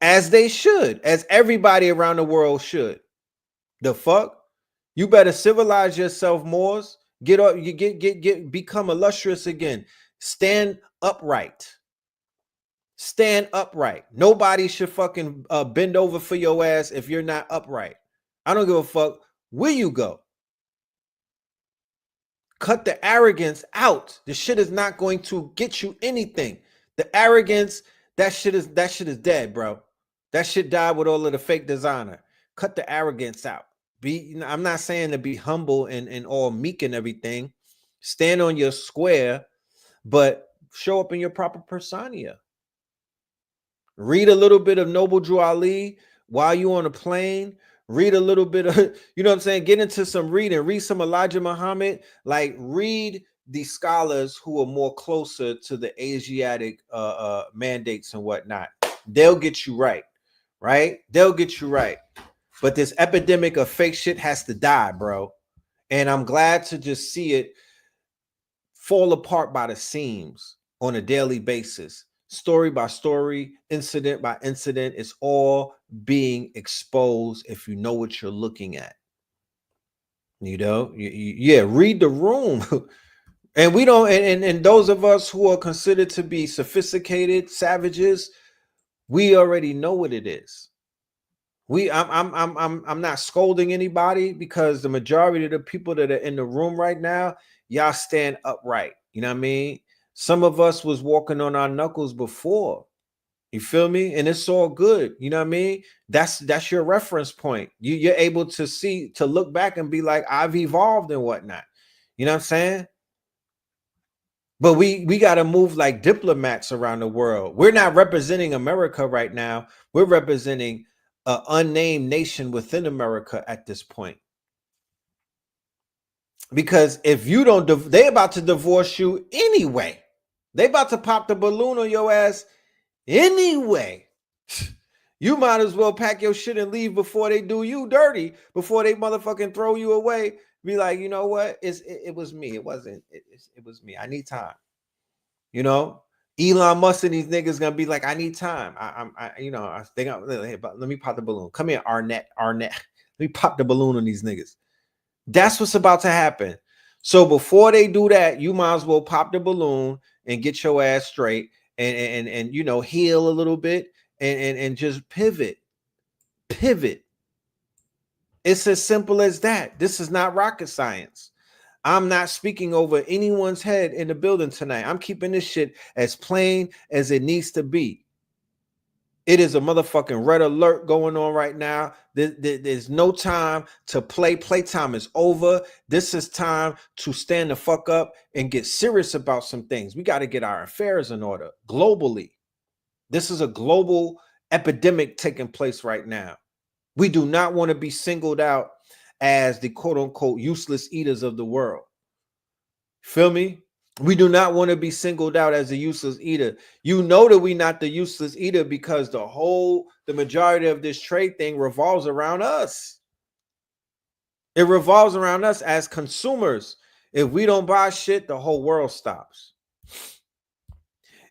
S3: As they should, as everybody around the world should. The fuck? You better civilize yourself, Moors. Get up, you become illustrious again. Stand upright. Stand upright. Nobody should fucking bend over for your ass if you're not upright. I don't give a fuck where you go. Cut the arrogance out. The shit is not going to get you anything. The arrogance, that shit is dead, bro. That shit died with all of the fake designer. Cut the arrogance out. I'm not saying to be humble and all meek and everything. Stand on your square, but show up in your proper persona. Read a little bit of Noble Drew Ali while you're on a plane. Read a little bit of, you know what I'm saying? Get into some reading. Read some Elijah Muhammad. Like, read the scholars who are more closer to the Asiatic mandates and whatnot. They'll get you right. Right? They'll get you right. But this epidemic of fake shit has to die, bro. And I'm glad to just see it fall apart by the seams on a daily basis. Story by story, incident by incident, it's all being exposed if you know what you're looking at. You know, yeah, read the room. And we don't, and those of us who are considered to be sophisticated savages, we already know what it is. I'm not scolding anybody, because the majority of the people that are in the room right now, y'all stand upright. You know what I mean? Some of us was walking on our knuckles before. You feel me? And it's all good. You know what I mean? That's your reference point. You're able to see, to look back and be like, I've evolved and whatnot. You know what I'm saying? But we got to move like diplomats around the world. We're not representing America right now. We're representing an unnamed nation within America at this point. Because if you don't, they about to divorce you anyway. They about to pop the balloon on your ass anyway. You might as well pack your shit and leave before they do you dirty, before they motherfucking throw you away. Be like, you know what? It was me. It wasn't. It was me. I need time. You know, Elon Musk and these niggas gonna be like, I need time. I think let me pop the balloon. Come here, Arnett. Let me pop the balloon on these niggas. That's what's about to happen. So before they do that, you might as well pop the balloon and get your ass straight and you know, heal a little bit and just pivot. It's as simple as that. This is not rocket science. I'm not speaking over anyone's head in the building tonight. I'm keeping this shit as plain as it needs to be. It is a motherfucking red alert going on right now. There's no time to play. Playtime is over. This is time to stand the fuck up and get serious about some things. We got to get our affairs in order globally. This is a global epidemic taking place right now. We do not want to be singled out as the quote unquote useless eaters of the world. Feel me? We do not want to be singled out as a useless eater. You know that we're not the useless eater because the majority of this trade thing revolves around us. It revolves around us as consumers. If we don't buy shit, the whole world stops.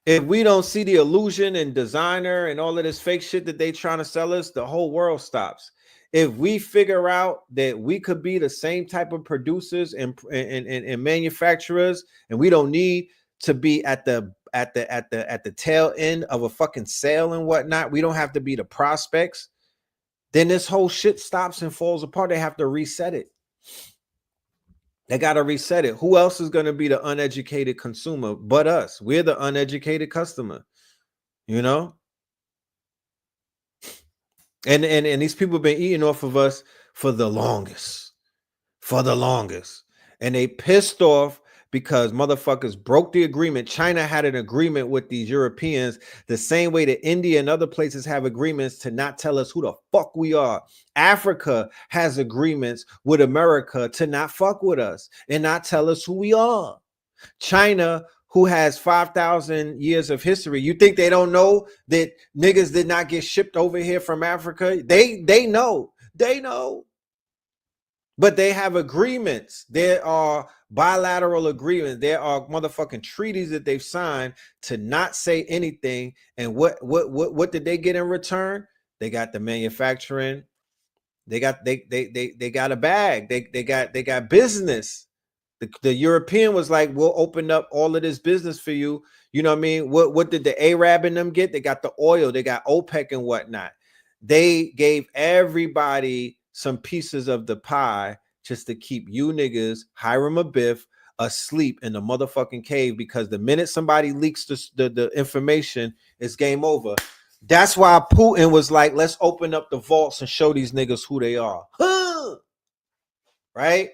S3: If we don't see the illusion and designer and all of this fake shit that they trying to sell us, the whole world stops. If we figure out that we could be the same type of producers and manufacturers, and we don't need to be at the tail end of a fucking sale and whatnot, we don't have to be the prospects, then this whole shit stops and falls apart. They have to reset it. They got to reset it. Who else is going to be the uneducated consumer but us? We're the uneducated customer, you know? And these people have been eating off of us for the longest. And they pissed off because motherfuckers broke the agreement. China had an agreement with these Europeans the same way that India and other places have agreements to not tell us who the fuck we are. Africa has agreements with America to not fuck with us and not tell us who we are. China, who has 5,000 years of history, you think they don't know that niggas did not get shipped over here from Africa? They know. But they have agreements. There are bilateral agreements. There are motherfucking treaties that they've signed to not say anything. And what did they get in return? They got the manufacturing. They got a bag. They got business. The European was like, we'll open up all of this business for you. You know what I mean? What did the Arab and them get? They got the oil. They got OPEC and whatnot. They gave everybody some pieces of the pie just to keep you niggas, Hiram Abiff, asleep in the motherfucking cave, because the minute somebody leaks the information, it's game over. That's why Putin was like, let's open up the vaults and show these niggas who they are. Right?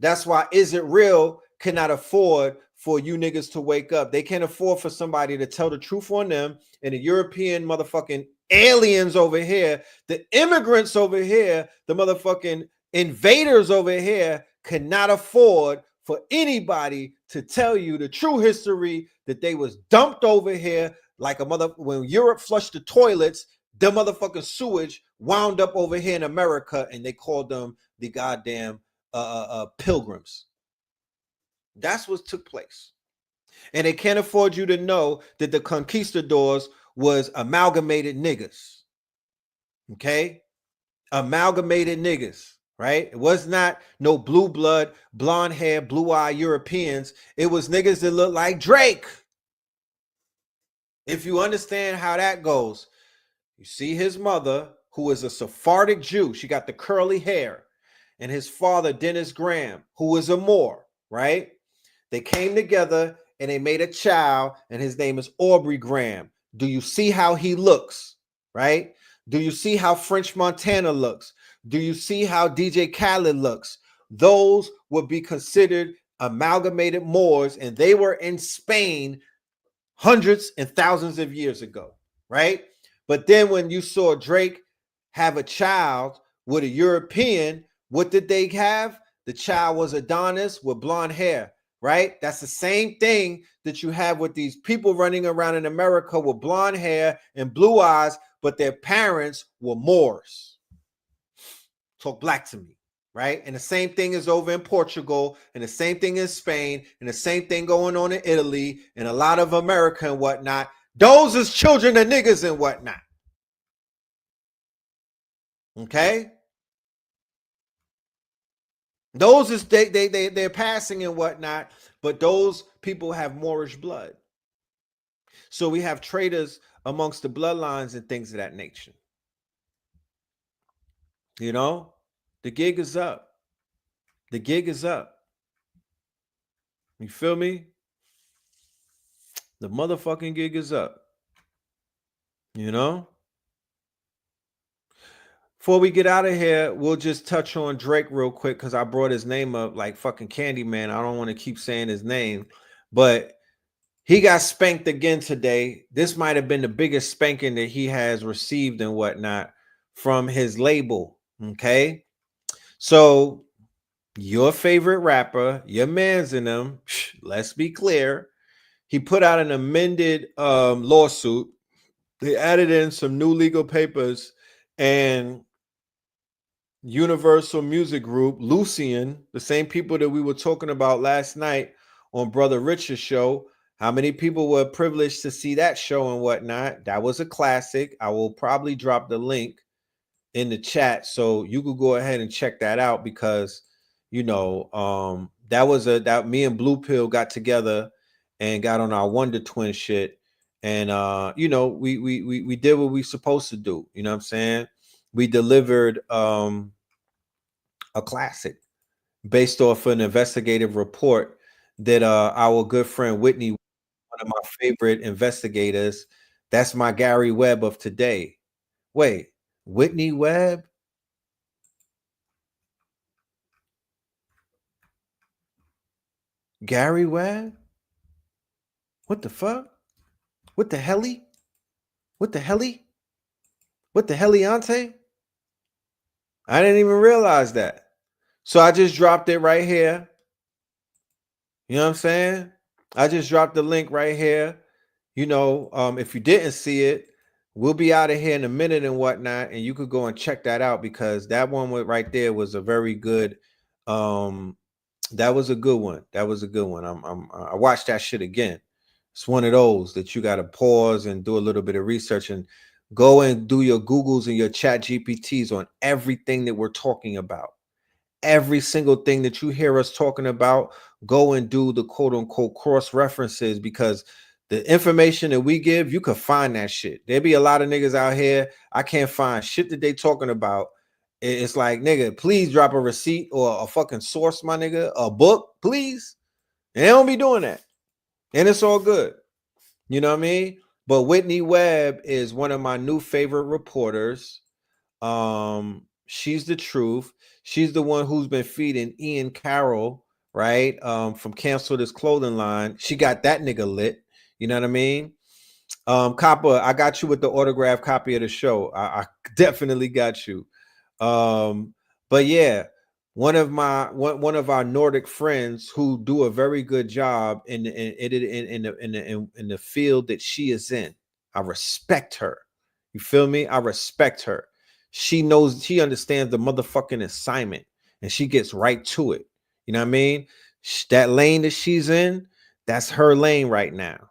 S3: That's why Is It Real cannot afford for you niggas to wake up. They can't afford for somebody to tell the truth on them. And the European motherfucking aliens over here, the immigrants over here, the motherfucking invaders over here cannot afford for anybody to tell you the true history that they was dumped over here like a when Europe flushed the toilets, the motherfucking sewage wound up over here in America, and they called them the goddamn pilgrims. That's what took place. And they can't afford you to know that the conquistadors was amalgamated niggas. Okay? Amalgamated niggas, right? It was not no blue blood, blonde hair, blue eye Europeans. It was niggas that look like Drake. If you understand how that goes, you see his mother, who is a Sephardic Jew. She got the curly hair. And his father, Dennis Graham, who is a Moor, right? They came together and they made a child, and his name is Aubrey Graham. Do you see how he looks, right? Do you see how French Montana looks? Do you see how DJ Khaled looks? Those would be considered amalgamated Moors, and they were in Spain hundreds and thousands of years ago, right? But then when you saw Drake have a child with a European, what did they have? the child was Adonis with blonde hair, right? That's the same thing that you have with these people running around in America with blonde hair and blue eyes, but their parents were Moors. Talk black to me, right? And the same thing is over in Portugal, and the same thing in Spain, and the same thing going on in Italy, and a lot of America and whatnot. Those is children of niggas and whatnot. Okay? Those is they're passing and whatnot, but those people have Moorish blood. So we have traitors amongst the bloodlines and things of that nature. You know, the gig is up. The gig is up. You feel me? The motherfucking gig is up. You know? Before we get out of here, we'll just touch on Drake real quick because I brought his name up like fucking Candyman. I don't want to keep saying his name, but he got spanked again today. This might have been the biggest spanking that he has received and whatnot from his label. Okay. So your favorite rapper, your man's in them, let's be clear. He put out an amended lawsuit. They added in some new legal papers, and Universal Music Group, Lucian, the same people that we were talking about last night on Brother Richard's show. How many people were privileged to see that show and whatnot? That was a classic. I will probably drop the link in the chat so you could go ahead and check that out because, you know, that me and Blue Pill got together and got on our Wonder Twin shit. And, you know, we did what we supposed to do. You know what I'm saying? We delivered a classic based off an investigative report that our good friend Whitney, one of my favorite investigators, that's my Gary Webb of today. Wait, Whitney Webb? Gary Webb? What the fuck? What the helly? What the helly? What the heliante? I didn't even realize that. So I just dropped it right here. You know what I'm saying? I just dropped the link right here. You know, if you didn't see it, we'll be out of here in a minute and whatnot, and you could go and check that out because that one right there was a very good. That was a good one. That was a good one. I watched that shit again. It's one of those that you got to pause and do a little bit of research and go and do your Googles and your Chat GPTs on everything that we're talking about. Every single thing that you hear us talking about, go and do the quote unquote cross references because the information that we give, you can find that shit. There be a lot of niggas out here. I can't find shit that they talking about. It's like, nigga, please drop a receipt or a fucking source, my nigga, a book, please. And they don't be doing that. And it's all good. You know what I mean? But Whitney Webb is one of my new favorite reporters. She's the truth. She's the one who's been feeding Ian Carroll, right? From Cancel This Clothing Line. She got that nigga lit. You know what I mean? Copper, I got you with the autographed copy of the show. I definitely got you. But yeah, one of our Nordic friends who do a very good job in the field that she is in. I respect her. You feel me? I respect her. She knows, she understands the motherfucking assignment and she gets right to it. You know what I mean? That lane that she's in, that's her lane right now.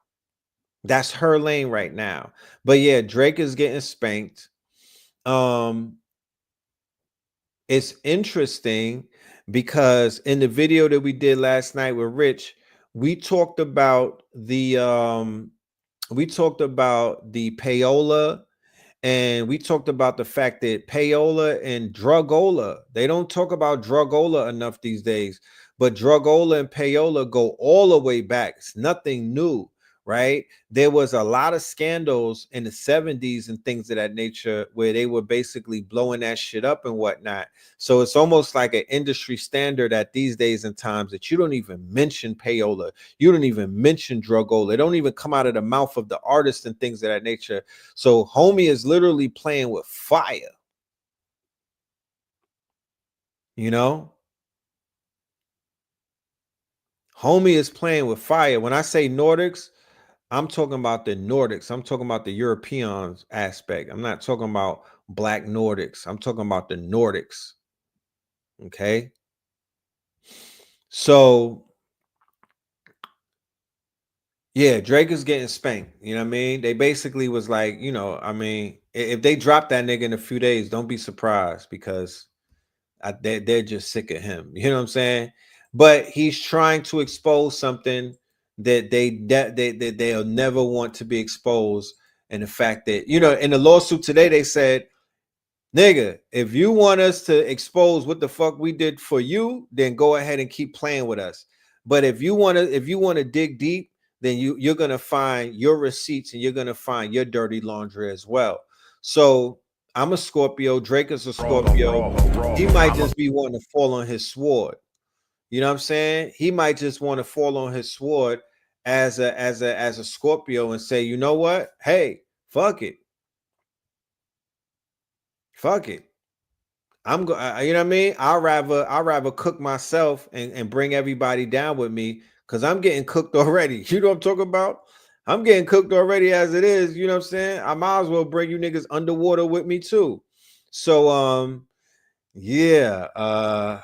S3: That's her lane right now. But yeah, Drake is getting spanked. It's interesting because in the video that we did last night with Rich, we talked about the payola, and we talked about the fact that payola and drugola, they don't talk about drugola enough these days, but drugola and payola go all the way back. It's nothing new, right? There was a lot of scandals in the 70s and things of that nature where they were basically blowing that shit up and whatnot. So it's almost like an industry standard at these days and times that you don't even mention payola. You don't even mention drugola. It don't even come out of the mouth of the artist and things of that nature. So homie is literally playing with fire. You know? Homie is playing with fire. When I say Nordics, I'm talking about the Nordics. I'm talking about the Europeans aspect. I'm not talking about black Nordics. I'm talking about the Nordics. Okay. So yeah, Drake is getting spanked. You know what I mean? They basically was like, you know, I mean, if they drop that nigga in a few days, don't be surprised because they're just sick of him. You know what I'm saying? But he's trying to expose something that they'll never want to be exposed. And the fact that, you know, in the lawsuit today, they said, nigga, if you want us to expose what the fuck we did for you, then go ahead and keep playing with us. But if you want to dig deep, then you're gonna find your receipts and you're gonna find your dirty laundry as well. So I'm a Scorpio. Drake is a Scorpio. He might just be wanting to fall on his sword. You know what I'm saying? He might just want to fall on his sword as a Scorpio and say, you know what? Hey, fuck it. Fuck it. I'm going, you know what I mean? I'd rather cook myself and bring everybody down with me because I'm getting cooked already. You know what I'm talking about? I'm getting cooked already as it is. You know what I'm saying? I might as well bring you niggas underwater with me too. So yeah,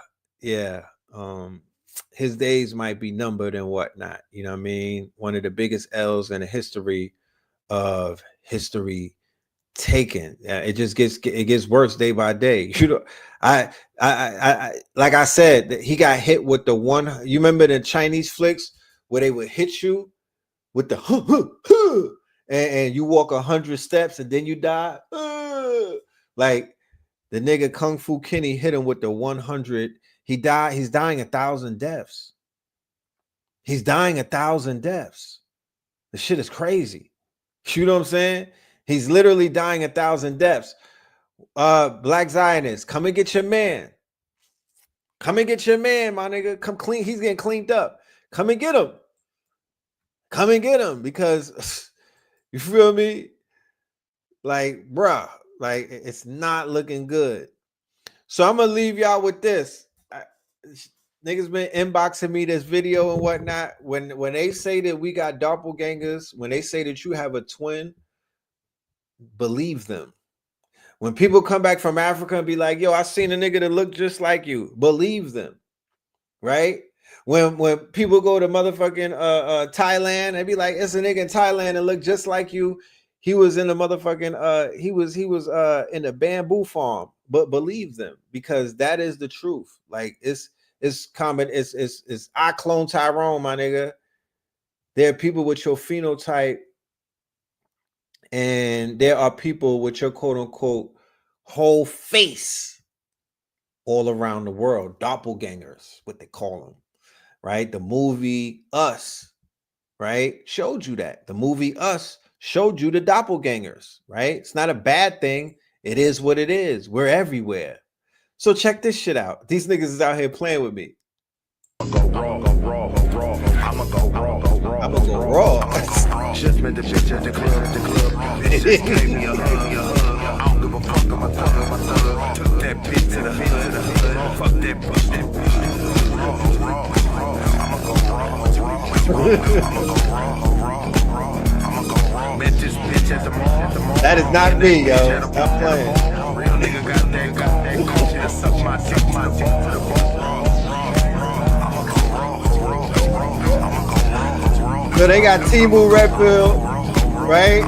S3: his days might be numbered and whatnot. You know what I mean? One of the biggest L's in the history of history taken. It just gets worse day by day. You know, I like I said, he got hit with the one. You remember the Chinese flicks where they would hit you with the and you walk 100 steps and then you die. Like the nigga Kung Fu Kenny hit him with the 100. He died. He's dying 1,000 deaths. He's dying 1,000 deaths. The shit is crazy. You know what I'm saying? He's literally dying 1,000 deaths. Black Zionists, come and get your man. Come and get your man, my nigga. Come clean. He's getting cleaned up. Come and get him. Come and get him because you feel me? Like, bruh, like it's not looking good. So I'm gonna leave y'all with this. Niggas been inboxing me this video and whatnot. When they say that we got doppelgangers, when they say that you have a twin, believe them. When people come back from Africa and be like, yo, I seen a nigga that look just like you, believe them. Right? When people go to motherfucking Thailand and be like, it's a nigga in Thailand that look just like you. He was in the motherfucking he was in a bamboo farm, but believe them because that is the truth. Like it's common, it's I clone Tyrone, my nigga. There are people with your phenotype, and there are people with your quote unquote whole face all around the world. Doppelgangers, what they call them, right? The movie Us, right, showed you that. The movie Us showed you the doppelgangers, right? It's not a bad thing. It is what it is. We're everywhere. So check this shit out. These niggas is out here playing with me. I'ma go raw. Just met the bitch at the club. Just gave me a hug. I don't give a fuck, I'm a thug. Took that bitch to the hood. Fuck that bitch, that bitch. I'ma go raw. Met this bitch at the mall. That is not me, yo. Stop playing. Real nigga got that shit. Suck my dick to the ball. So they got Timu Red Pill, right?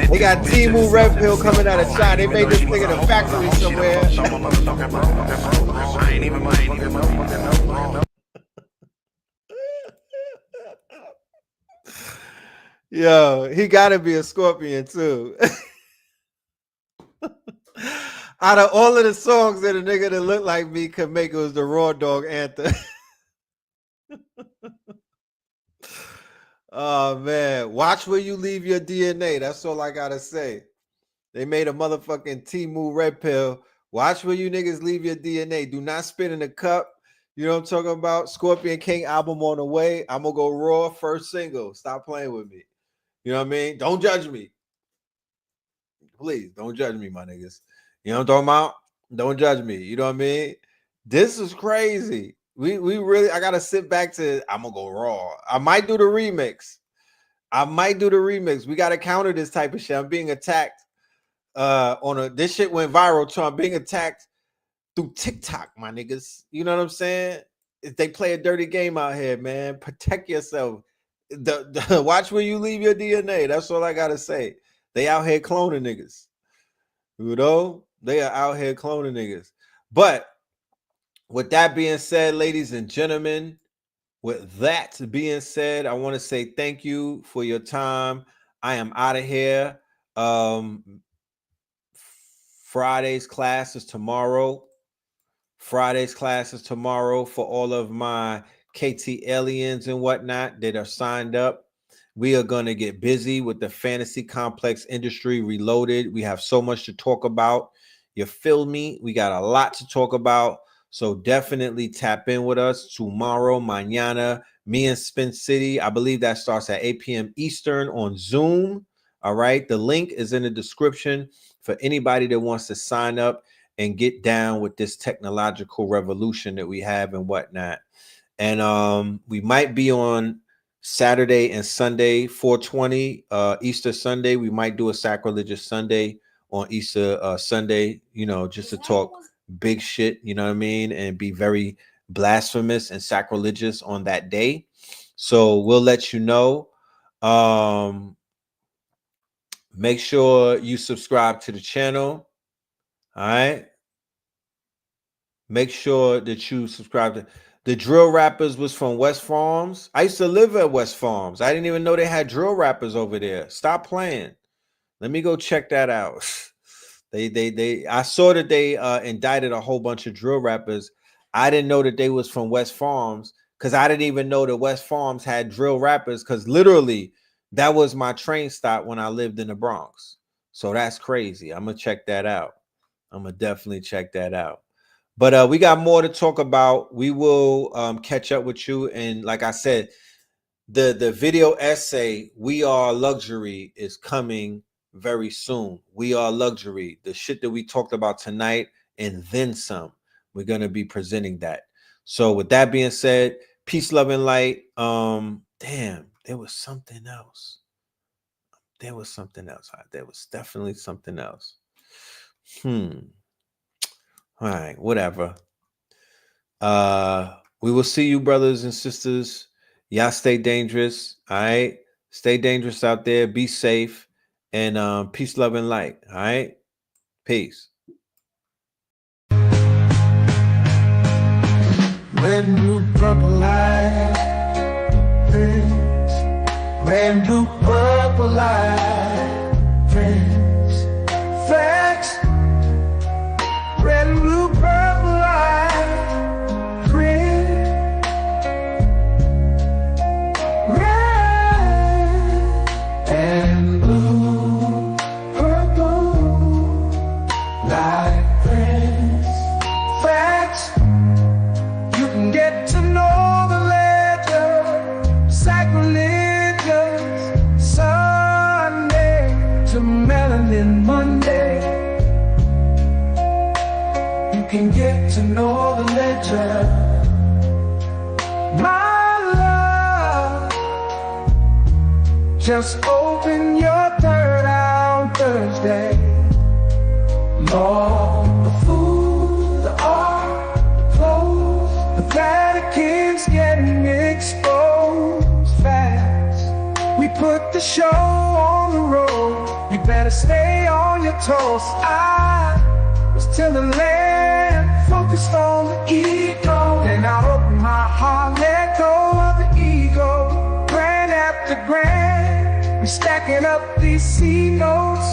S3: They got Timu Red Pill coming out of China. They made this thing in a factory somewhere. Yo, he gotta be a Scorpion too. Out of all of the songs that a nigga that looked like me could make, it was the Raw Dog anthem. Oh man, watch where you leave your DNA. That's all I gotta say. They made a motherfucking Timu Red Pill. Watch where you niggas leave your DNA. Do not spit in a cup. You know what I'm talking about? Scorpion King album on the way. I'm gonna go raw first single. Stop playing with me. You know what I mean? Don't judge me. Please don't judge me, my niggas. You know what I'm talking about? Don't judge me. You know what I mean? This is crazy. We really, I gotta sit back to. I'm gonna go raw. I might do the remix. We gotta counter this type of shit. I'm being attacked. This shit went viral too. I'm being attacked through TikTok, my niggas. You know what I'm saying? If they play a dirty game out here, man, protect yourself. Watch where you leave your DNA. That's all I gotta say. They out here cloning niggas. You know, they are out here cloning niggas. But with that being said, ladies and gentlemen, with that being said, I want to say thank you for your time. I am out of here. Friday's class is tomorrow. For all of my KT aliens and whatnot that are signed up. We are going to get busy with the fantasy complex industry reloaded. We have so much to talk about. You feel me? We got a lot to talk about. So definitely tap in with us tomorrow, mañana, me and Spin City. I believe that starts at 8 p.m. Eastern on Zoom. All right. The link is in the description for anybody that wants to sign up and get down with this technological revolution that we have and whatnot. And we might be on Saturday and Sunday, 420 Easter Sunday. We might do a sacrilegious Sunday on Easter Sunday, you know, just to talk big shit, you know what I mean, and be very blasphemous and sacrilegious on that day. So we'll let you know. Make sure you subscribe to the channel. All right. Make sure that you subscribe to the drill rappers was from West Farms. I used to live at West Farms. I didn't even know they had drill rappers over there. Stop playing. Let me go check that out. I saw that they indicted a whole bunch of drill rappers. I didn't know that they was from West Farms because I didn't even know that West Farms had drill rappers because literally that was my train stop when I lived in the Bronx. So that's crazy. I'm going to check that out. I'm going to definitely check that out. But we got more to talk about. We will catch up with you. And like I said, the video essay, We Are Luxury, is coming very soon. We Are Luxury. The shit that we talked about tonight and then some. We're going to be presenting that. So with that being said, peace, love, and light. Damn, there was something else. There was definitely something else. All right, whatever. We will see you, brothers and sisters. Y'all stay dangerous. All right. Stay dangerous out there. Be safe. And peace, love, and light. All right. Peace.
S1: Red, blue, purple light. Red, blue, purple light. Friends. Facts. Red and blue, purple light, green, red and blue, purple light, friends. Facts, you can get to know the ledger, sacrilegious Sunday to melanin Monday. Can get to know the ledger, my love. Just open your third eye on Thursday. Lord, the food, the art, the clothes, the Vatican's getting exposed fast. We put the show on the road. You better stay on your toes. I was till the land, focused on the ego. Then I open my heart, let go of the ego. Grand after grand, we stacking up these C notes.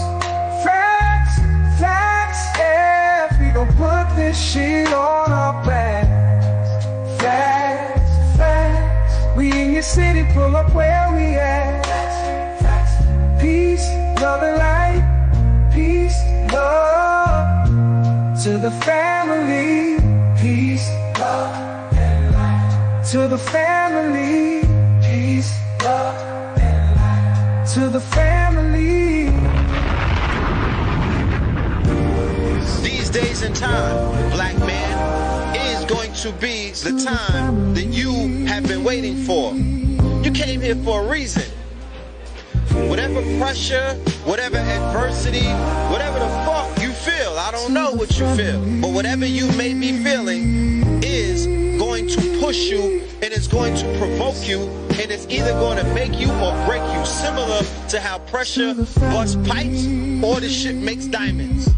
S1: Facts, facts, yeah, we gon' put this shit on our backs. Facts, facts, we in your city, pull up where we at. Facts, facts, peace, love and light. Peace, love. To the family, peace, love, and light. To the family, peace, love, and light. To the family.
S2: These days and time, black man is going to be the time that you have been waiting for. You came here for a reason. Whatever pressure, whatever adversity, whatever the fuck you feel, I don't know what you feel, but whatever you may be feeling is going to push you, and it's going to provoke you, and it's either going to make you or break you, similar to how pressure busts pipes or the shit makes diamonds.